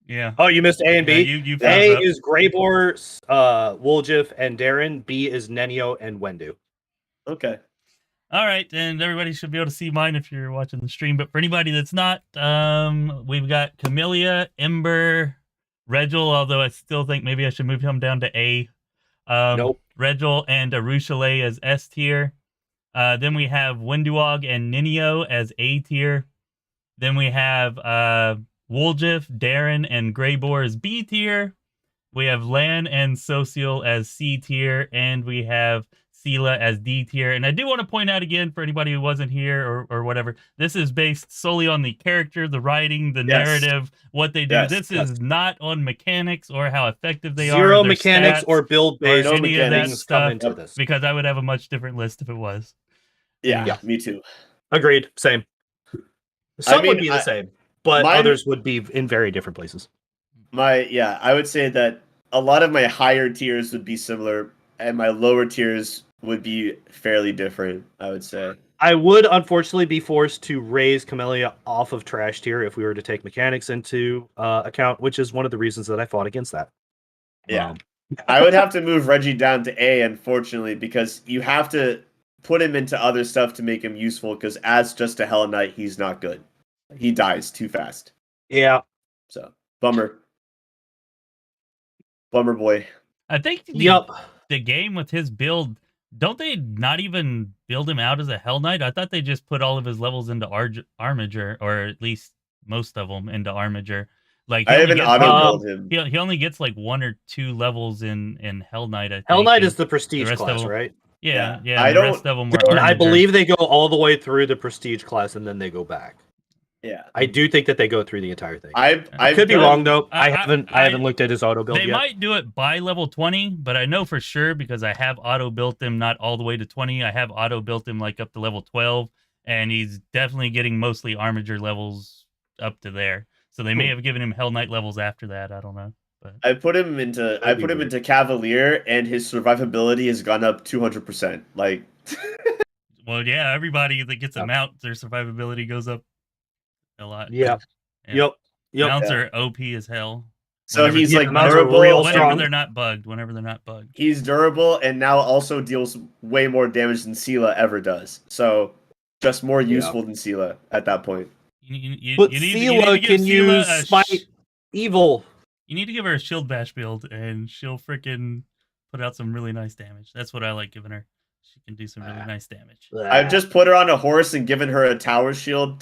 yeah. Oh, you missed A and B? You A is Greybor, Woljif, and Daeran. B is Nenio and Wenduag. Okay. All right, and everybody should be able to see mine if you're watching the stream. But for anybody that's not, we've got Camellia, Ember, Regill, although I still think maybe I should move him down to A. Nope. Regill and Arushale as S tier. Then we have Wenduag and Nenio as A tier. Then we have Woljif, Daeran, and Greybor as B tier. We have Lann and Sosiel as C tier. And we have Seelah as D tier. And I do want to point out again for anybody who wasn't here or whatever, this is based solely on the character, the writing, the narrative, what they do. This is not on mechanics or how effective they are. Zero mechanics or build based or any of that things stuff come into this. because I would have a much different list if it was. Yeah, me too. Agreed. Same. Some would be the same, but others would be in very different places. I would say that a lot of my higher tiers would be similar, and my lower tiers would be fairly different, I would say. I would unfortunately be forced to raise Camellia off of trash tier if we were to take mechanics into account, which is one of the reasons that I fought against that. Yeah. I would have to move Reggie down to A, unfortunately, because you have to put him into other stuff to make him useful, because as just a Hell Knight, he's not good. He dies too fast. Yeah. So, bummer. Bummer boy. I think the game with his build, don't they not even build him out as a Hell Knight? I thought they just put all of his levels into Armiger, or at least most of them into Armiger. Like I haven't auto-build him. He only gets like 1 or 2 levels in Hell Knight, I think. Hell Knight is the prestige class, right? Yeah. The rest of them were I believe they go all the way through the prestige class and then they go back. Yeah, I do think that they go through the entire thing. I could be wrong though. I haven't looked at his auto build yet. They might do it by level 20, but I know for sure because I have auto built him not all the way to 20. I have auto built him like up to level 12, and he's definitely getting mostly Armiger levels up to there. So they may have given him Hell Knight levels after that. I don't know. But I put him into Cavalier, and his survivability has gone up 200%. Like, well, yeah, everybody that gets a mount, their survivability goes up a lot. Yeah. Yep. Mounts are OP as hell. So he's like durable whenever they're not bugged. He's durable and now also deals way more damage than Seelah ever does. So just more useful than Seelah at that point. But Seelah can use Smite Evil. You need to give her a shield bash build, and she'll freaking put out some really nice damage. That's what I like giving her. She can do some really nice damage. I've just put her on a horse and given her a tower shield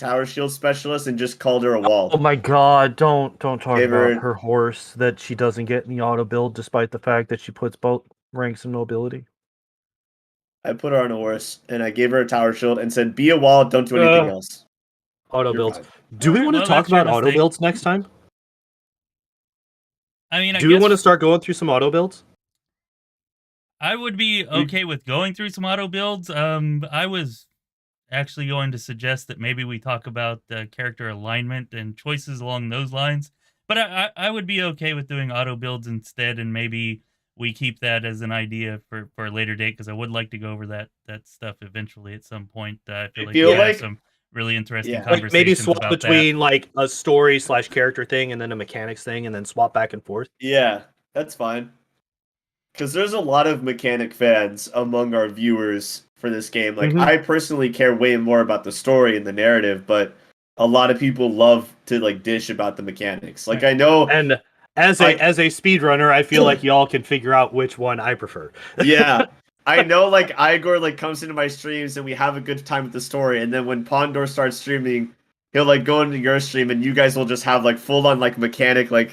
specialist, and just called her a wall. Oh my god, don't talk about her horse that she doesn't get in the auto build, despite the fact that she puts both ranks in nobility. I put her on a horse, and I gave her a tower shield, and said, be a wall, don't do anything else. Auto builds. Do we want to talk about auto builds next time? I mean, do we want to start going through some auto builds? I would be okay with going through some auto builds. I was actually going to suggest that maybe we talk about character alignment and choices along those lines. But I would be okay with doing auto builds instead, and maybe we keep that as an idea for a later date, because I would like to go over that stuff eventually at some point. I feel like we have some really interesting conversations. Like maybe swap between like a story / character thing and then a mechanics thing, and then swap back and forth. Yeah, that's fine. Because there's a lot of mechanic fans among our viewers for this game. Like, I personally care way more about the story and the narrative, but a lot of people love to like dish about the mechanics. Like, I know, and as a speedrunner, I feel like y'all can figure out which one I prefer. Yeah, I know. Like, Igor like comes into my streams and we have a good time with the story, and then when Pondoor starts streaming, he'll like go into your stream and you guys will just have like full on like mechanic, like,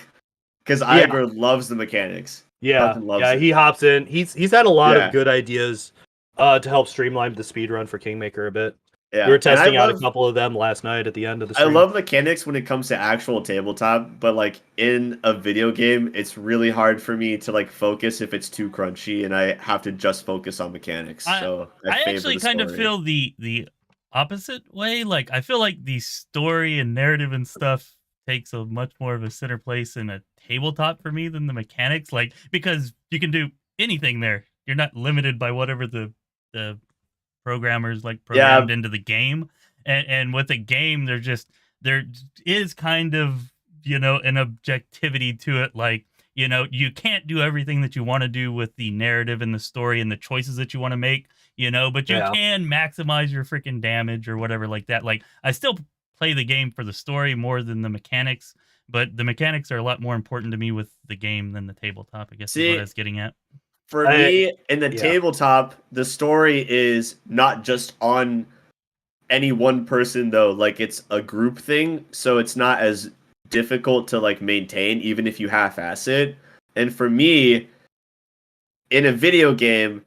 because Igor loves the mechanics. Yeah, he hops in. He's had a lot of good ideas to help streamline the speedrun for Kingmaker a bit. Yeah, we were testing out a couple of them last night at the end of the stream. I love mechanics when it comes to actual tabletop, but like in a video game, it's really hard for me to like focus if it's too crunchy, and I have to just focus on mechanics. So I actually kind of feel the opposite way. Like, I feel like the story and narrative and stuff takes a much more of a center place in a tabletop for me than the mechanics, like, because you can do anything there. You're not limited by whatever the programmers like programmed into the game, and with a game there is kind of, you know, an objectivity to it. Like, you know, you can't do everything that you want to do with the narrative and the story and the choices that you want to make, you know, but you can maximize your freaking damage or whatever like that. Like, I still play the game for the story more than the mechanics, but the mechanics are a lot more important to me with the game than the tabletop, I guess is what I was getting at. For me, in the tabletop, the story is not just on any one person, though. Like, it's a group thing, so it's not as difficult to like maintain, even if you half-ass it. And for me, in a video game,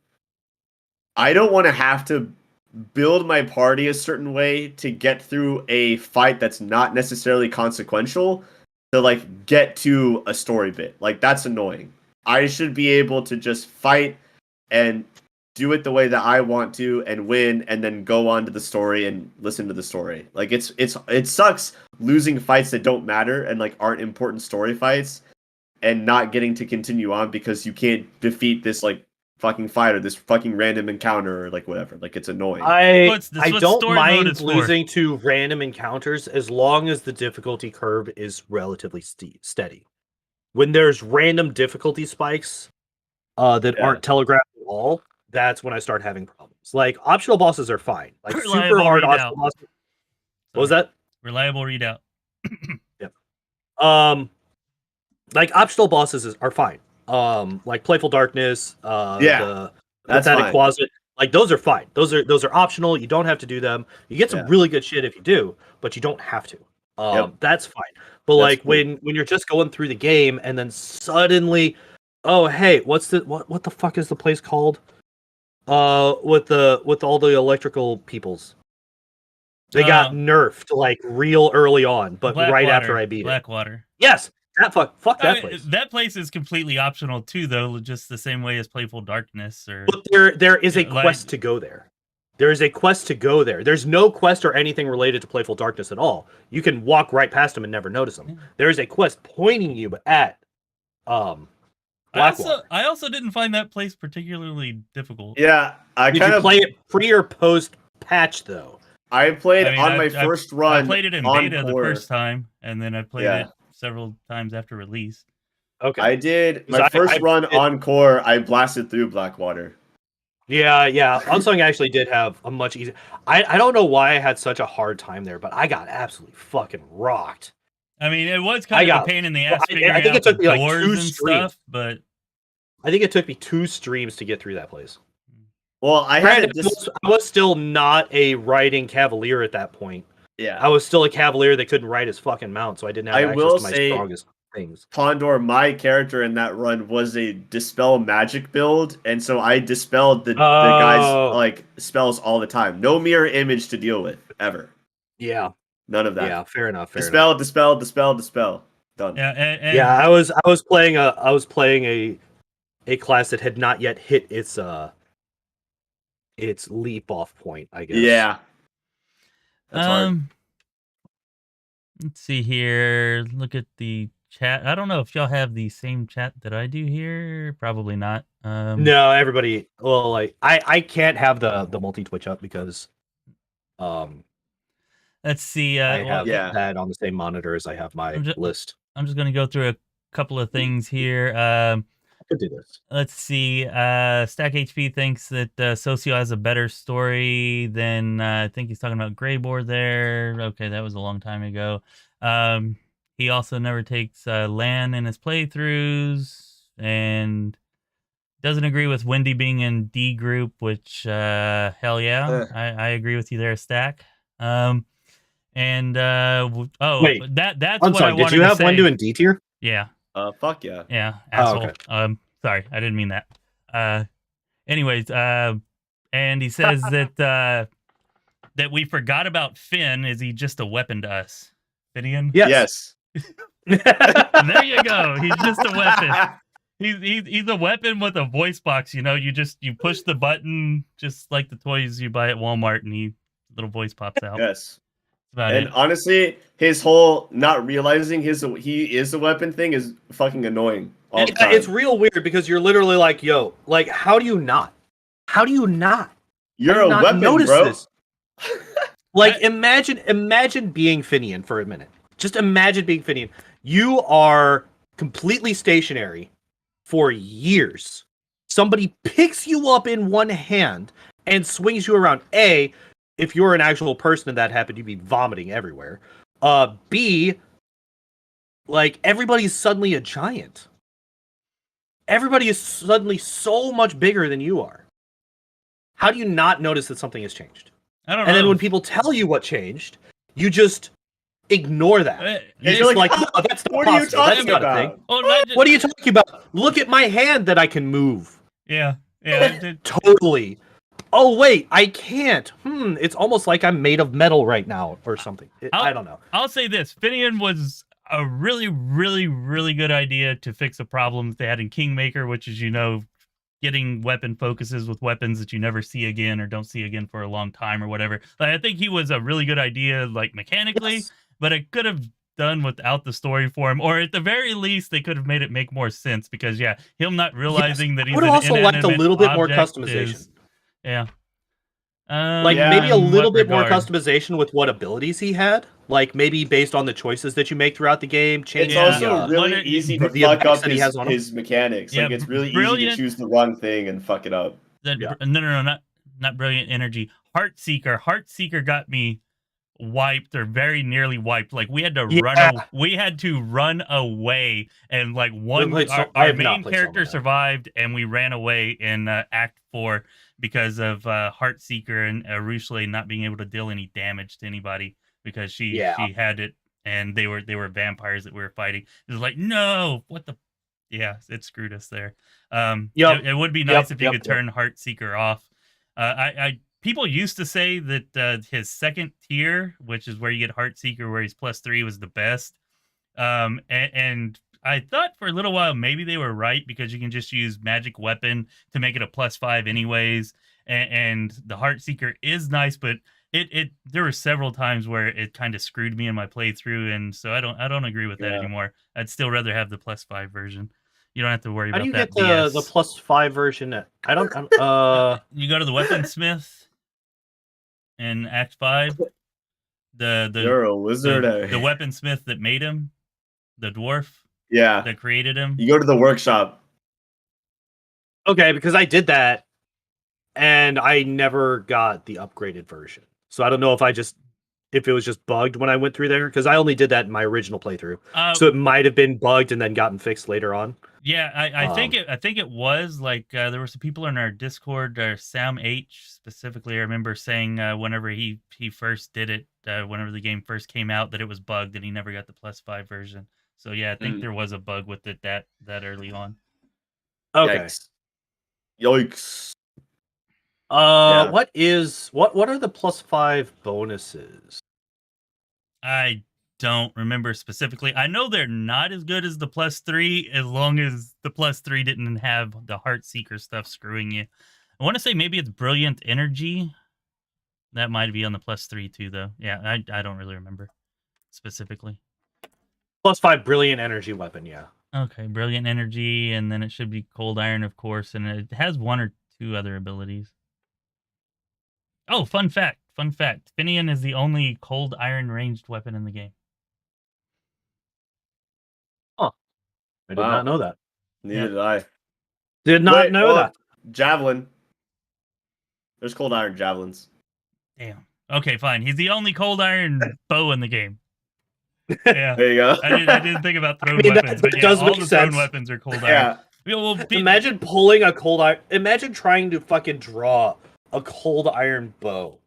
I don't want to have to build my party a certain way to get through a fight that's not necessarily consequential to like get to a story bit. Like that's annoying. I should be able to just fight and do it the way that I want to and win and then go on to the story and listen to the story. Like it sucks losing fights that don't matter and like aren't important story fights and not getting to continue on because you can't defeat this like fucking fight or this fucking random encounter or like whatever. Like it's annoying. I don't mind losing to random encounters as long as the difficulty curve is relatively steady. When there's random difficulty spikes that aren't telegraphed at all, that's when I start having problems. Like optional bosses are fine. Like super hard optional bosses. What was that? Reliable readout. Yeah. Like optional bosses are fine. Like Playful Darkness, the Pathetic Closet, like those are fine. Those are optional. You don't have to do them. You get some really good shit if you do, but you don't have to. That's fine. But that's like cool. when you're just going through the game and then suddenly, oh hey, what the fuck is the place called? With all the electrical peoples. They got nerfed like real early on, but right after I beat Blackwater. Yes. Fuck that place. That place is completely optional too, though, just the same way as Playful Darkness. But there is a quest to go there. There is a quest to go there. There's no quest or anything related to Playful Darkness at all. You can walk right past them and never notice them. There is a quest pointing you at Blackwater. I also didn't find that place particularly difficult. Yeah, Did you play it pre or post patch though? I played on my first run. I played it in beta the first time, and then I played it several times after release. Okay. I did my first run on core. I blasted through Blackwater. Yeah. Unsung actually did have a much easier. I don't know why I had such a hard time there, but I got absolutely fucking rocked. I mean, it was kind of a pain in the ass. I think it took me like 2 streams, but I think it took me 2 streams to get through that place. Well, I was still not a riding cavalier at that point. Yeah, I was still a cavalier that couldn't ride his fucking mount, so I didn't have access to my strongest things. Pondoor, my character in that run was a dispel magic build, and so I dispelled the guy's like spells all the time. No mirror image to deal with ever. Yeah, none of that. Yeah, fair enough. Dispel. Done. Yeah, I was playing a class that had not yet hit its leap off point, I guess. Yeah. That's hard. Let's see here. Look at the chat. I don't know if y'all have the same chat that I do here. Probably not. No, everybody. Well, like I can't have the multi Twitch up because let's see. I have that on the same monitor as I have my list. I'm just gonna go through a couple of things here. Could do this. Let's see. Stack HP thinks that Sosiel has a better story than I think he's talking about Greybor there. Okay, that was a long time ago. He also never takes Lann in his playthroughs and doesn't agree with Wendy being in D group, which hell yeah, I agree with you there, Stack. Wait, that's what I wanted did you have to say. Wendy in D tier? Yeah. Fuck yeah. Yeah, asshole. Okay. Sorry, I didn't mean that. Anyways, and he says that we forgot about Finn. Is he just a weapon to us? Finnian? Yes. There you go. He's just a weapon. He's a weapon with a voice box. You know, you push the button just like the toys you buy at Walmart, and little voice pops out. Yes. Honestly, his whole not realizing he is a weapon thing is fucking annoying. All the time. It's real weird because you're literally like, yo, like, how do you not? You're a weapon, bro. This? Like, imagine being Finnian for a minute. Just imagine being Finnian. You are completely stationary for years. Somebody picks you up in one hand and swings you around. A, if you're an actual person and that happened, you'd be vomiting everywhere. B, like, everybody's suddenly a giant. Everybody is suddenly so much bigger than you are. How do you not notice that something has changed? I don't know. And then when people tell you what changed, you just ignore that. You're just like, no, that's not possible. That's not a thing. What are you talking about? Look at my hand that I can move. Yeah. Totally. Oh wait, I can't. It's almost like I'm made of metal right now or something. I don't know. I'll say this: Finnian was a really, really, really good idea to fix a problem they had in Kingmaker, which is getting weapon focuses with weapons that you never see again or don't see again for a long time or whatever. Like, I think he was a really good idea, like mechanically, but it could have done without the story for him, or at the very least, they could have made it make more sense. Because him not realizing that he's would an also liked a little bit more object customization. Maybe a little bit more customization with what abilities he had. Like maybe based on the choices that you make throughout the game. It's also really easy to fuck up his mechanics. Like it's really easy to choose the wrong thing and fuck it up. No, not brilliant energy. Heartseeker got me wiped or very nearly wiped. Like we had to run away, and like our main character survived, and we ran away in Act 4 because of Heartseeker and Rushlee not being able to deal any damage to anybody because she had it, and they were vampires that we were fighting. It was like, no, what the. Yeah, it screwed us there. It would be nice if you could turn Heartseeker off. People used to say that his second tier, which is where you get Heartseeker, where he's +3, was the best. And I thought for a little while maybe they were right because you can just use magic weapon to make it a +5 anyways. And the Heartseeker is nice, but there were several times where it kind of screwed me in my playthrough, and so I don't agree with that anymore. I'd still rather have the +5 version. You don't have to worry about that. How do you get the +5 version? I don't. You go to the weaponsmith in Act 5. You're a wizard. The weaponsmith that made him, the dwarf. Yeah. That created him. You go to the workshop. Okay, because I did that, and I never got the upgraded version. So I don't know if it was just bugged when I went through there, because I only did that in my original playthrough. So it might have been bugged and then gotten fixed later on. Yeah, I think it was like there were some people in our Discord, Sam H specifically. I remember saying whenever he first did it, whenever the game first came out, that it was bugged and he never got the +5 version. So yeah, I think there was a bug with it that early on. Okay. Yikes. What are the +5 bonuses? I don't remember specifically. I know they're not as good as the +3, as long as the +3 didn't have the Heartseeker stuff screwing you. I want to say maybe it's Brilliant Energy. That might be on the +3 too, though. Yeah, I don't really remember specifically. +5 Brilliant Energy weapon, yeah. Okay, Brilliant Energy, and then it should be Cold Iron, of course, and it has 1 or 2 other abilities. Oh, fun fact. Finnian is the only Cold Iron ranged weapon in the game. Huh. I did not know that. Neither did I. Did not know that. Javelin. There's Cold Iron javelins. Damn. Okay, fine. He's the only Cold Iron bow in the game. Yeah. There you go. I didn't think about thrown weapons, but yeah, all the thrown weapons are Cold Iron. Yeah. Well, imagine pulling a Cold Iron. Imagine trying to fucking draw a Cold Iron bow.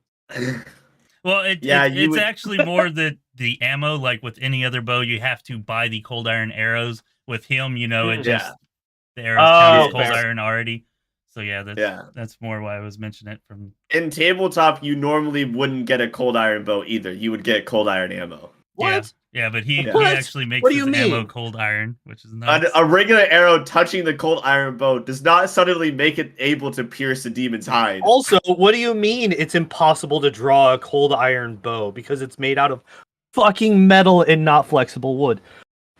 Well, it's actually more the ammo. Like with any other bow, you have to buy the Cold Iron arrows. With him, it just the arrows count as Cold Iron already. So yeah, that's more why I was mentioning it. From in tabletop, you normally wouldn't get a Cold Iron bow either. You would get Cold Iron ammo. What? Yeah, but he actually makes his ammo Cold Iron, which is nice. A regular arrow touching the Cold Iron bow does not suddenly make it able to pierce the demon's hide. Also, what do you mean it's impossible to draw a Cold Iron bow because it's made out of fucking metal and not flexible wood?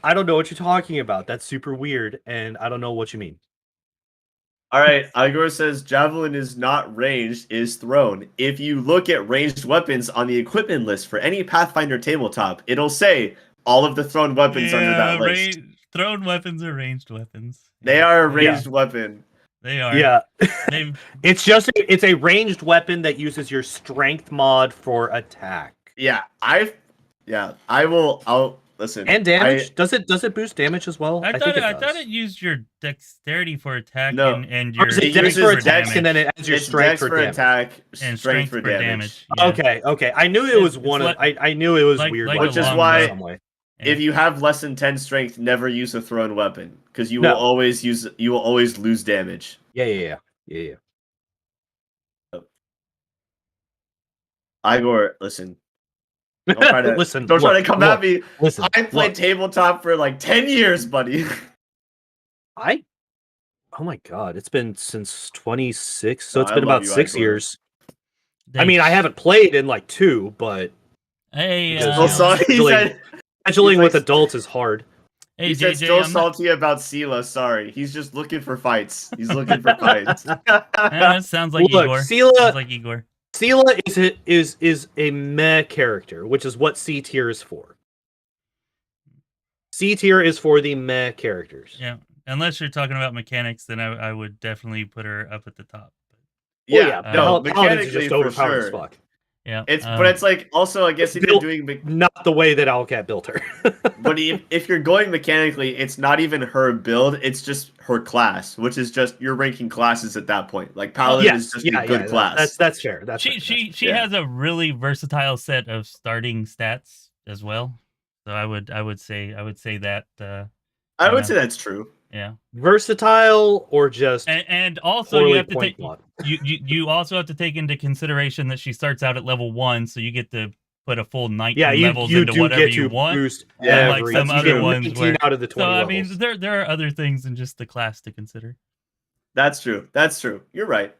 I don't know what you're talking about. That's super weird, and I don't know what you mean. All right, Igor says javelin is not ranged, is thrown. If you look at ranged weapons on the equipment list for any Pathfinder tabletop, it'll say all of the thrown weapons under that list. Thrown weapons are ranged weapons. They are a ranged weapon. They are. Yeah. It's a ranged weapon that uses your strength mod for attack. Yeah, I'll listen. And damage? Does it boost damage as well? I thought it used your dexterity for attack and your it uses for attack, and then it adds your strength for attack and strength for damage. Yeah. Okay. I knew it was I knew it was weird. Which is why if you have less than 10 strength, never use a thrown weapon because you will always lose damage. Yeah. Igor, listen. Don't try to listen. Don't try to come at me. Listen. I played tabletop for like 10 years, buddy. Oh my god, it's been since 26, so No, it's I been love about you, 6 Igor. years. I mean, I haven't played in like 2, but Hey, Oh, sorry. scheduling with adults is hard. Hey, he said JJ, still salty about Seelah. Sorry, he's just looking for fights. He's looking for fights. Sounds like Look, Igor. Seelah, Sounds like Igor. Seelah is a meh character, which is what C tier is for. C tier is for the meh characters. Yeah, unless you're talking about mechanics, then I would definitely put her up at the top. Yeah, no, Paladins mechanically are just for overpowered as sure. fuck. Yeah, But it's like also I guess if you're doing not the way that Owlcat built her. But if you're going mechanically, it's not even her build; it's just her class, which is just you're ranking classes at that point. Like Paladin is just a good class. That's fair. She has a really versatile set of starting stats as well. So I would say that. I would say that's true. Yeah, versatile or just and also you have to take you also have to take into consideration that she starts out at level 1, so you get to put a full 19 levels into whatever you want. Boost like some other ones where out of the 20 so levels. I mean there are other things than just the class to consider. That's true. You're right.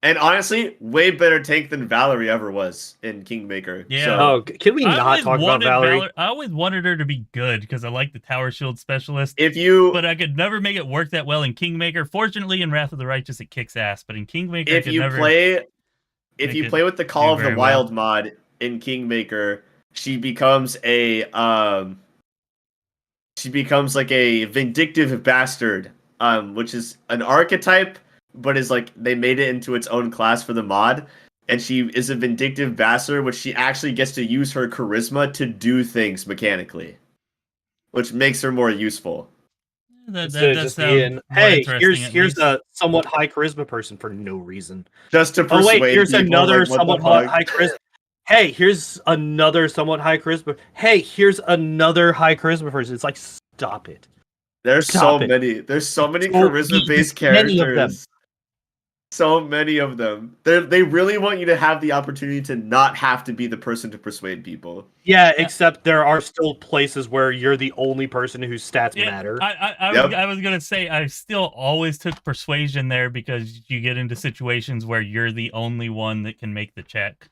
And honestly, way better tank than Valerie ever was in Kingmaker. Yeah. So, can we not talk about Valerie? I always wanted her to be good because I like the Tower Shield Specialist. But I could never make it work that well in Kingmaker. Fortunately, in Wrath of the Righteous, it kicks ass. But in Kingmaker, if you play with the Call of the Wild mod in Kingmaker, she becomes like a vindictive bastard, which is an archetype. But is like they made it into its own class for the mod, and she is a vindictive bastard, which she actually gets to use her charisma to do things mechanically, which makes her more useful. Hey, here's a somewhat high charisma person for no reason. Just to persuade here's people, another like, somewhat high charisma. Hey, here's another somewhat high charisma. Hey, here's another high charisma person. It's like, stop it. There's so many charisma-based characters. So many of them. They really want you to have the opportunity to not have to be the person to persuade people. Yeah, except there are still places where you're the only person whose stats matter. I was going to say, I still always took persuasion there because you get into situations where you're the only one that can make the check.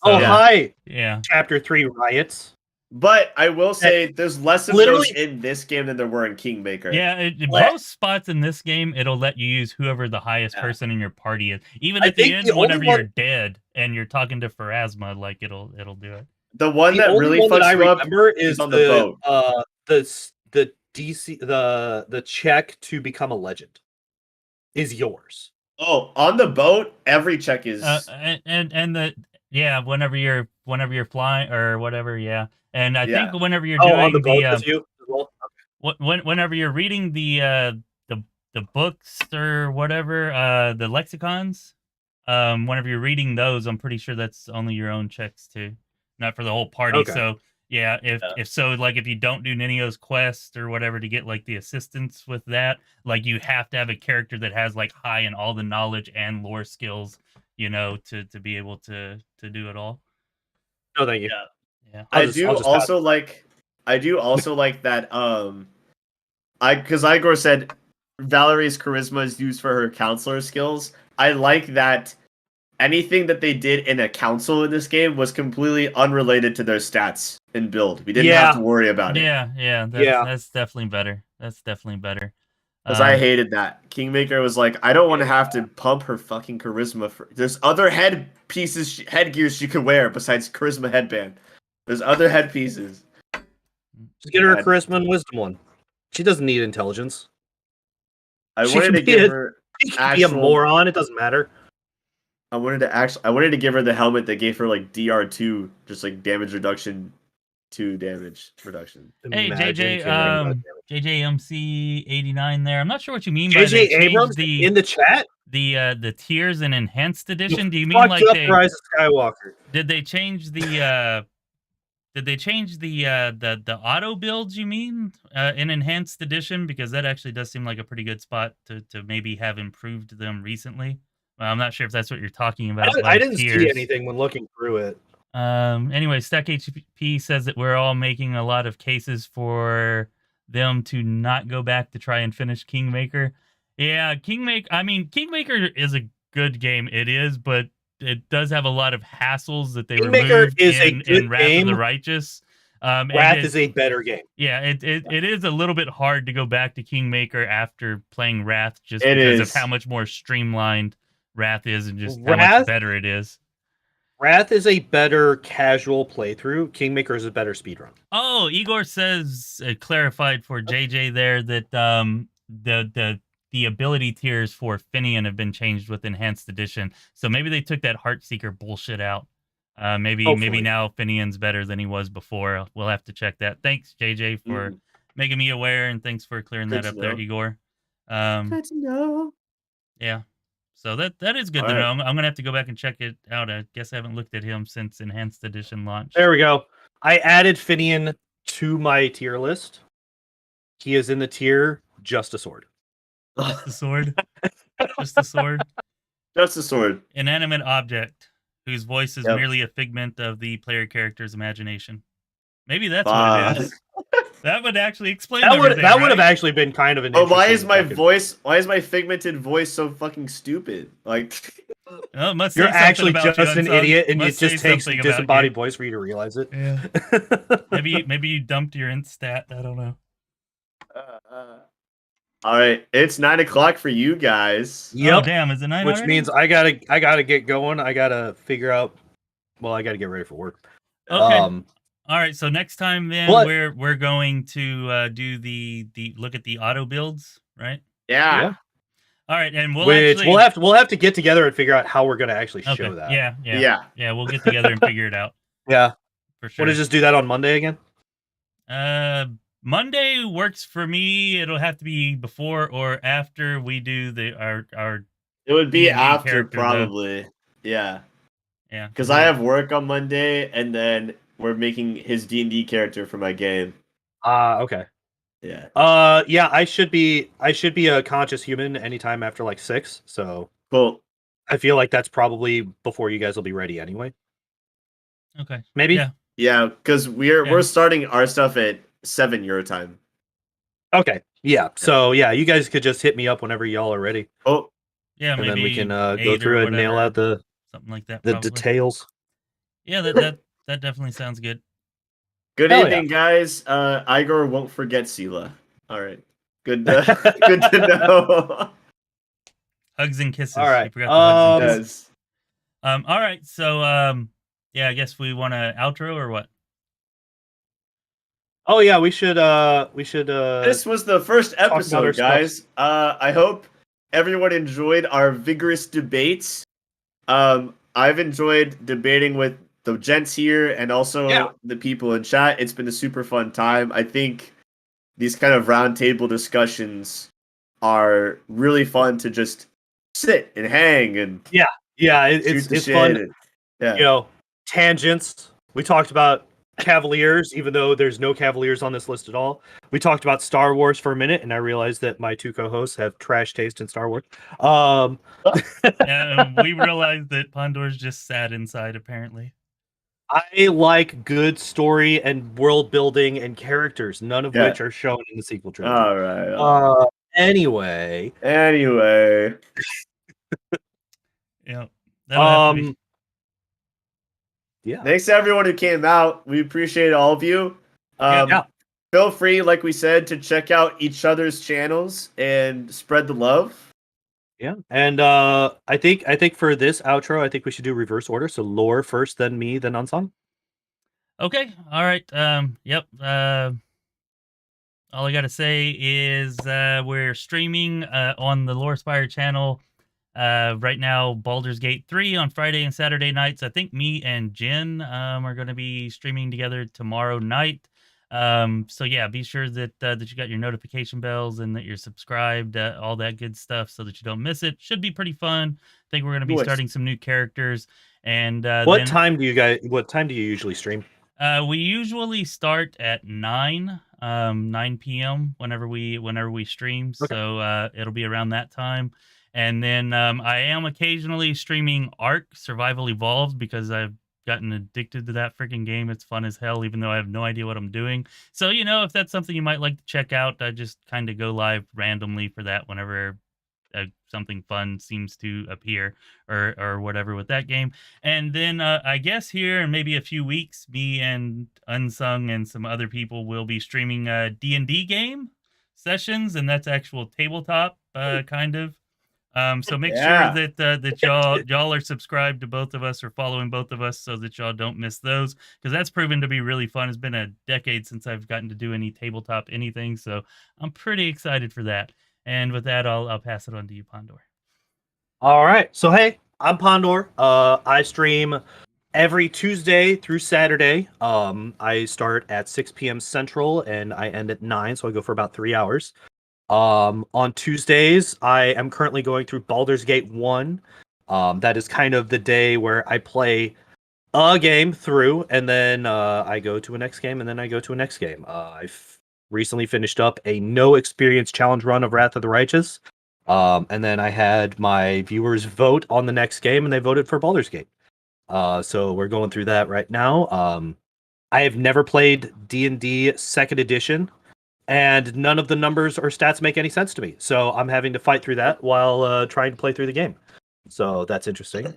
So, hi! Yeah. Chapter 3 riots. But I will say there's less of those in this game than there were in Kingmaker. Yeah, most spots in this game, it'll let you use whoever the highest person in your party is. Even at the end, whenever you're dead and you're talking to Pharasma, like it'll do it. The one that really fucks you up is on the boat. The check to become a legend is yours. Oh, on the boat, every check is whenever you're flying or whatever, And I think whenever you're doing on the boat whenever you're reading the books or whatever, the lexicons, whenever you're reading those, I'm pretty sure that's only your own checks too, not for the whole party. Okay. So if you don't do Nenio's quest or whatever to get like the assistance with that, like you have to have a character that has like high in all the knowledge and lore skills, to be able to do it all. No, thank you. Yeah. I do also like that because Igor said Valerie's charisma is used for her counselor skills. I like that anything that they did in a council in this game was completely unrelated to their stats and build. We didn't have to worry about it. That's definitely better. Because I hated that. Kingmaker was like, I don't want to have to pump her fucking charisma. There's other headgears she could wear besides charisma headband. There's other headpieces. Just get her a charisma and wisdom one. She doesn't need intelligence. I wanted to give her. She can be a moron. It doesn't matter. I wanted to give her the helmet that gave her like DR2, just like damage reduction, 2 damage reduction. Hey, JJMC89 there. I'm not sure what you mean by JJ Abrams in the chat. The tiers and enhanced edition. Do you mean like Rise of Skywalker? Did they change the the auto builds, you mean, in enhanced edition? Because that actually does seem like a pretty good spot to maybe have improved them recently. Well, I'm not sure if that's what you're talking about. I didn't see anything when looking through it. Anyway, Stack HP says that we're all making a lot of cases for them to not go back to try and finish Kingmaker. Yeah, Kingmaker is a good game. It is, but it does have a lot of hassles that they removed in Wrath of the Righteous. Wrath is a better game. Yeah, it is a little bit hard to go back to Kingmaker after playing Wrath, just because of how much more streamlined Wrath is and just how much better it is. Wrath is a better casual playthrough. Kingmaker is a better speedrun. Oh, Igor says, clarified for JJ there, that the ability tiers for Finnian have been changed with Enhanced Edition. So maybe they took that Heartseeker bullshit out. Maybe now Finnian's better than he was before. We'll have to check that. Thanks, JJ, for making me aware, and thanks for clearing that up there, Igor. Good to know. Yeah. So that is good to know. I'm gonna have to go back and check it out. I guess I haven't looked at him since Enhanced Edition launch. There we go. I added Finnian to my tier list. He is in the tier Just a Sword. Just a sword. Just a sword. Just a sword. Inanimate object whose voice is merely a figment of the player character's imagination. Maybe that's what it is. That would actually explain everything. That would have actually been kind of an. But why is my voice? Why is my figmented voice so fucking stupid? Like, you're actually just an idiot, and it just takes a disembodied voice for you to realize it. Yeah. maybe you dumped your instat. I don't know. All right, it's 9 o'clock for you guys. Yep. Oh, damn, is it 9? Which already? Means I gotta get going. I gotta figure out. Well, I gotta get ready for work. Okay. All right, so next time then we're going to do the look at the auto builds, right? Yeah. All right, and we'll have to get together and figure out how we're going to actually show that. Yeah. We'll get together and figure it out. Yeah, for sure. Want to just do that on Monday again? Monday works for me. It'll have to be before or after we do our. It would be after probably. Though. Yeah. Yeah. Because I have work on Monday, and then we're making his D&D character for my game. Okay. Yeah. Yeah, I should be a conscious human anytime after like 6, so cool. I feel like that's probably before you guys will be ready anyway. Okay. Maybe? Yeah, because we're starting our stuff at 7 your time. Okay. Yeah. So yeah, you guys could just hit me up whenever y'all are ready. Oh. Yeah, and maybe then we can go through it and nail out something like that. The details. Yeah, that definitely sounds good. Good evening, guys. Igor won't forget Seelah. All right. Good to know. Hugs and kisses. All right. You forgot the hugs and kisses. All right. So, yeah, I guess we want to outro or what? Oh yeah, we should. This was the first episode, guys. I hope everyone enjoyed our vigorous debates. I've enjoyed debating with the gents here and also the people in chat. It's been a super fun time. I think these kind of roundtable discussions are really fun to just sit and hang and it's fun. You know, tangents. We talked about Cavaliers, even though there's no Cavaliers on this list at all. We talked about Star Wars for a minute, and I realized that my two co-hosts have trash taste in Star Wars. And we realized that Pondoor's just sad inside, apparently. I like good story and world building and characters, none of which are shown in the sequel trilogy. All right. Anyway. Yeah. Yeah. Thanks to everyone who came out. We appreciate all of you. Feel free, like we said, to check out each other's channels and spread the love. Yeah. And I think for this outro, I think we should do reverse order. So Lore first, then me, then Unsung. Okay. All right. Yep. All I gotta say is we're streaming on the Lore Spire channel. Right now, Baldur's Gate 3 on Friday and Saturday nights. I think me and Jen are going to be streaming together tomorrow night. So yeah, be sure that you got your notification bells and that you're subscribed, all that good stuff, so that you don't miss it. Should be pretty fun. I think we're going to be starting some new characters. And what time do you usually stream? We usually start at 9 p.m. whenever we stream. Okay. So it'll be around that time. And then I am occasionally streaming Ark Survival Evolved because I've gotten addicted to that freaking game. It's fun as hell, even though I have no idea what I'm doing. So, if that's something you might like to check out, I just kind of go live randomly for that whenever something fun seems to appear or whatever with that game. And then I guess here in maybe a few weeks, me and Unsung and some other people will be streaming a D&D game sessions, and that's actual tabletop kind of. So make sure that y'all are subscribed to both of us or following both of us so that y'all don't miss those, because that's proven to be really fun. It's been a decade since I've gotten to do any tabletop anything, so I'm pretty excited for that. And with that, I'll pass it on to you, Pondoor. All right. So hey, I'm Pondoor. I stream every Tuesday through Saturday. I start at 6 p.m. Central and I end at 9, so I go for about 3 hours. On Tuesdays, I am currently going through Baldur's Gate 1. That is kind of the day where I play a game through, and then I go to a next game, and then I go to a next game. I've recently finished up a no experience challenge run of Wrath of the Righteous. And then I had my viewers vote on the next game, and they voted for Baldur's Gate. So we're going through that right now. I have never played D&D 2nd edition, and none of the numbers or stats make any sense to me. So I'm having to fight through that while trying to play through the game. So that's interesting.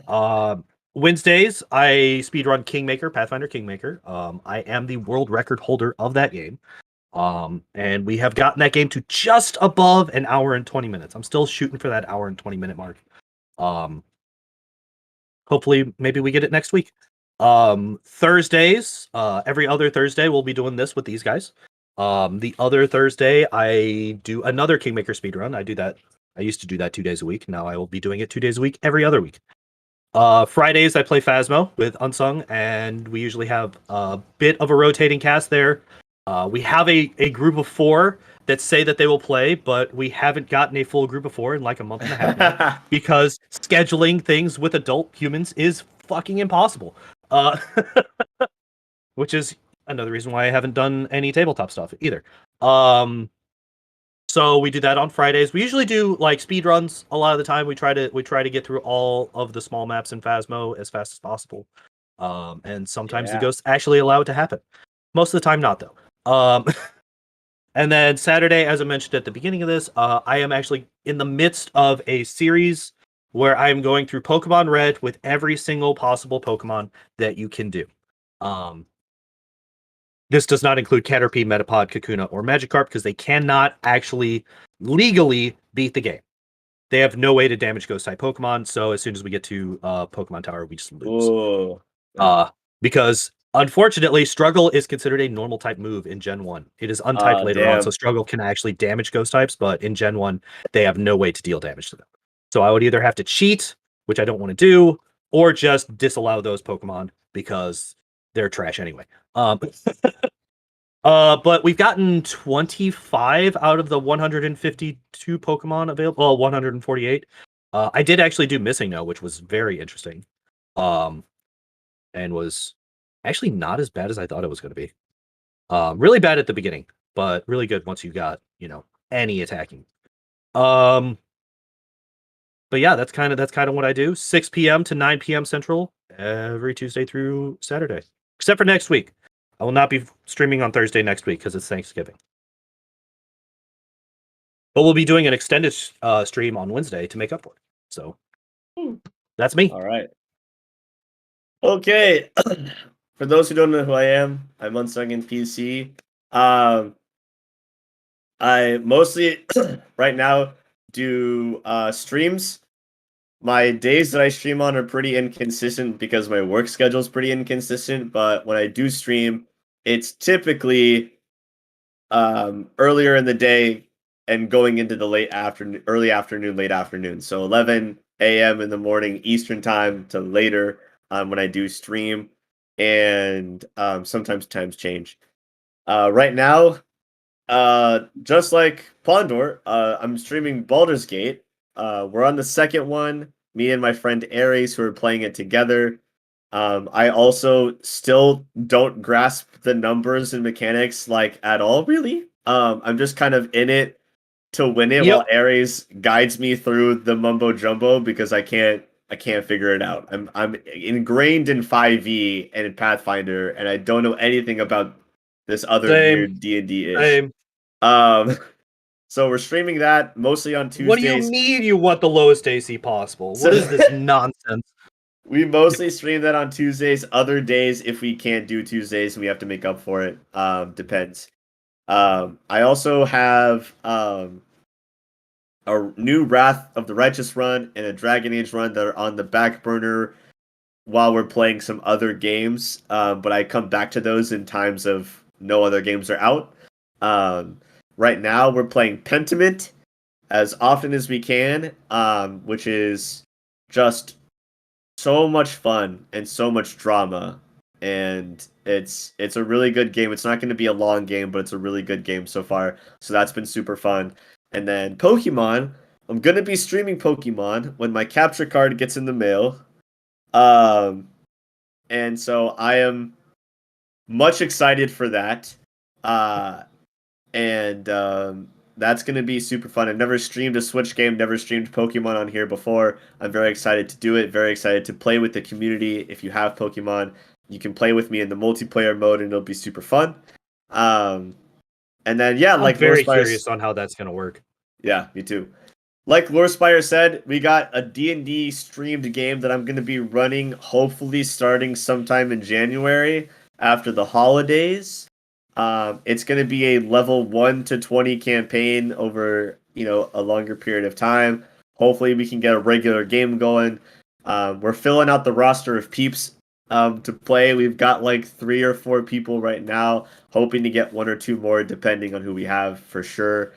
Wednesdays, I speedrun Kingmaker, Pathfinder Kingmaker. I am the world record holder of that game. And we have gotten that game to just above an hour and 20 minutes. I'm still shooting for that hour and 20 minute mark. Hopefully, maybe we get it next week. Thursdays, every other Thursday, we'll be doing this with these guys. The other Thursday, I do another Kingmaker speedrun. I do that. I used to do that 2 days a week. Now I will be doing it 2 days a week, every other week. Fridays, I play Phasmo with Unsung, and we usually have a bit of a rotating cast there. We have a group of 4 that say that they will play, but we haven't gotten a full group of 4 in like a month and a half now, because scheduling things with adult humans is fucking impossible. Which is another reason why I haven't done any tabletop stuff either. So we do that on Fridays. We usually do like speed runs a lot of the time. We try to get through all of the small maps in Phasmo as fast as possible. And sometimes the ghosts actually allow it to happen. Most of the time, not though. And then Saturday, as I mentioned at the beginning of this, I am actually in the midst of a series where I am going through Pokemon Red with every single possible Pokemon that you can do. This does not include Caterpie, Metapod, Kakuna, or Magikarp, because they cannot actually legally beat the game. They have no way to damage Ghost-type Pokemon, so as soon as we get to Pokemon Tower, we just lose. Because, unfortunately, Struggle is considered a normal-type move in Gen 1. It is untyped later on, so Struggle can actually damage Ghost-types, but in Gen 1, they have no way to deal damage to them. So I would either have to cheat, which I don't want to do, or just disallow those Pokemon, because they're trash anyway. But we've gotten 25 out of the 152 Pokemon available. Well, 148. I did actually do Missing No, which was very interesting. And was actually not as bad as I thought it was going to be. Really bad at the beginning, but really good once you got, any attacking. But yeah, that's kind of what I do. 6 p.m. to 9 p.m. Central every Tuesday through Saturday. Except for next week. I will not be streaming on Thursday next week because it's Thanksgiving. But we'll be doing an extended stream on Wednesday to make up for it. So that's me. All right. Okay. For those who don't know who I am, I'm UnsungNPC. I mostly right now do streams. My days that I stream on are pretty inconsistent because my work schedule is pretty inconsistent, but when I do stream, it's typically earlier in the day and going into the early afternoon, late afternoon. So 11 a.m. in the morning Eastern time to later when I do stream, and sometimes times change. Right now, just like Pondoor, I'm streaming Baldur's Gate. We're on the second one, me and my friend Ares, who are playing it together. I also still don't grasp the numbers and mechanics like at all, really. I'm just kind of in it, to win it while Ares guides me through the mumbo jumbo because I can't figure it out. I'm ingrained in 5e and in Pathfinder, and I don't know anything about this other weird D&D-ish. So we're streaming that mostly on Tuesdays. What do you mean you want the lowest AC possible? What is this nonsense? We mostly stream that on Tuesdays. Other days, if we can't do Tuesdays, we have to make up for it. Depends. I also have a new Wrath of the Righteous run and a Dragon Age run that are on the back burner while we're playing some other games. But I come back to those in times of no other games are out. Right now, we're playing Pentiment as often as we can, which is just so much fun and so much drama, and it's a really good game. It's not going to be a long game, but it's a really good game so far. So that's been super fun. And then Pokemon, I'm going to be streaming Pokemon when my capture card gets in the mail. And so I am much excited for that. That's going to be super fun. I've never streamed a Switch game, never streamed Pokemon on here before. I'm very excited to do it, very excited to play with the community. If you have Pokemon, you can play with me in the multiplayer mode, and it'll be super fun. And then, yeah, I'm like very curious on how that's going to work. Yeah, me too. Like Lorespire said, we got a D&D streamed game that I'm going to be running, hopefully starting sometime in January after the holidays. It's going to be a level 1 to 20 campaign over, a longer period of time. Hopefully we can get a regular game going. We're filling out the roster of peeps to play. We've got like 3 or 4 people right now, hoping to get 1 or 2 more depending on who we have for sure.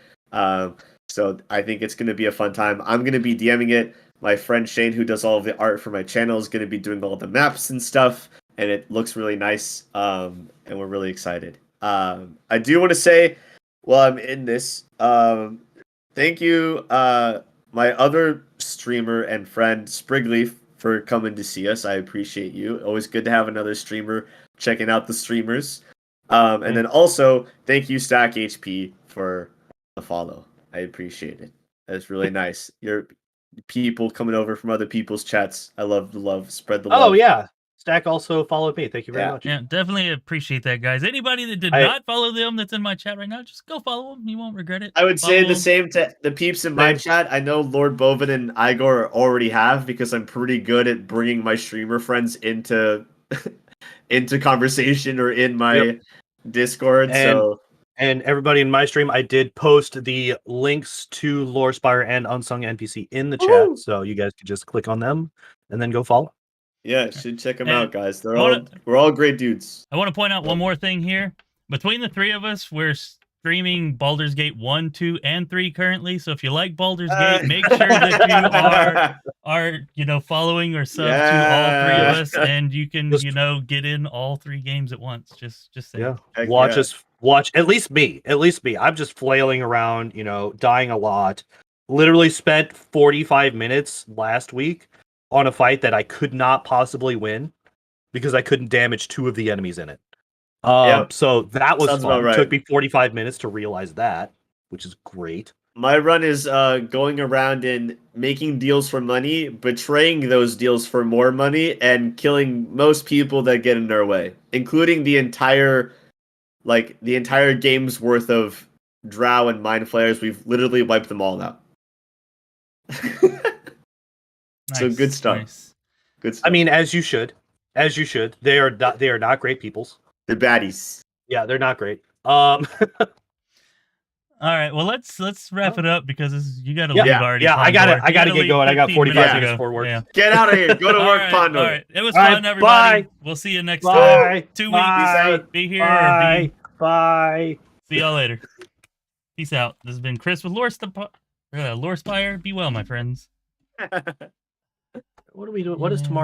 So I think it's going to be a fun time. I'm going to be DMing it. My friend Shane, who does all of the art for my channel, is going to be doing all the maps and stuff, and it looks really nice, and we're really excited. I do want to say, while I'm in this, thank you, my other streamer and friend, Sprigleaf, for coming to see us. I appreciate you. Always good to have another streamer checking out the streamers. And then also, thank you, Stack HP, for the follow. I appreciate it. That's really nice. Your people coming over from other people's chats. I love the love. Spread the love. Oh, yeah. Stack also followed me. Thank you very much. Yeah, definitely appreciate that, guys. Anybody that did not follow them that's in my chat right now, just go follow them. You won't regret it. I would say the same to the peeps in my chat. I know Lord Bovin and Igor already have, because I'm pretty good at bringing my streamer friends into conversation or in my Discord. And everybody in my stream, I did post the links to Lorespire and UnsungNPC in the chat, so you guys could just click on them and then go follow. Yeah, should check them out, guys. We're all great dudes. I want to point out one more thing here. Between the 3 of us, we're streaming Baldur's Gate 1, 2, and 3 currently. So if you like Baldur's Gate, make sure that you are following or sub to all 3 of us, and you can get in all 3 games at once. Just say Watch at least me. I'm just flailing around, dying a lot. Literally spent 45 minutes last week on a fight that I could not possibly win because I couldn't damage 2 of the enemies in it. So that was fun. Right. It took me 45 minutes to realize that, which is great. My run is going around and making deals for money, betraying those deals for more money, and killing most people that get in their way, including the entire game's worth of drow and mind flayers. We've literally wiped them all out. So good stuff. Nice. Good stuff. I mean, as you should. They are not great peoples. They're baddies. Yeah, they're not great. All right, well let's wrap it up because you got to leave already. Yeah, I got to get going. I got 45 minutes for work. Yeah. Get out of here. Go to work, Pondoor. All right. It was fun, everybody. Bye. We'll see you next time. 2 weeks. Bye. Be here. Bye. Bye. See y'all later. Peace out. This has been Chris with Lorespire. Be well, my friends. What are we doing? What is tomorrow?